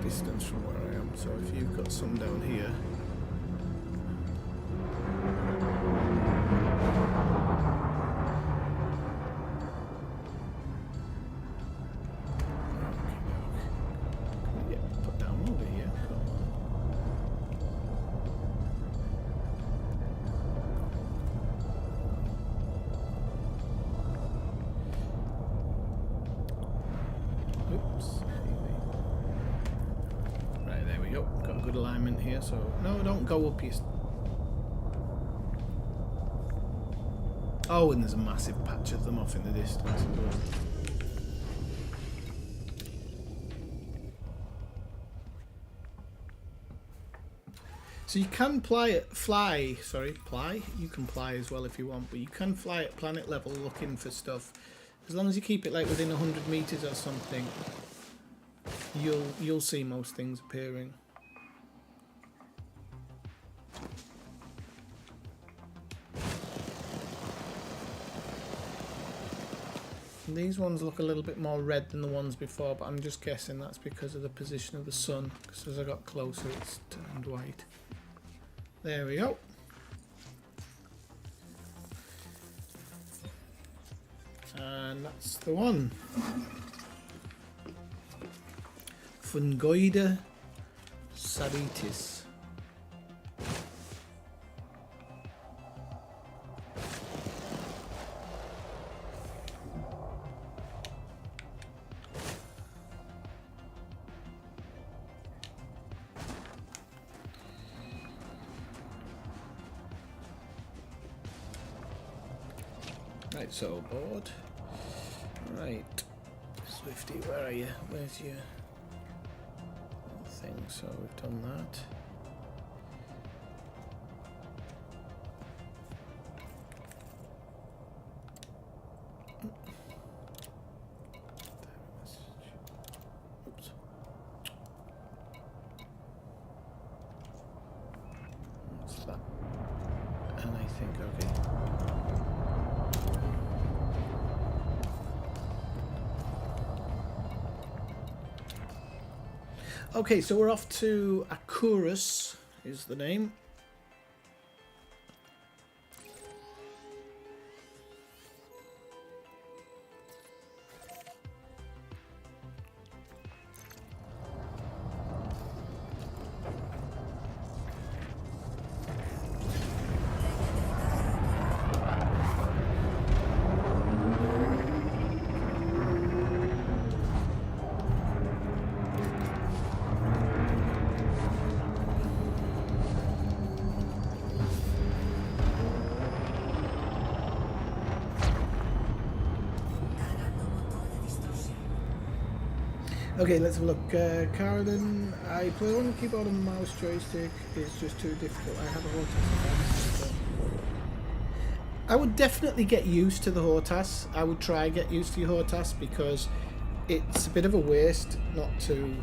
distance from where I am. So if you've got some down here... Right, there we go. Got a good alignment here, so... No, don't go up your... Oh, and there's a massive patch of them off in the distance. So you can fly. You can fly as well if you want, but you can fly at planet level looking for stuff. As long as you keep it like within 100 meters or something, you'll see most things appearing. And these ones look a little bit more red than the ones before, but I'm just guessing that's because of the position of the sun, because as I got closer it's turned white. There we go. And that's the one. Fungoida saritis. Right, so board. Right, Swifty, where are you? Where's your thing? So we've done that. Oops. What's that? And I think, okay. Okay, so we're off to Akurus, is the name. Okay, let's have a look. Carolyn, I play on keyboard and mouse joystick. It's just too difficult. I have a Hortas. I would definitely get used to the Hortas. I would try get used to your Hortas because it's a bit of a waste not to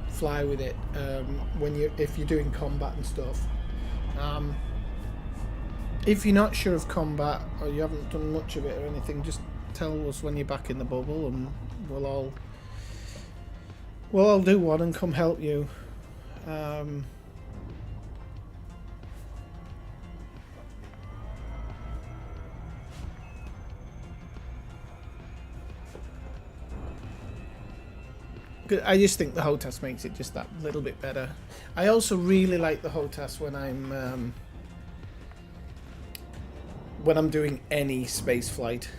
fly with it if you're doing combat and stuff. If you're not sure of combat or you haven't done much of it or anything, just tell us when you're back in the bubble and we'll all do one and come help you. I just think the HOTAS makes it just that little bit better. I also really like the HOTAS when I'm doing any space flight.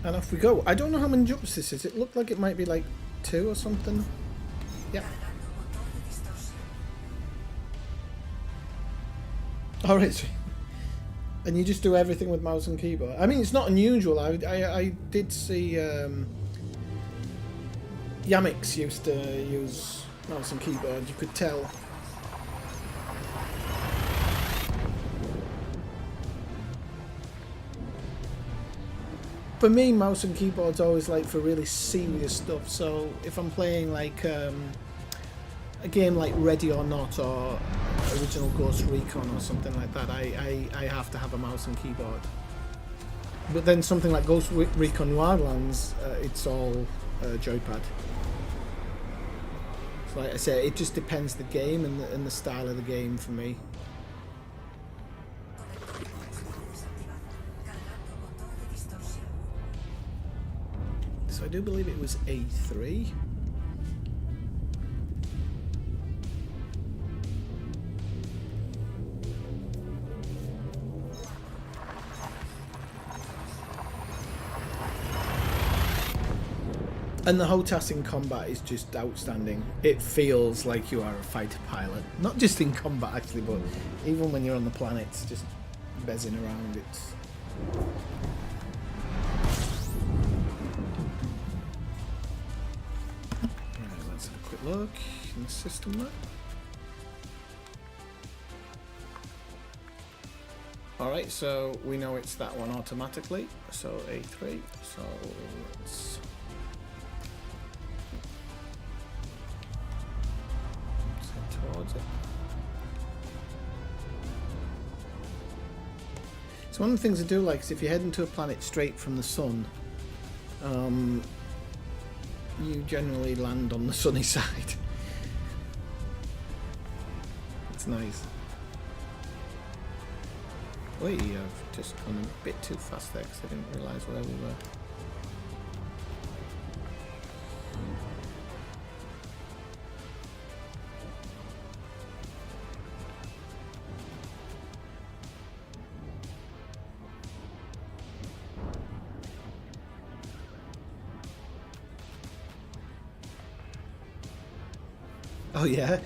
And off we go. I don't know how many jumps this is. It looked like it might be like 2 or something. Yep. Alright. And you just do everything with mouse and keyboard. I mean, it's not unusual. I did see Yamix used to use mouse and keyboard. You could tell. For me, mouse and keyboard's always like for really serious stuff. So if I'm playing like a game like Ready or Not or Original Ghost Recon or something like that, I have to have a mouse and keyboard. But then something like Ghost Recon Wildlands, it's all joypad. So like I say, it just depends the game and the style of the game for me. So I do believe it was A3. And the HOTAS in combat is just outstanding. It feels like you are a fighter pilot. Not just in combat actually, but even when you're on the planets, just bezzing around. It's... Alright, let's have a quick look in the system map. Alright, so we know it's that one automatically. So A3. So let's... towards it. So one of the things I do like is if you're heading to a planet straight from the sun, you generally land on the sunny side. It's nice. Wait, I've just gone a bit too fast there because I didn't realise where we were. Oh yeah,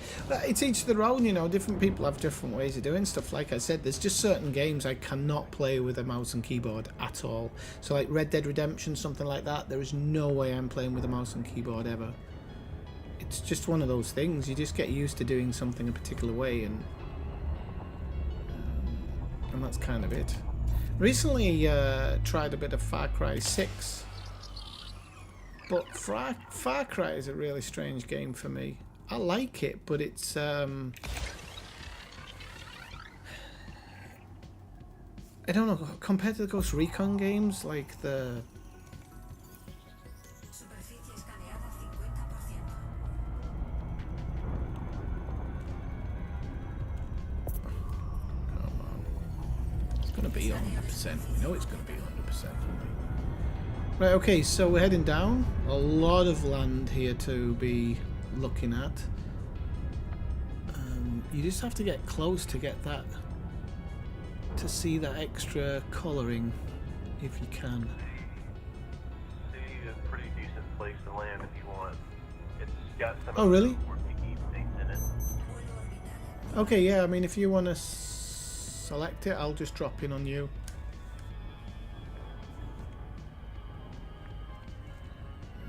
it's each their own, you know, different people have different ways of doing stuff. Like I said, there's just certain games I cannot play with a mouse and keyboard at all. So like Red Dead Redemption, something like that, there is no way I'm playing with a mouse and keyboard ever. It's just one of those things, you just get used to doing something a particular way and that's kind of it. Recently tried a bit of Far Cry 6, but Far Cry is a really strange game for me. I like it, but it's I don't know, compared to the Ghost Recon games, like the come on. It's gonna be 100%. You know it's gonna be 100%. Right, okay, so we're heading down. A lot of land here to be looking at. You just have to get close to get that, to see that extra colouring if you can. See a pretty decent place to land if you want. It's got some Oh, of really? the more picky things in it. Okay, yeah, I mean, if you want to select it, I'll just drop in on you.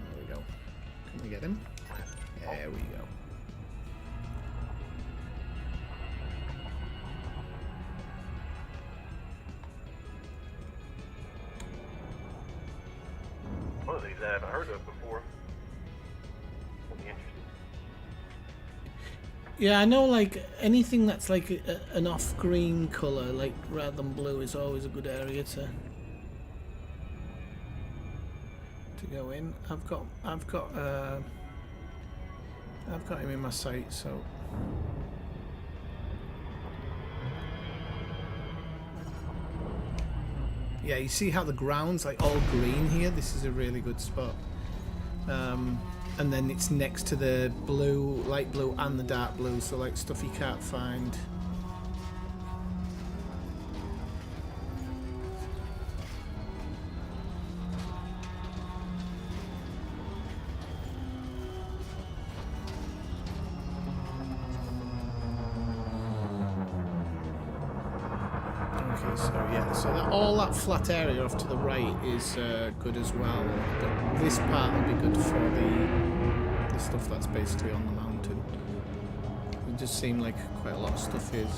There we go. Can we get him? There we go. One of these I haven't heard of before. That'll be interesting. Yeah, I know, like, anything that's like an off-green colour, like, rather than blue, is always a good area to go in. I've got him in my sight, so... Yeah, you see how the ground's like all green here? This is a really good spot. And then it's next to the blue, light blue and the dark blue, so like stuff you can't find. Okay, so yeah, so all that flat area off to the right is good as well, but this part will be good for the stuff that's basically on the mountain. It just seemed like quite a lot of stuff is.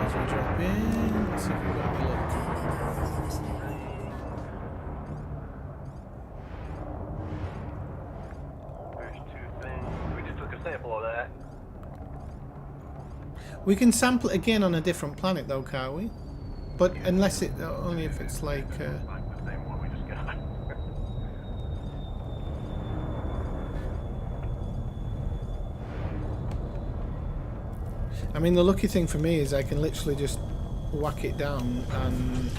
As we drop in, let's see if we've got any luck. There's two things. We just took a sample of that. We can sample it again on a different planet though, can't we? But unless it, only if it's like... Like the same one we just got. I mean, the lucky thing for me is I can literally just whack it down and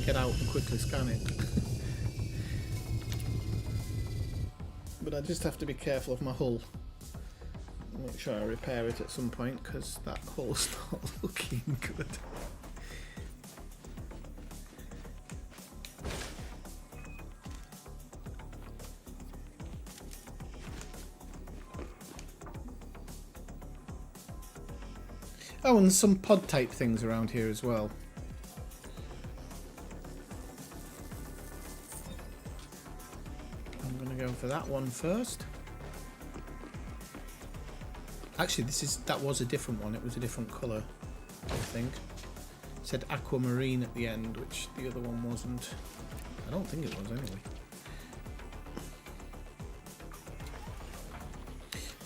get out and quickly scan it. But I just have to be careful of my hull. Make sure I repair it at some point, because that hull's not looking good. Oh, and there's some pod type things around here as well. I'm going to go for that one first. Actually, that was a different one. It was a different colour, I think. It said aquamarine at the end, which the other one wasn't. I don't think it was anyway.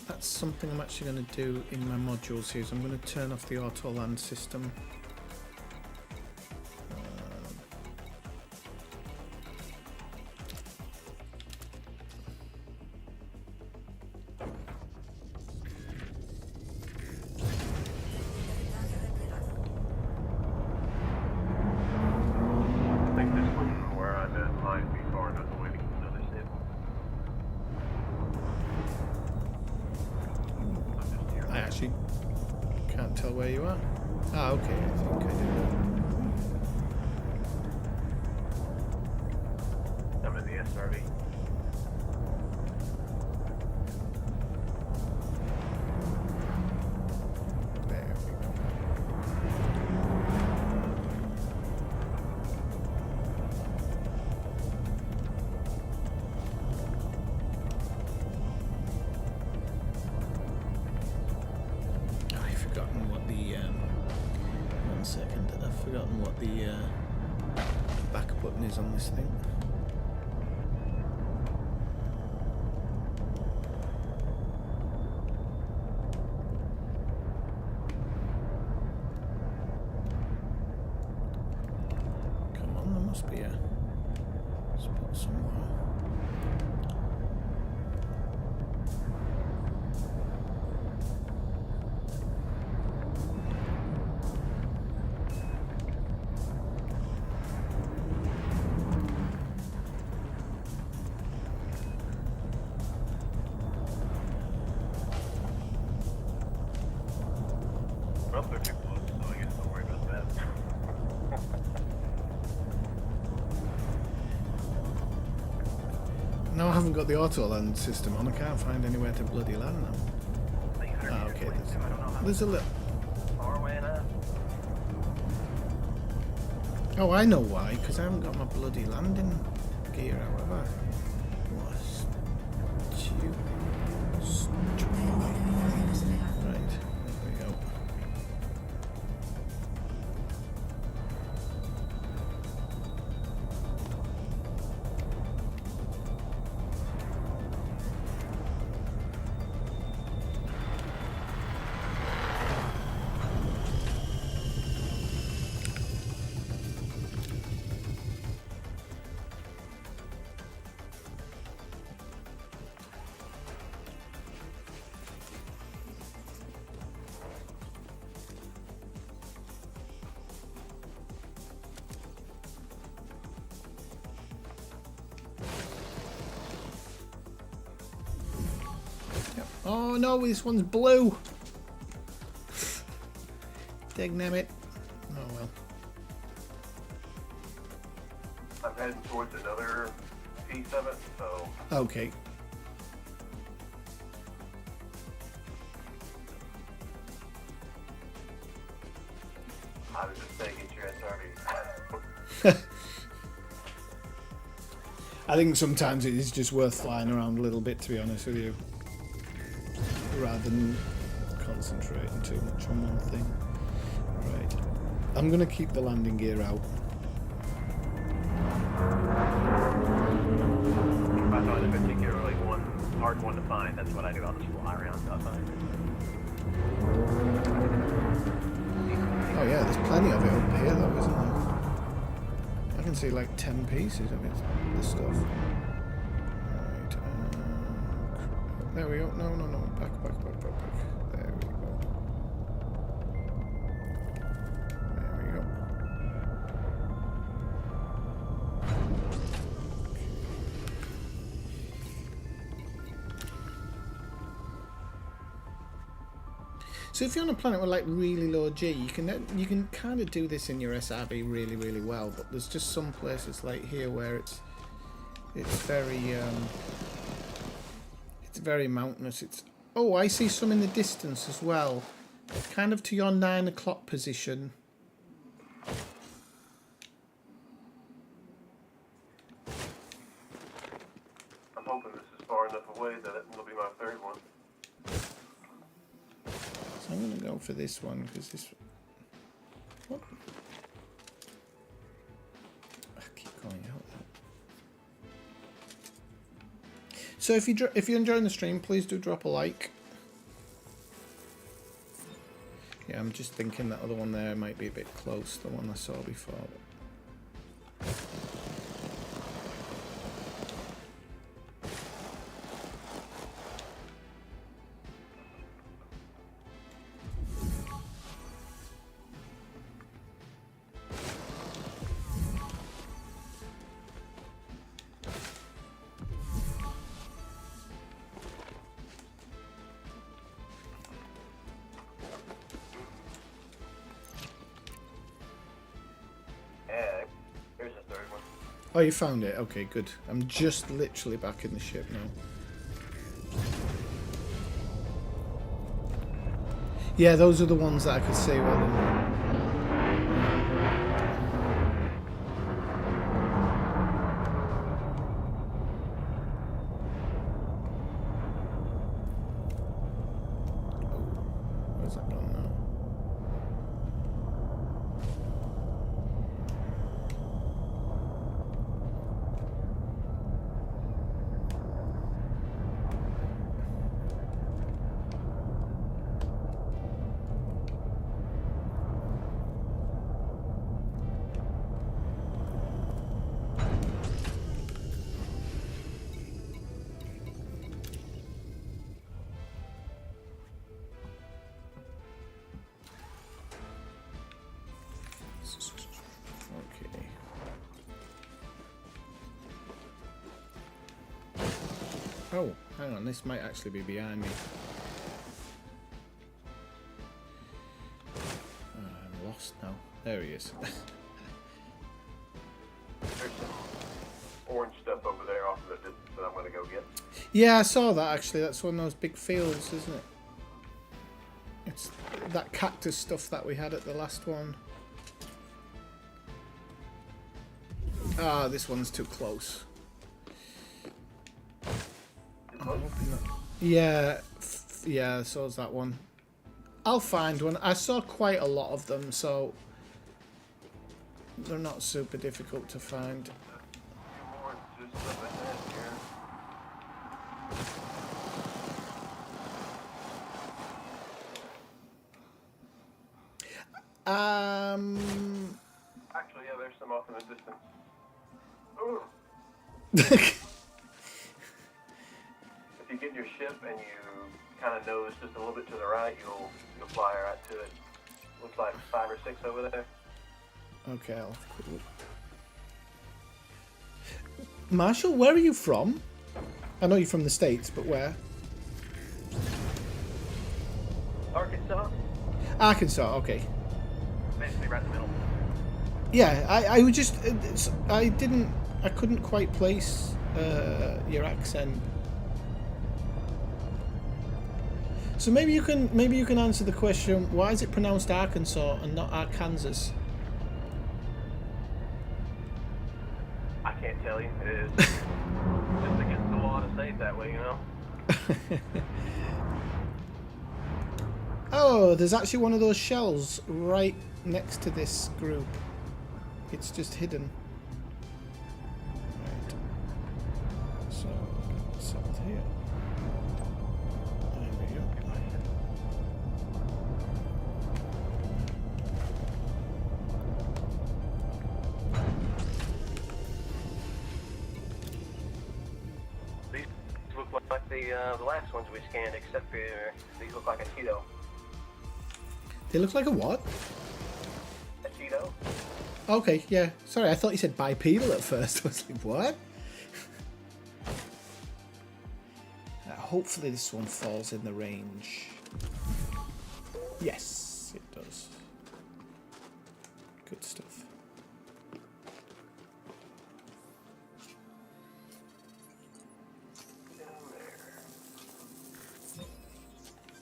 That's something I'm actually going to do in my modules here. So I'm going to turn off the auto land system. I think this one from where I'm at might be far enough away to get another sample. I'm just here. I actually can't tell where you are. Ah, okay, I think I do. I'm in the SRV. There we go. I've forgotten what the 1 second. I've forgotten what the back button is on this thing. Come on, there must be a spot somewhere. Well, they're too close, so I guess don't worry about that. I haven't got the auto land system on. I can't find anywhere to bloody land now. Ah, okay. There's a little. Far away enough. Oh, I know why. Because I haven't got my bloody landing gear out, have I? What stupid. Right. There we go. Oh no, this one's blue. Dagnammit. Oh well. I'm heading towards another P7, so Okay. I was just saying, get your SRV. I think sometimes it is just worth flying around a little bit, to be honest with you, rather than concentrating too much on one thing. Right. I'm going to keep the landing gear out. If I find a particularly hard one to find, that's what I do. I'll just fly around until I find it. Oh yeah, there's plenty of it up here though, isn't there? I can see like 10 pieces of it, this stuff. Right, there we go. No, back. There we go. There we go. So if you're on a planet with like really low G, you can kind of do this in your SRV really, really well. But there's just some places like here where it's very mountainous. Oh, I see some in the distance as well, kind of to your 9 o'clock position. I'm hoping this is far enough away that it'll be my third one. So I'm going to go for this one because this. What? I keep calling out that. So if you're enjoying the stream, please do drop a like. Yeah, I'm just thinking that other one there might be a bit close, the one I saw before. Oh, you found it? Okay, good. I'm just literally back in the ship now. Yeah, those are the ones that I could see well then. Where's that gone now? Okay. Oh, hang on, this might actually be behind me. I'm lost now. There he is. There's some orange stuff over there off of that I'm going to go get. Yeah, I saw that actually. That's one of those big fields, isn't it? It's that cactus stuff that we had at the last one. Ah, this one's too close. Yeah, yeah, so's that one. I'll find one. I saw quite a lot of them, so they're not super difficult to find. Actually, yeah, there's some off in the distance. Ooh. If you get your ship and you kind of nose just a little bit to the right, you'll fly right to it. Looks like 5 or 6 over there. Okay, I'll quickly. Marshall, where are you from? I know you're from the States, but where? Arkansas. Arkansas, okay. Basically right in the middle. Yeah, I would just, I couldn't quite place your accent. So maybe you can answer the question: why is it pronounced Arkansas and not Arkansas? I can't tell you. It is just against the law to say it that way, you know. Oh, there's actually one of those shells right next to this group. It's just hidden. Right. So, it's out here. There we go. These look like the last ones we scanned, except for these look like a Cheeto. They look like a what? A Cheeto? Okay, yeah. Sorry, I thought you said bipedal at first. I was like, what? Hopefully this one falls in the range. Yes, it does. Good stuff.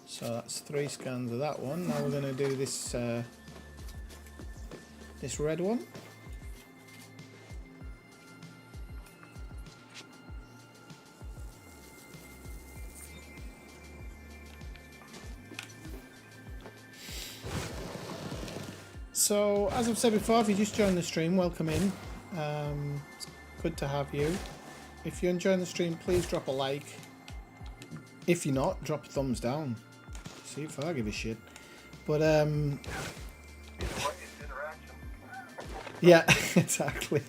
So that's 3 scans of that one. Now we're going to do this this red one. So, as I've said before, if you just joined the stream, welcome in. It's good to have you. If you're enjoying the stream, please drop a like. If you're not, drop a thumbs down. See if I give a shit. But yeah, exactly.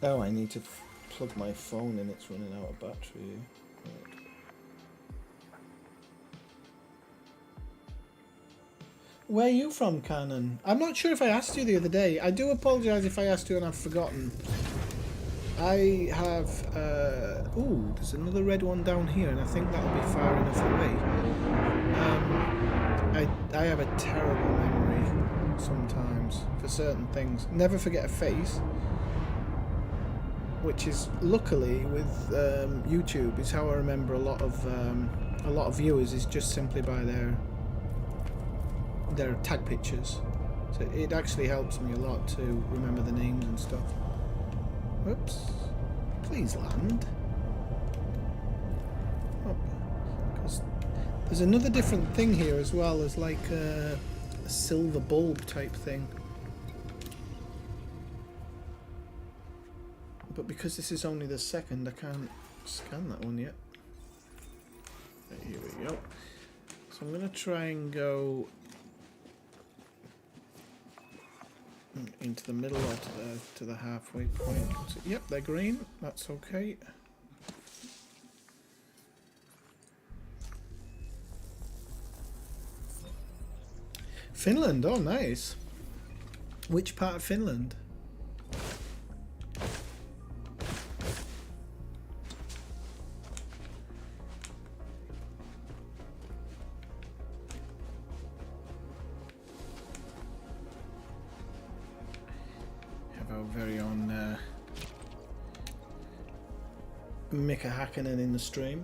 Oh, I need to plug my phone in. It's running out of battery. Right. Where are you from, Canon? I'm not sure if I asked you the other day. I do apologise if I asked you and I've forgotten. I have, ooh, there's another red one down here, and I think that'll be far enough away. I have a terrible memory sometimes for certain things. Never forget a face, which is luckily with YouTube is how I remember a lot of viewers is just simply by their tag pictures. So it actually helps me a lot to remember the names and stuff. Whoops. Please land. Oh, 'cause there's another different thing here as well. As like a silver bulb type thing. But because this is only the second, I can't scan that one yet. Here we go. So I'm going to try and go into the middle or to the halfway point. So, yep, they're green. That's okay. Finland. Oh, nice. Which part of Finland? Mika Hakkinen in the stream.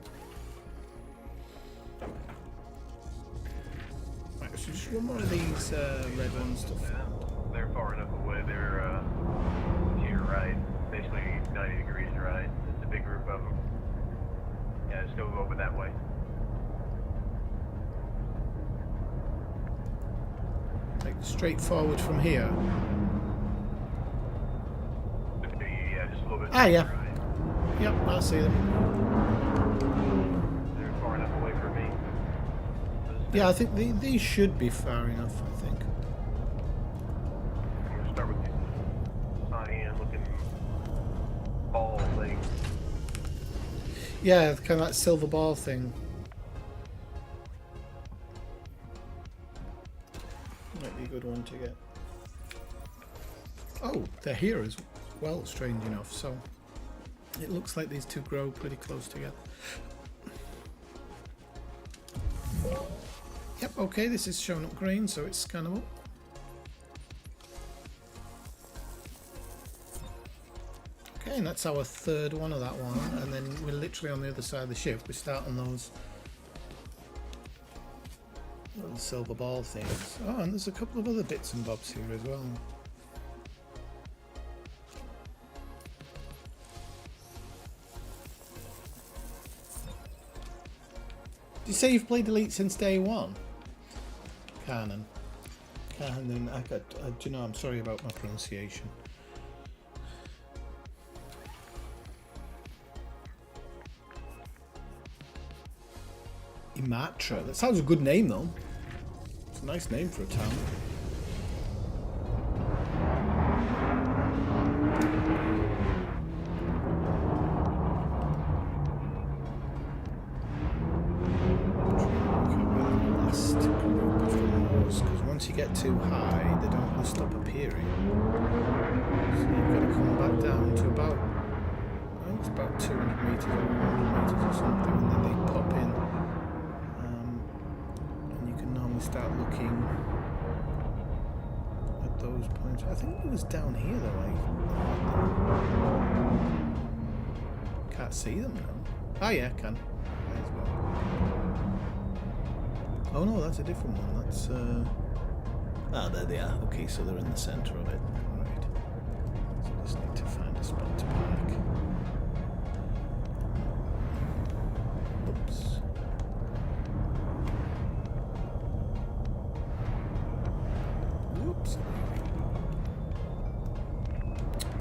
Right, so just one more of these red ones to find. They're far enough away. They're to your right, basically 90 degrees right. It's a big group of them. Yeah, just go over that way. Like straight forward from here. Yeah, just a little bit. Ah, yeah. Right. Yep, I see them. They're far enough away from me. Yeah, I think these should be far enough, I think. I'm gonna start with the cyan looking ball thing. Yeah, kind of that silver ball thing. Might be a good one to get. Oh, they're here as well, strange enough. So it looks like these two grow pretty close together. Yep, okay, this is showing up green, so it's scannable. Okay, and that's our third one of that one, and then we're literally on the other side of the ship. We start on those little silver ball things. Oh, and there's a couple of other bits and bobs here as well. Did you say you've played Elite since day one? Canon. Canon, do you know, I'm sorry about my pronunciation. Imatra. That sounds a good name though. It's a nice name for a town. Because once you get too high, they don't stop appearing. So you've got to come back down to about, I think it's about 200 meters or 100 meters or something, and then they pop in. And you can normally start looking at those points. I think it was down here though. I can't see them now. Oh yeah, I can. Oh no, that's a different one. That's ah, there they are. Okay, so they're in the centre of it. Right. So I just need to find a spot to park. Oops. Oops.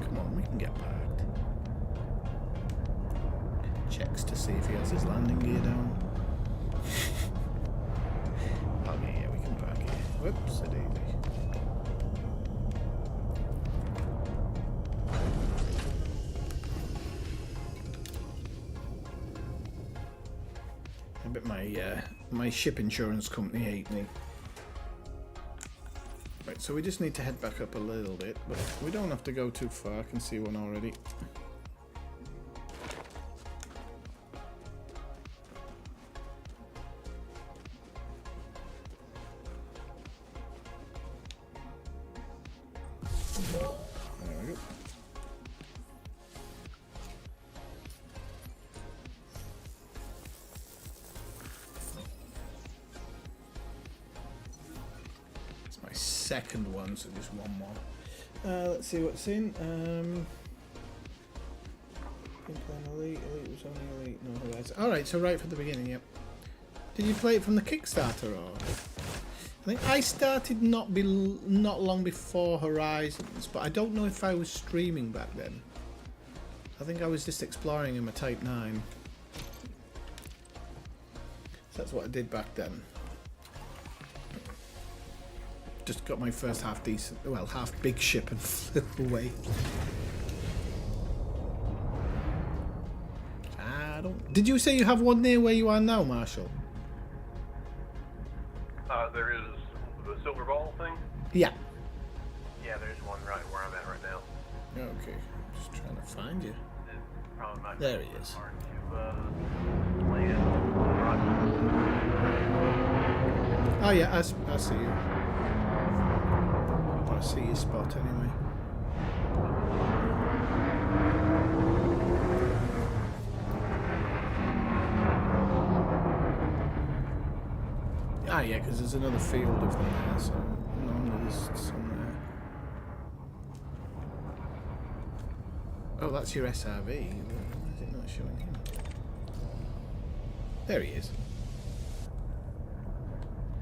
Come on, we can get parked. Checks to see if he has his landing gear down. Okay, yeah, we can park here. Whoops, a daisy. I bet my ship insurance company hate me. Right, so we just need to head back up a little bit, but we don't have to go too far. I can see one already. There we go. It's my second one, so just one more. Let's see what's in. Elite was only Elite, no Horizon. Alright, so right from the beginning, yep. Did you play it from the Kickstarter or? I think I started not long before Horizons, but I don't know if I was streaming back then. I think I was just exploring in my Type 9. So that's what I did back then. Just got my first half decent, well, half big ship and flew away. I don't. Did you say you have one near where you are now, Marshall? There is the silver ball thing. Yeah. Yeah, there's one right where I'm at right now. Okay, just trying to find you. It probably might There be he is. hard to land. Oh yeah, I see you. I see your spot anyway. Ah, yeah, because there's another field of them there, so normally there's some there. Oh, that's your SRV. Why is it not showing him? There he is.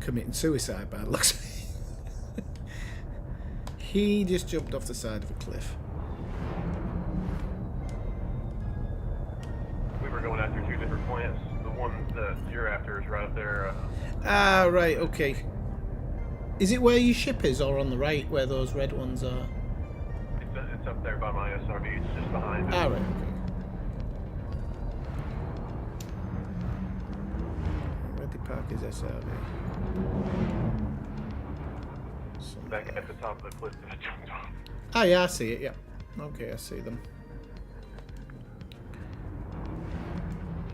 Committing suicide by the looks of it. He just jumped off the side of a cliff. We were going after two different plants. The one that you're after is right up there. Ah, right, okay. Is it where your ship is, or on the right, where those red ones are? It's up there by my SRV. It's just behind it. Ah, right, okay. Where'd they park his SRV? Back at the top of the cliff that I jumped off. Ah, yeah, I see it, yeah. Okay, I see them.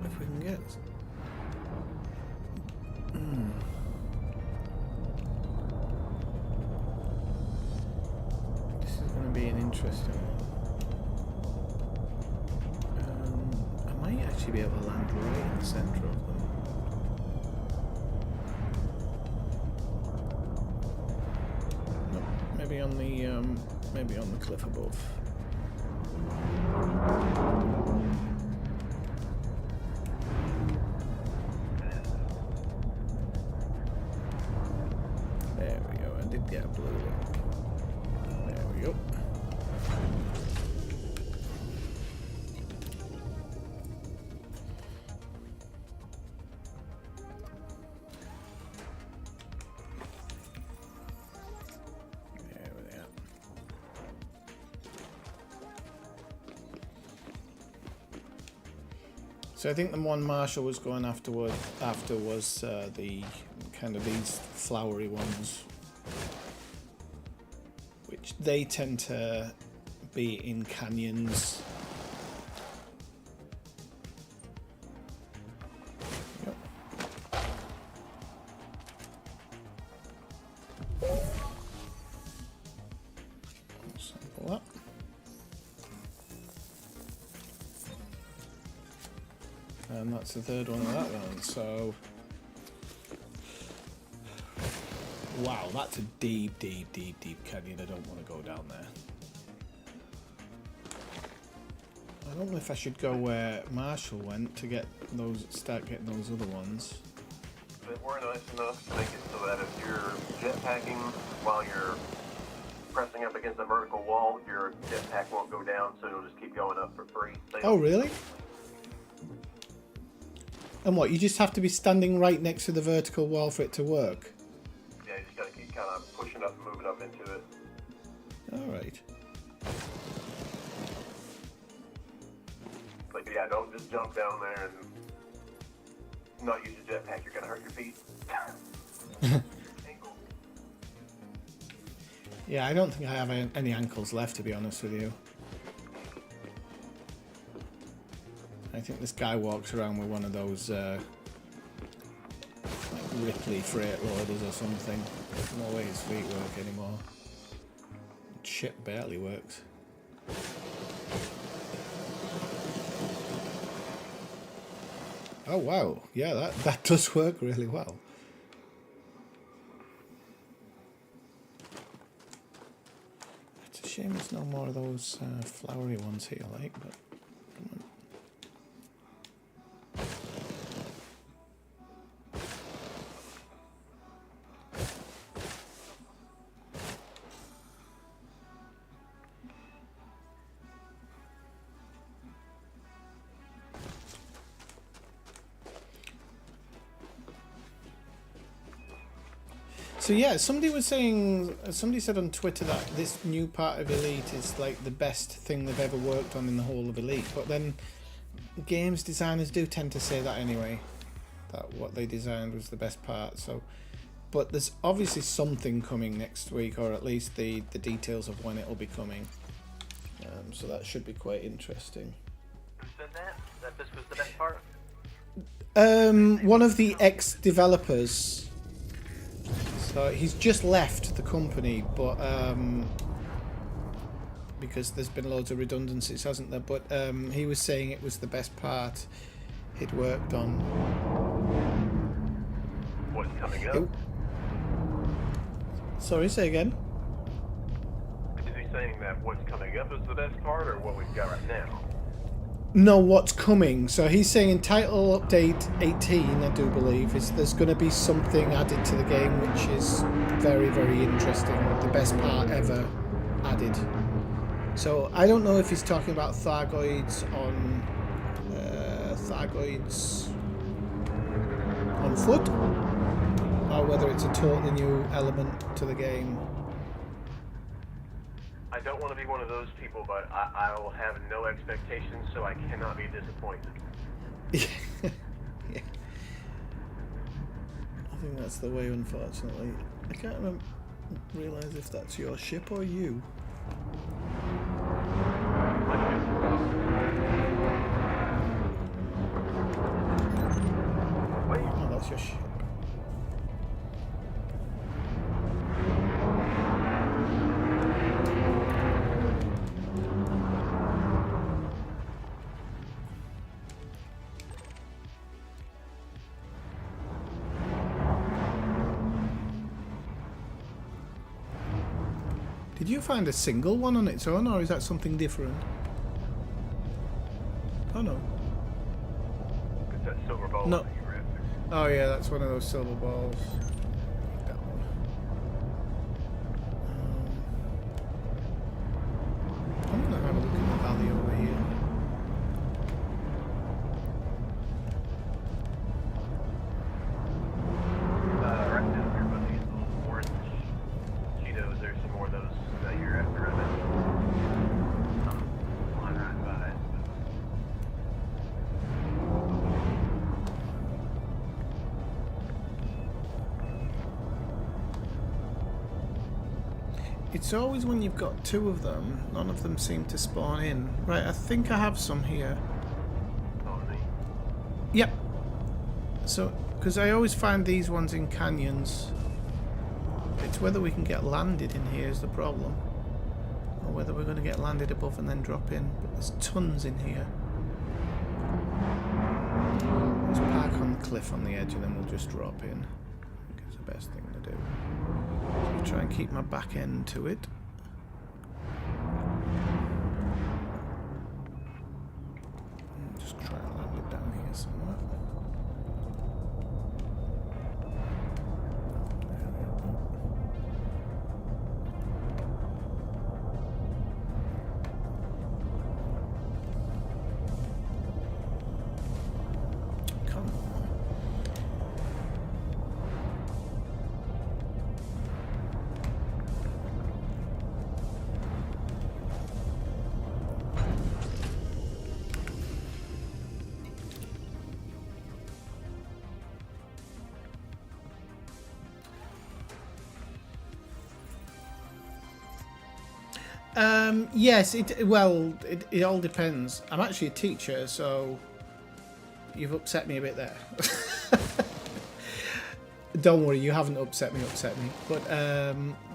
If we can get... This is going to be an interesting one. I might actually be able to land right in the centre of them. Nope, maybe on the cliff above. There we go. I did get a blue one. There we go. There we are. So I think the one Marshall was going after was the kind of these flowery ones, which they tend to be in canyons. Yep. Sample that. And that's the third one of that round, so... Wow, that's a deep, deep, deep, deep canyon. I don't want to go down there. I don't know if I should go where Marshall went to get those, start getting those other ones. But we're nice enough to make it so that if you're jetpacking while you're pressing up against the vertical wall, your jetpack won't go down, so it'll just keep going up for free. Oh, really? And what, you just have to be standing right next to the vertical wall for it to work? Yeah, you just gotta keep kind of pushing up and moving up into it. Alright. But yeah, don't just jump down there and not use your jetpack. You're gonna hurt your feet. Ankle. Yeah, I don't think I have any ankles left, to be honest with you. I think this guy walks around with one of those like Ripley freight loaders or something. There's no way his feet work anymore. Shit barely works. Oh wow, yeah, that does work really well. It's a shame there's no more of those flowery ones here, like, but come on. So yeah, somebody said on Twitter that this new part of Elite is like the best thing they've ever worked on in the whole of Elite. But then games designers do tend to say that anyway, that what they designed was the best part. So, but there's obviously something coming next week, or at least the details of when it'll be coming. So that should be quite interesting. Who said that? That this was the best part? One of the ex-developers. So he's just left the company, but because there's been loads of redundancies, hasn't there? But he was saying it was the best part he'd worked on. what's coming up? It- Sorry, say again. Is he saying that what's coming up is the best part, or what we've got right now? No, what's coming. So he's saying in title update 18, I do believe, is there's going to be something added to the game which is very, very interesting. The best part ever added. So I don't know if he's talking about Thargoids on foot, or whether it's a totally new element to the game. I don't want to be one of those people, but I will have no expectations, so I cannot be disappointed. Yeah. I think that's the way, unfortunately. I can't realise if that's your ship or you. Oh, that's your ship. Did you find a single one on its own, or is that something different? Oh no. It's that silver ball No. that you were after. Oh yeah, that's one of those silver balls. That one. I'm gonna have a look in the valley over here. Right down here by these little orange Cheetos, there's some more of those that you're after, I bet. Flying right by it. It's always when you've got two of them, none of them seem to spawn in. Right, I think I have some here. On me. Yep. So, because I always find these ones in canyons. It's whether we can get landed in here is the problem. Or whether we're going to get landed above and then drop in. But there's tons in here. Let's park on the cliff on the edge and then we'll just drop in. I think it's the best thing to do. So I'll try and keep my back end to it. And just try and land it down here somewhere. Come on. Yes, it all depends. I'm actually a teacher, so you've upset me a bit there. Don't worry, you haven't upset me. But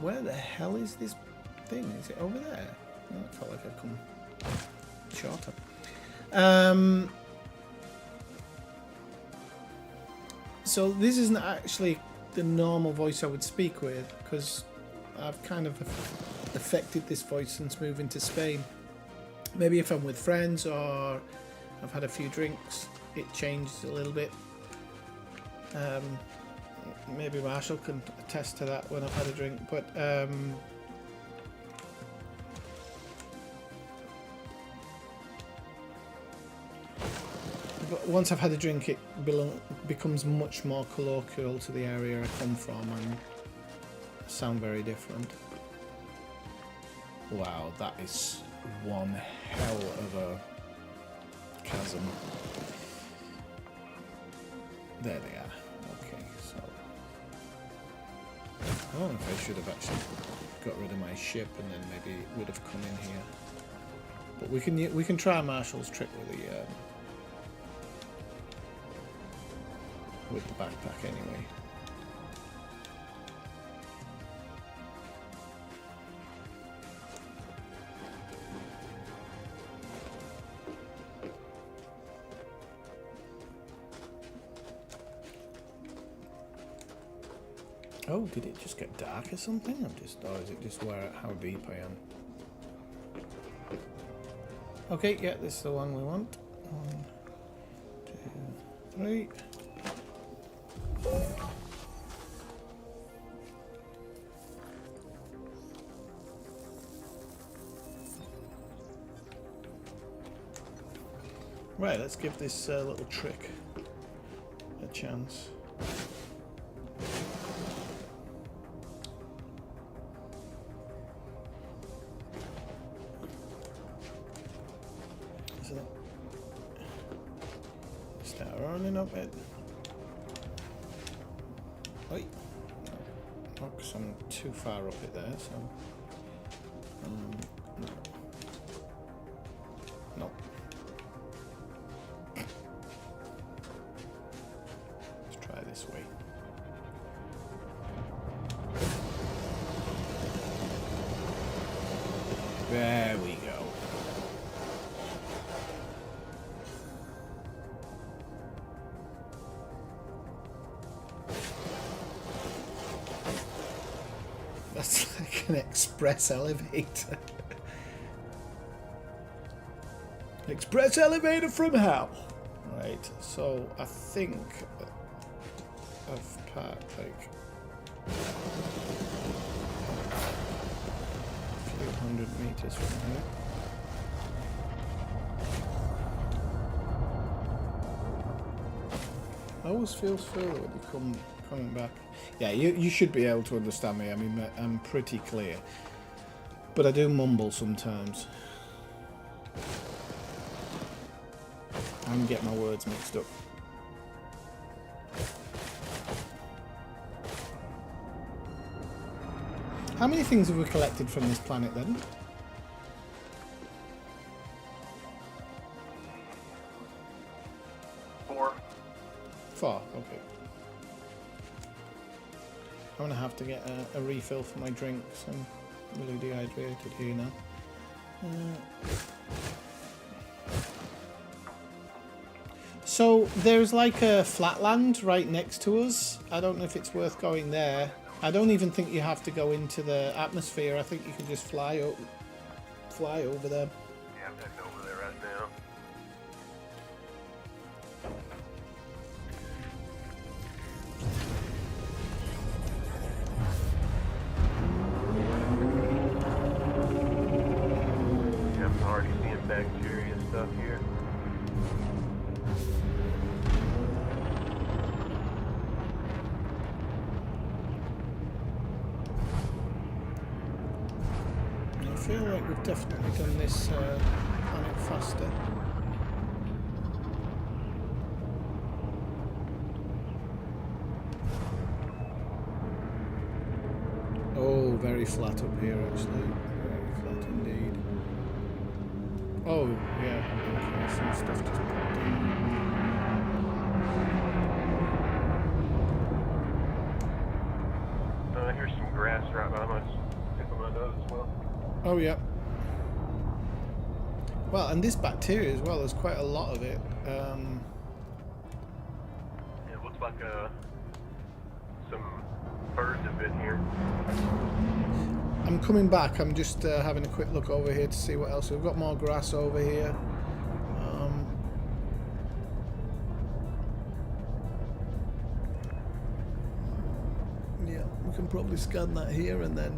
where the hell is this thing? Is it over there? Oh, it felt like I'd come shorter. So this isn't actually the normal voice I would speak with, because I've kind of affected this voice since moving to Spain. Maybe if I'm with friends or I've had a few drinks, it changes a little bit. Maybe Marshall can attest to that when I've had a drink, but once I've had a drink, it becomes much more colloquial to the area I come from and sound very different. Wow, that is one hell of a chasm. There they are. Okay, so I don't know if I should have actually got rid of my ship and then maybe it would have come in here. But we can try Marshall's trick with the backpack anyway. Oh, did it just get dark or something? Or is it just how deep I am? Okay, yeah, this is the one we want. 1, 2, 3. Right, let's give this little trick a chance. Start running up it. Wait. No, because I'm too far up it there, so. No. No. Let's try this way. There we go. That's like an express elevator. Express elevator from hell. Right, so I think I've parked like a few 100 meters from here. I always feel further when you coming back. Yeah, you should be able to understand me. I mean, I'm pretty clear. But I do mumble sometimes. And get my words mixed up. How many things have we collected from this planet then? 4. 4, okay. I'm gonna have to get a refill for my drinks. I'm really dehydrated here now. So there's like a flatland right next to us. I don't know if it's worth going there. I don't even think you have to go into the atmosphere. I think you can just fly over there. Yeah, I'm heading over there right now. Yeah, I'm already seeing bacteria stuff here. I feel like we've definitely done this planet faster. Oh, very flat up here actually. Very flat indeed. Oh, yeah. Okay, some stuff just popped in. Here's some grass right by my tip of my nose as well. Oh, yeah. Well, and this bacteria as well, there's quite a lot of it. It looks like some birds have been here. I'm coming back. I'm just having a quick look over here to see what else. We've got more grass over here. Yeah, we can probably scan that here and then...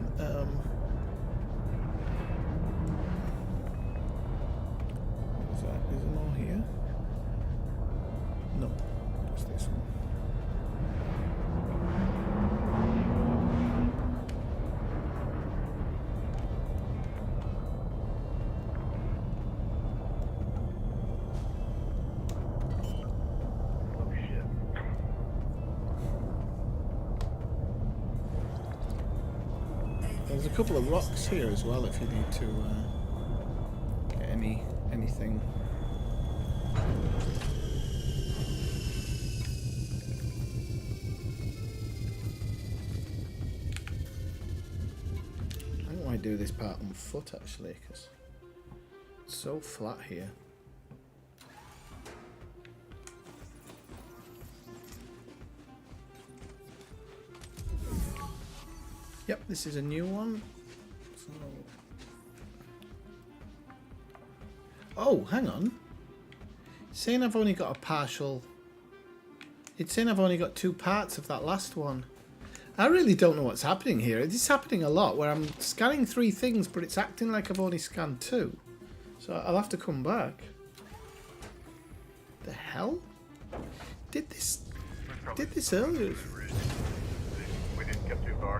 Is there more here? No, just this one. Oh shit. There's a couple of rocks here as well if you need to get anything. I think I might do this part on foot actually because it's so flat here. Yep, this is a new one. So... Oh, hang on. It's saying I've only got a partial... It's saying I've only got 2 parts of that last one. I really don't know what's happening here. It's happening a lot where I'm scanning 3 things, but it's acting like I've only scanned 2. So I'll have to come back. The hell? Did this earlier? We didn't get too far.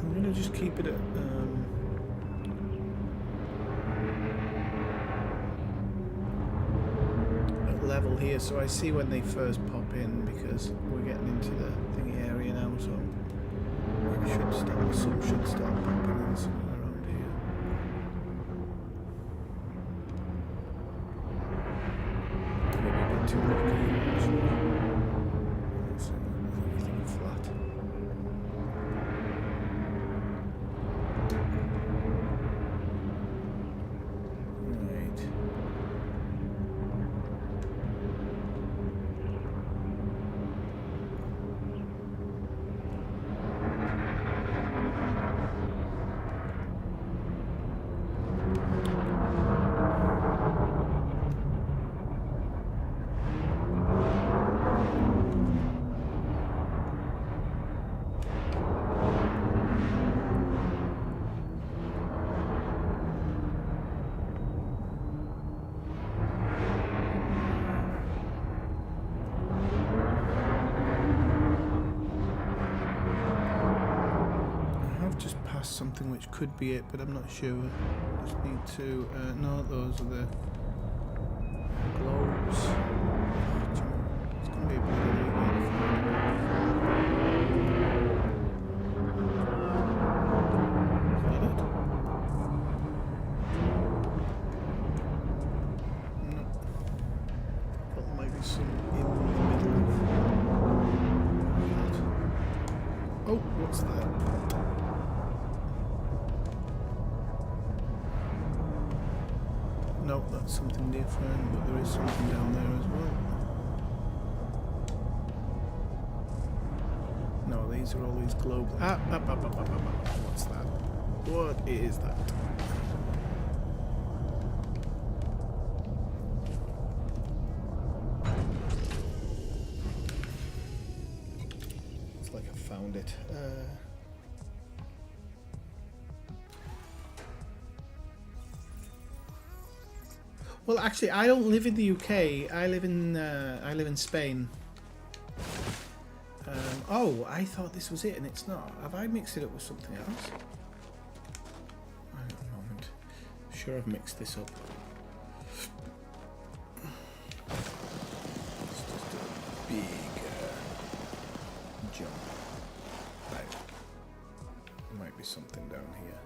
I'm gonna just keep it at level here, so I see when they first pop in, because we're getting into the thingy area now, so we should start, some should start popping in somewhere around here. Maybe a bit too lucky, actually. Let's see if there's anything flat. Right. Just past something which could be it, but I'm not sure. Just need to no, those are the globes. It's gonna be a bloody late to find it. No. Thought there might be some in the middle of that. Oh, what's that? No, that's something different, but there is something down there as well. No, these are all these globes. What's that? What is that? It's like I found it. Well, actually, I don't live in the UK. I live in Spain. Oh, I thought this was it, and it's not. Have I mixed it up with something else? Wait a moment. I'm sure I've mixed this up. Let's just do a big jump. Right. There might be something down here.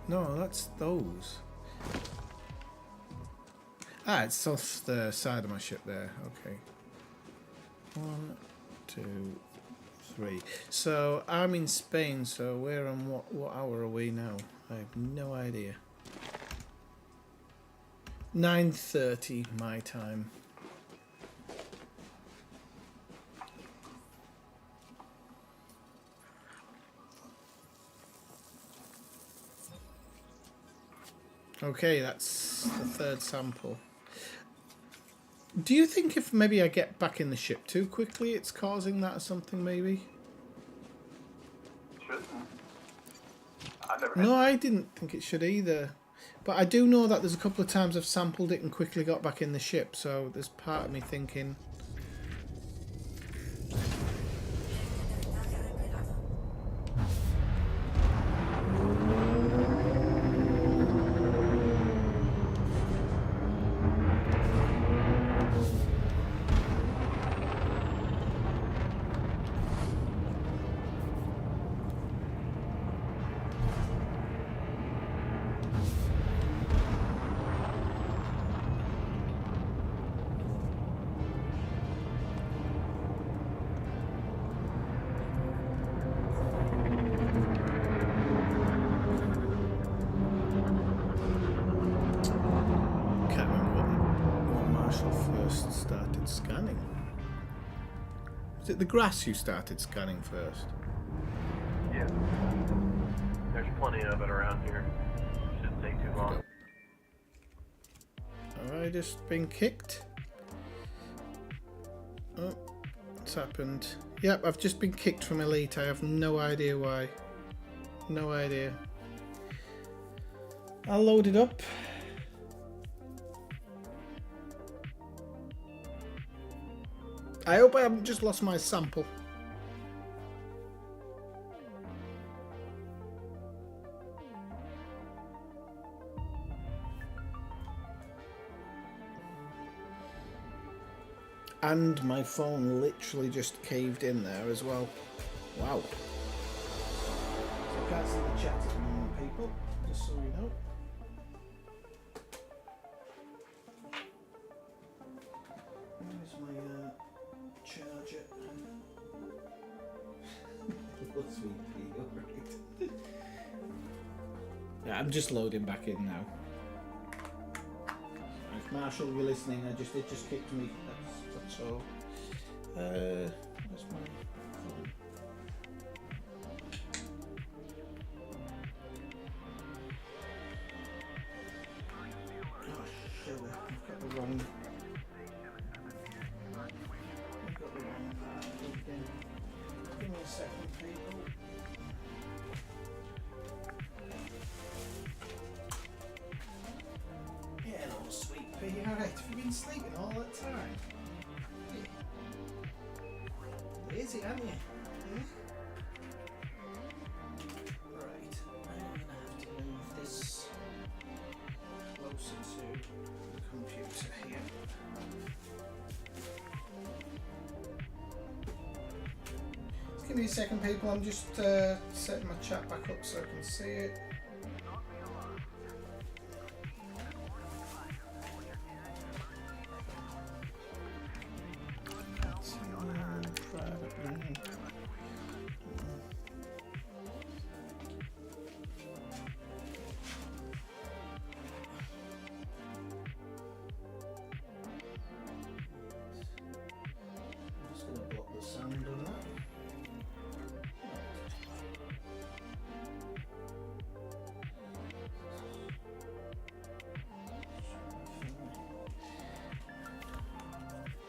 No, that's those. Ah, it's off the side of my ship there. Okay. 1, 2, 3. So I'm in Spain. So we're on what hour are we now? I have no idea. 9:30 my time. Okay, that's the 3rd sample. Do you think if maybe I get back in the ship too quickly, it's causing that or something, maybe? Shouldn't. I've never had. No, I didn't think it should either. But I do know that there's a couple of times I've sampled it and quickly got back in the ship, so there's part of me thinking... Scanning. Is it the grass you started scanning first? Yeah. There's plenty of it around here. Shouldn't take too long. Have I just been kicked? Oh, what's happened? Yep, I've just been kicked from Elite. I have no idea why. No idea. I'll load it up. I hope I haven't just lost my sample. And my phone literally just caved in there as well. Wow. So I can't see the chat at the moment, people, just so you know. Where's my charger? Sweet pea, alright. Yeah, I'm just loading back in now. If Marshall were listening, it just kicked me. That's all. Where's my phone? Oh shit! I've got the wrong. Give me a second, people. Yeah, little sweet pea. Alright, have you been sleeping all that time? Lazy, aren't you? Yeah? Right, I'm going to have to move this closer to the computer here. Just give me a second, people. I'm just setting my chat back up so I can see it.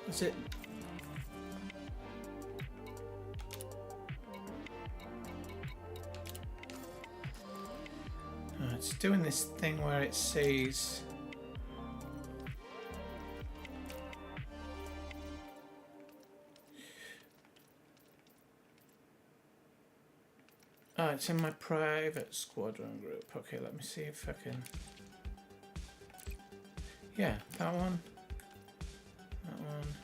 Is it? Oh, it's doing this thing where it says it's in my private squadron group. Okay, let me see if I can. Yeah, that one. That one.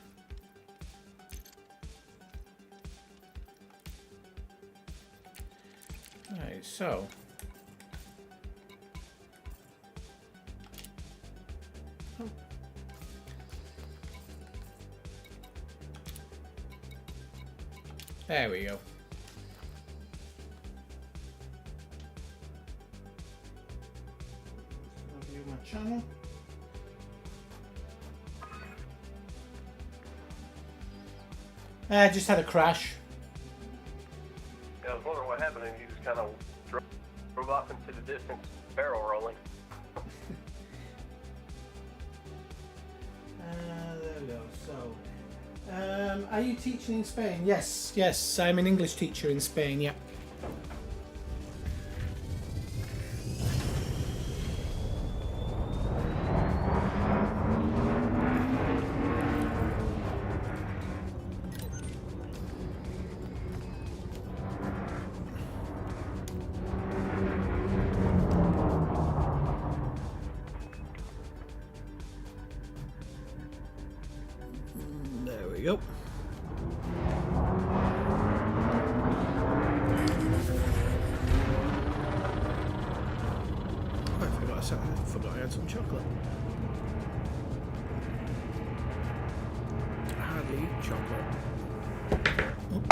Right, so there we go. I'll view my channel. I just had a crash. Yeah, I was wondering what happened, and you just kind of drove off into the distance, barrel rolling. There we go. So, are you teaching in Spain? Yes, yes, I'm an English teacher in Spain. Yeah. There we go. Oh, I forgot I had some chocolate. I hardly eat chocolate. Oh.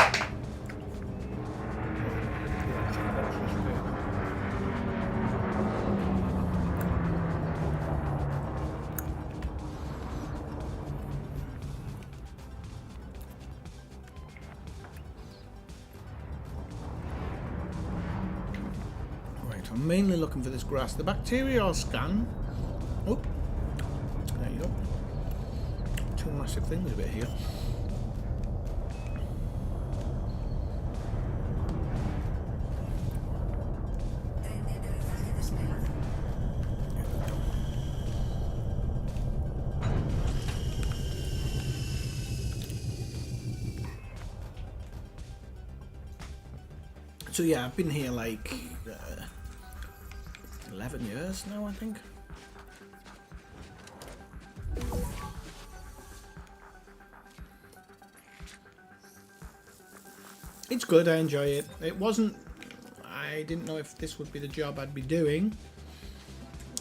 I'm mainly looking for this grass. The bacteria I'll scan. Oh, there you go. Two massive things a bit here. So yeah, I've been here like 11 years now, I think. It's good, I enjoy it. I didn't know if this would be the job I'd be doing.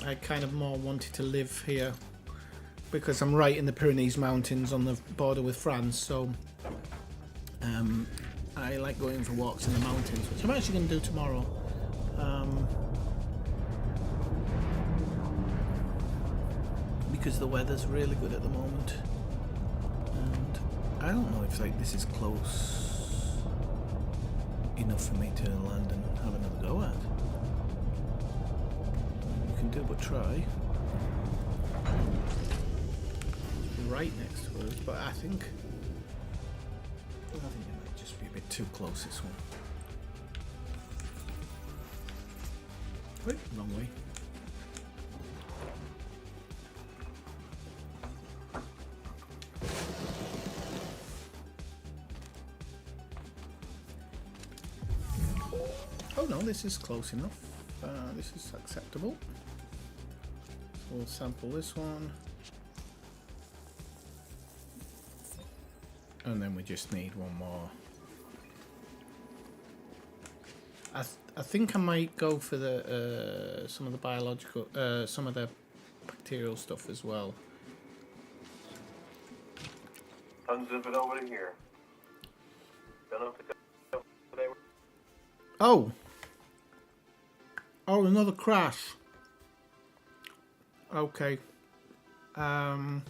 I kind of more wanted to live here because I'm right in the Pyrenees Mountains on the border with France, so I like going for walks in the mountains, which I'm actually going to do tomorrow. Because the weather's really good at the moment. And I don't know if like this is close enough for me to land and have another go at. You can do but try. Right next to us, but I think it might just be a bit too close, this one. Wait, wrong way. Oh no, this is close enough. This is acceptable. So we'll sample this one. And then we just need one more. I think I might go for the some of the biological, some of the bacterial stuff as well. Unzip it over to here. Gonna pick up today. Oh! Oh, another crash. Okay. Wow.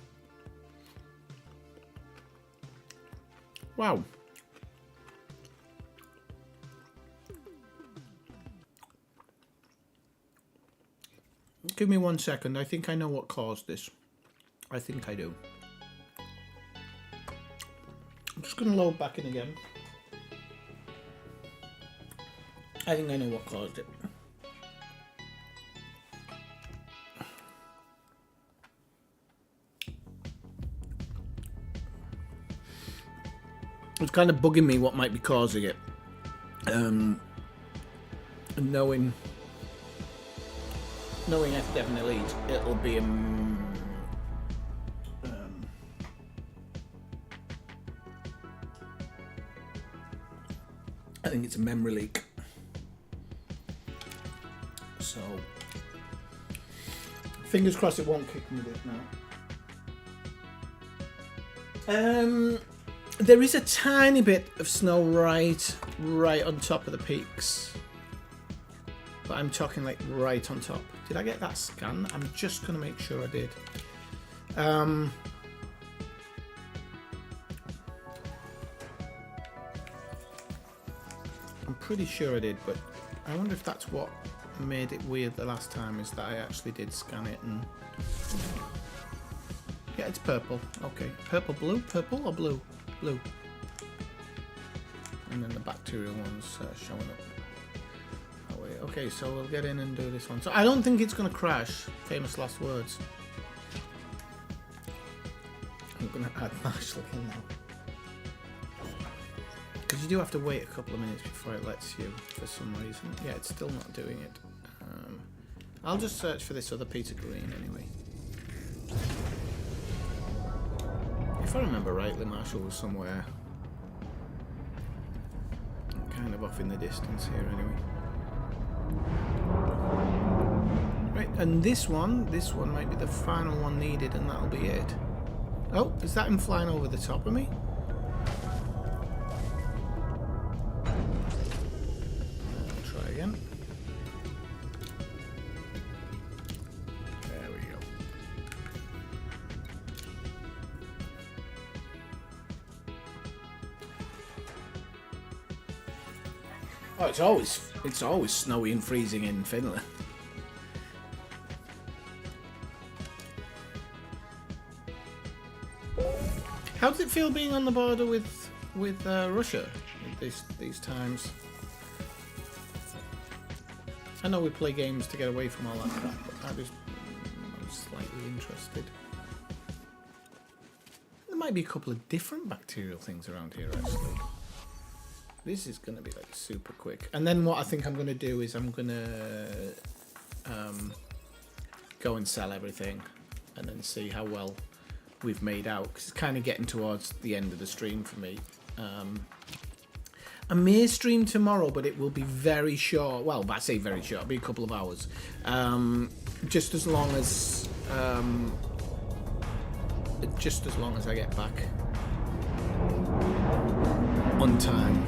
Give me 1 second. I think I know what caused this. I think I do. I'm just going to load back in again. I think I know what caused it. It's kind of bugging me what might be causing it. And knowing F definitely it'll be I think it's a memory leak. So fingers crossed it won't kick me with it now. There is a tiny bit of snow right on top of the peaks. But I'm talking like right on top. Did I get that scan? I'm just going to make sure I did. I'm pretty sure I did, but I wonder if that's what made it weird the last time, is that I actually did scan it and... Yeah, it's purple. Okay. Purple, blue? Purple or blue? Blue. And then the bacterial one's showing up. Oh, wait. Okay, so we'll get in and do this one. So I don't think it's going to crash. Famous last words. I'm going to add marshal in now. Because you do have to wait a couple of minutes before it lets you, for some reason. Yeah, it's still not doing it. I'll just search for this other Peter Green anyway. If I remember rightly, Marshall was somewhere kind of off in the distance here anyway. Right, and this one might be the final one needed, and that'll be it. Oh, is that him flying over the top of me? I'll try again. There we go. Oh, it's always snowy and freezing in Finland. How does it feel being on the border with Russia at these times? I know we play games to get away from all that crap, but I'm slightly interested. There might be a couple of different bacterial things around here, actually. This is going to be like super quick. And then what I think I'm going to do is I'm going to go and sell everything and then see how well we've made out. Because it's kind of getting towards the end of the stream for me. I may stream tomorrow, but it will be very short. Well, I say very short. It'll be a couple of hours. Just as long as I get back on time.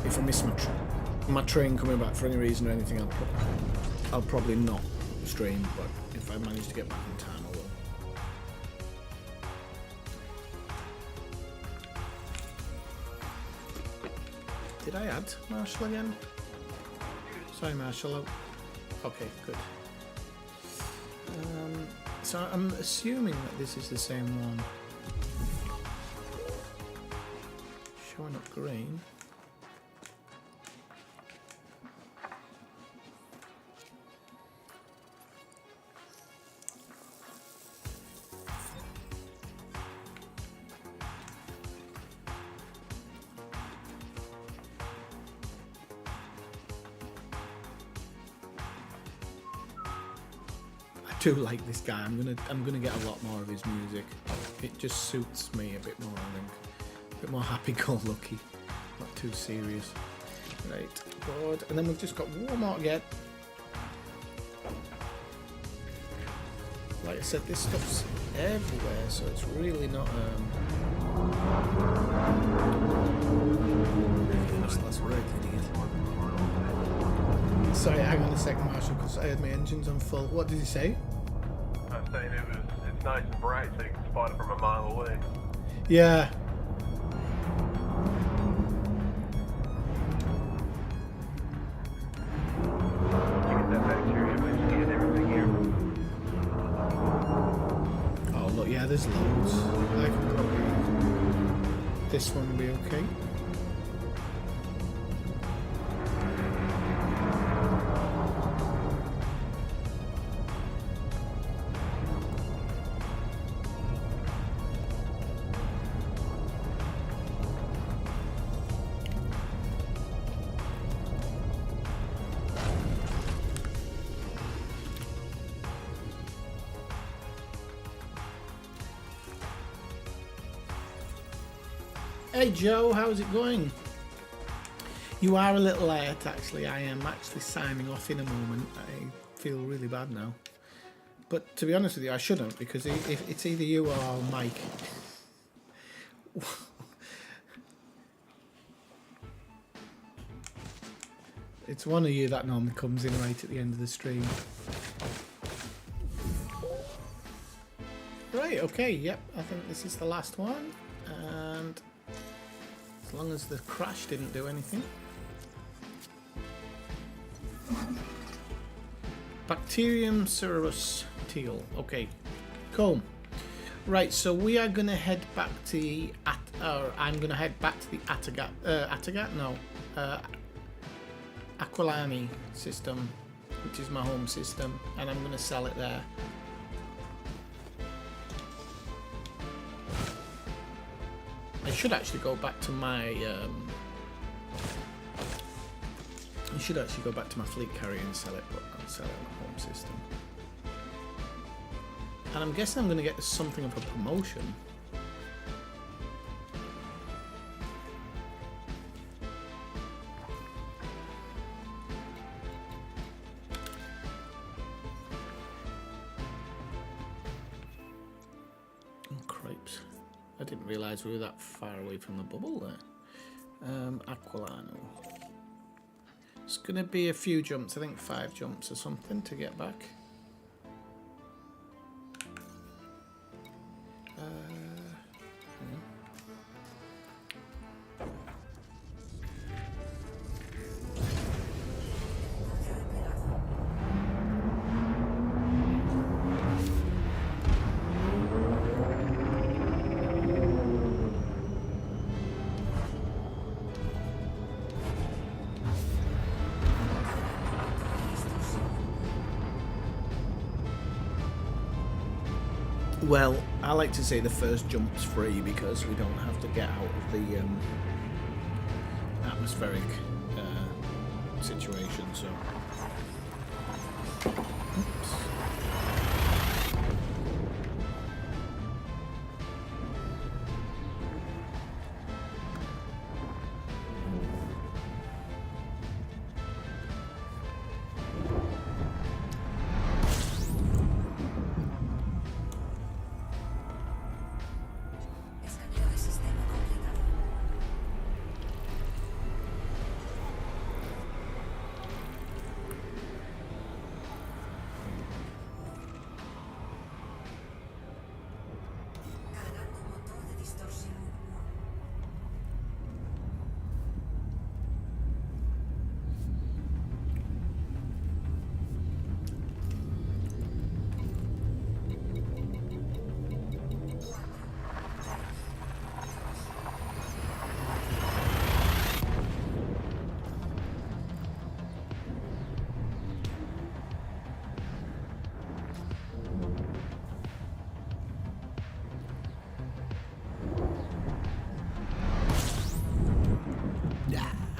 If I miss my train coming back for any reason or anything, I'll probably not stream. But if I manage to get back in time, I will. Did I add Marshall again? Sorry, Marshall. Okay, good. So I'm assuming that this is the same one. Showing up green. I do like this guy. I'm gonna get a lot more of his music. It just suits me a bit more, I think. A bit more happy-go-lucky, not too serious. Right, board, and then we've just got one more to get. Like I said, this stuff's everywhere, so it's really not. That's right, idiot. Sorry, hang on a second, Marshall, because I had my engines on full. What did you say? I was saying it's nice and bright, so you can spot it from a mile away. Yeah. You get that bacteria, but you get everything here. Oh look, yeah, there's loads. I can probably. This one will be okay. Hey Joe, how's it going? You are a little late, actually. I am actually signing off in a moment. I feel really bad now. But to be honest with you, I shouldn't, because if it's either you or Mike. It's one of you that normally comes in right at the end of the stream. Right, okay, yep, I think this is the last one. And as long as the crash didn't do anything. Bacterium cereus teal. Okay, cool. Right, so we are gonna head back to the I'm gonna head back to the Aquilani system, which is my home system, and I'm gonna sell it there. I should actually go back to my fleet carrier and sell it, but I'll sell it on my home system. And I'm guessing I'm going to get something of a promotion. Oh, cripes. I didn't realise we were that far away from the bubble there. Aquilano. It's going to be a few jumps, I think 5 jumps or something to get back. Well, I like to say the first jump's free because we don't have to get out of the atmospheric situation, so... Oops.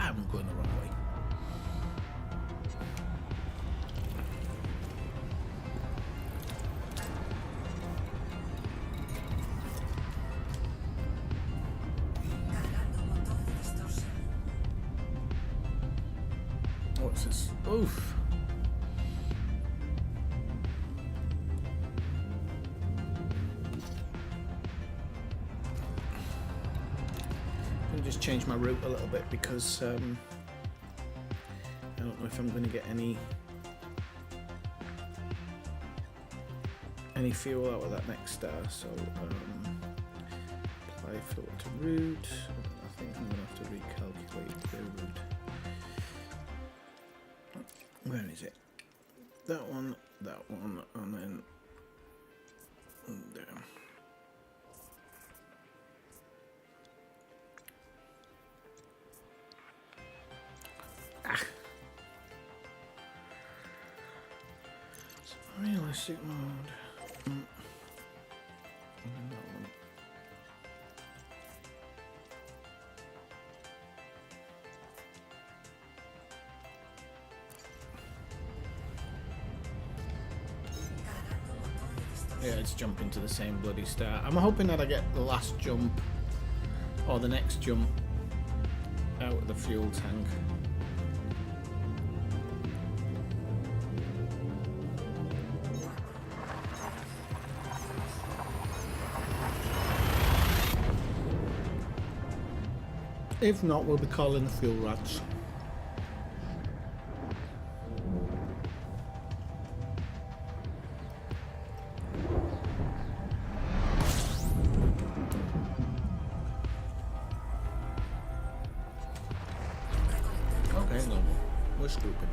I'm going the wrong way. What's this? Oof. Just change my route a little bit because I don't know if I'm going to get any fuel out of that next star. So apply filter route. I think I'm going to have to recalculate the route. Where is it? That one, and then there. Realistic mode. Yeah, it's jumping to the same bloody start. I'm hoping that I get the last jump or the next jump out of the fuel tank. If not, we'll be calling the fuel rats. Okay, no, we're stupid.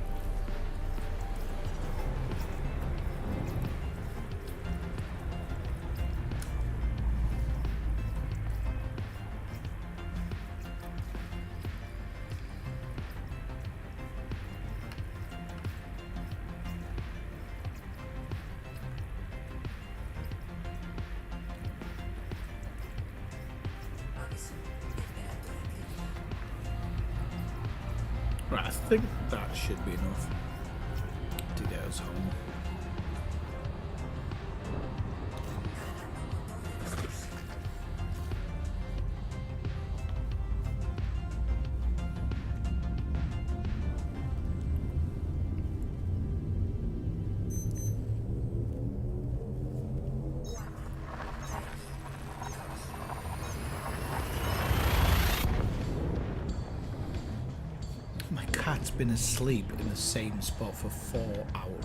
Right, I think that should be enough to get us home. My cat's been asleep in the same spot for 4 hours.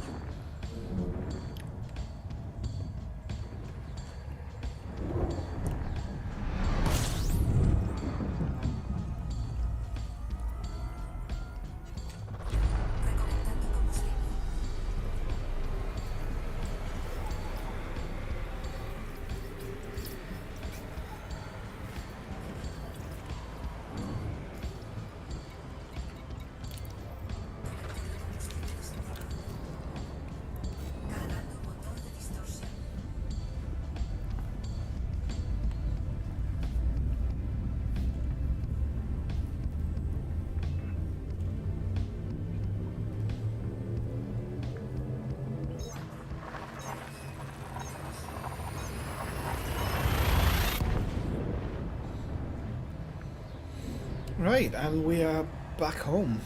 Right, and we are back home.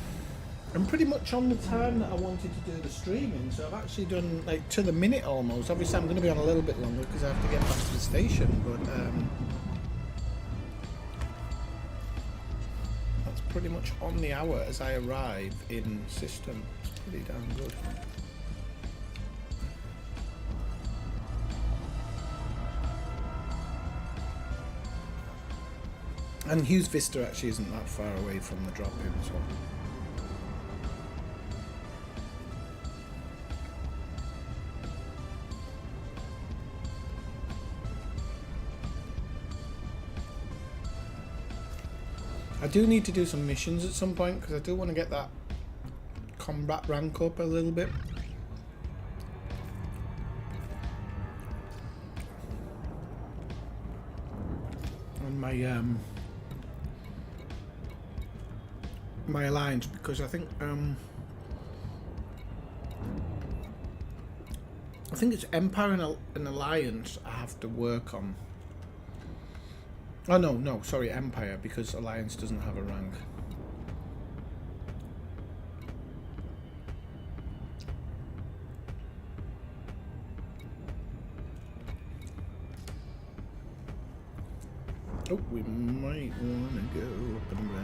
I'm pretty much on the time that I wanted to do the streaming, so I've actually done like to the minute almost. Obviously, I'm going to be on a little bit longer because I have to get back to the station, but that's pretty much on the hour as I arrive in system. It's pretty damn good. And Hughes Vista actually isn't that far away from the drop-in, so... I do need to do some missions at some point, because I do want to get that combat rank up a little bit. On my, my alliance, because I think it's Empire and Alliance I have to work on. Oh no, sorry, Empire, because Alliance doesn't have a rank. Oh, we might want to go up and around.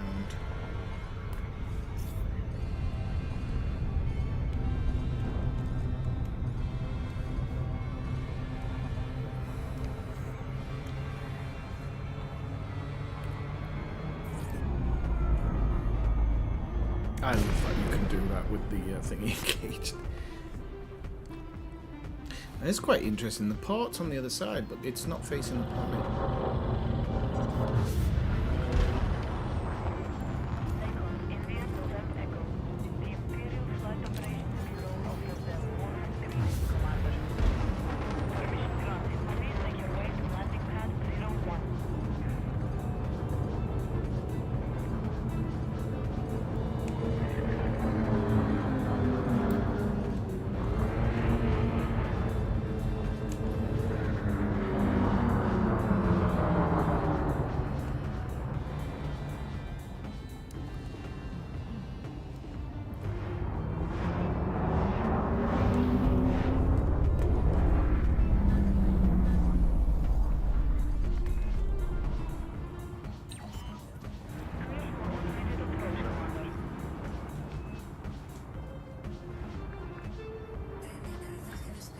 I love that you can do that with the thingy engaged. And it's quite interesting. The port's on the other side, but it's not facing the planet.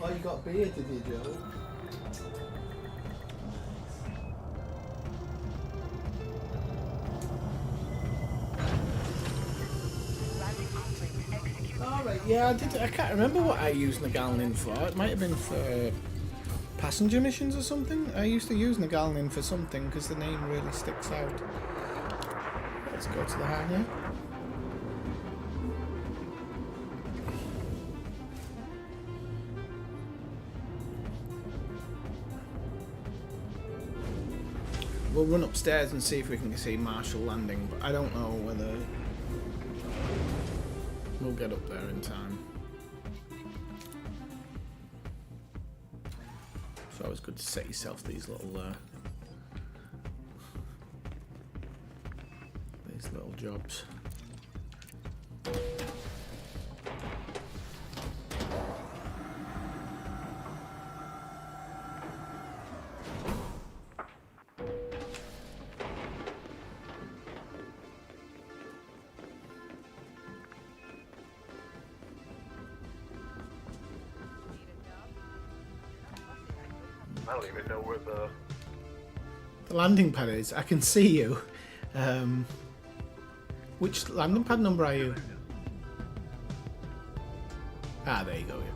Oh, you got beer, did you, Joe? Alright, yeah, I can't remember what I used Nagalnin for. It might have been for passenger missions or something. I used to use Nagalnin for something because the name really sticks out. Let's go to the hangar. We'll run upstairs and see if we can see Marshall Landing, but I don't know whether we'll get up there in time. So it's good to set yourself these little jobs. I don't even know where the landing pad is. I can see you. Which landing pad number are you? Ah, there you go. Yeah.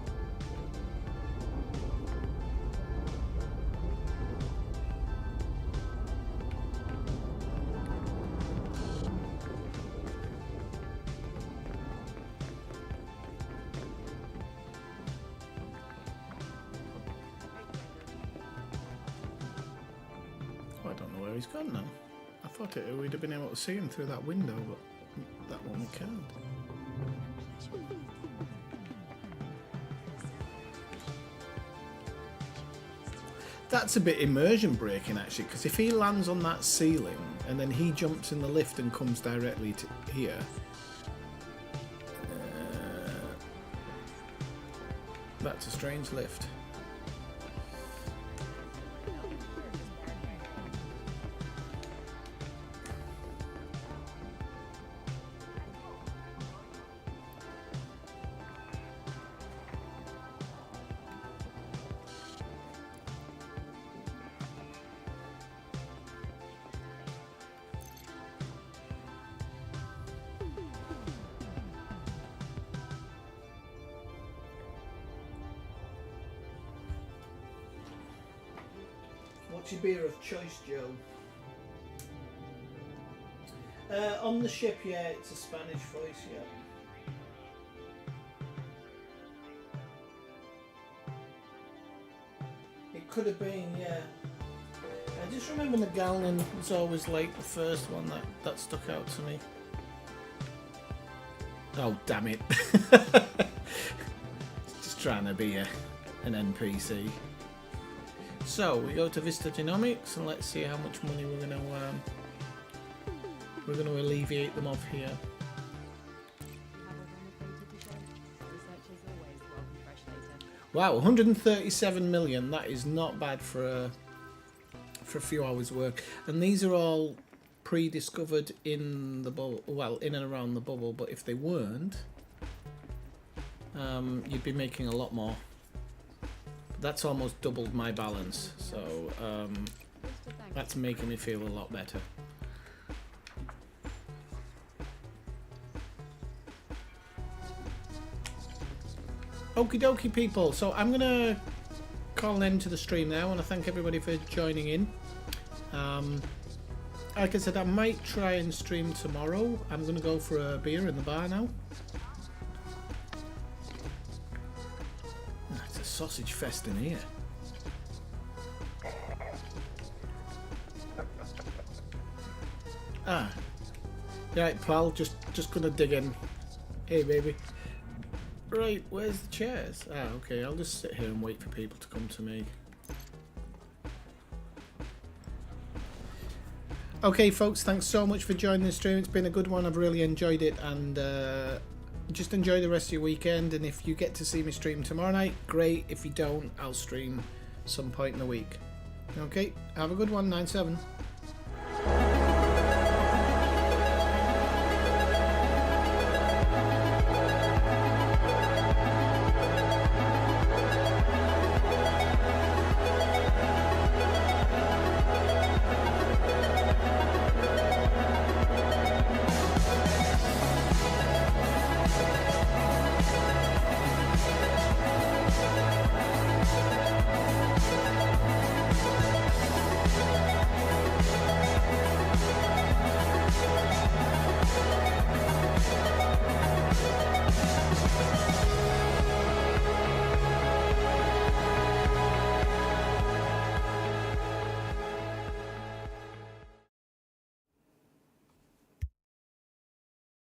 Oh, I don't know where he's gone now. I thought we'd have been able to see him through that window, but that one we can't. That's a bit immersion breaking actually, because if he lands on that ceiling and then he jumps in the lift and comes directly to here, that's a strange lift. What's your beer of choice, Joe? On the ship, yeah, it's a Spanish voice, yeah. It could have been, yeah. I just remember Nagalnin was always like the first one that stuck out to me. Oh, damn it. Just trying to be an NPC. So we go to Vista Genomics and let's see how much money we're going to alleviate them of here. Wow, 137 million. That is not bad for a few hours work. And these are all pre-discovered in the bubble, well, in and around the bubble. But if they weren't, you'd be making a lot more. That's almost doubled my balance, so that's making me feel a lot better. Okie dokie people, so I'm going to call an end to the stream now. I want to thank everybody for joining in. Like I said, I might try and stream tomorrow. I'm going to go for a beer in the bar now. It's a sausage fest in here. Ah, right, pal. Just gonna dig in. Hey, baby. Right, where's the chairs? Ah, okay. I'll just sit here and wait for people to come to me. Okay, folks. Thanks so much for joining the stream. It's been a good one. I've really enjoyed it, and just enjoy the rest of your weekend. And if you get to see me stream tomorrow night, great. If you don't, I'll stream some point in the week. Okay. Have a good one. 9/7.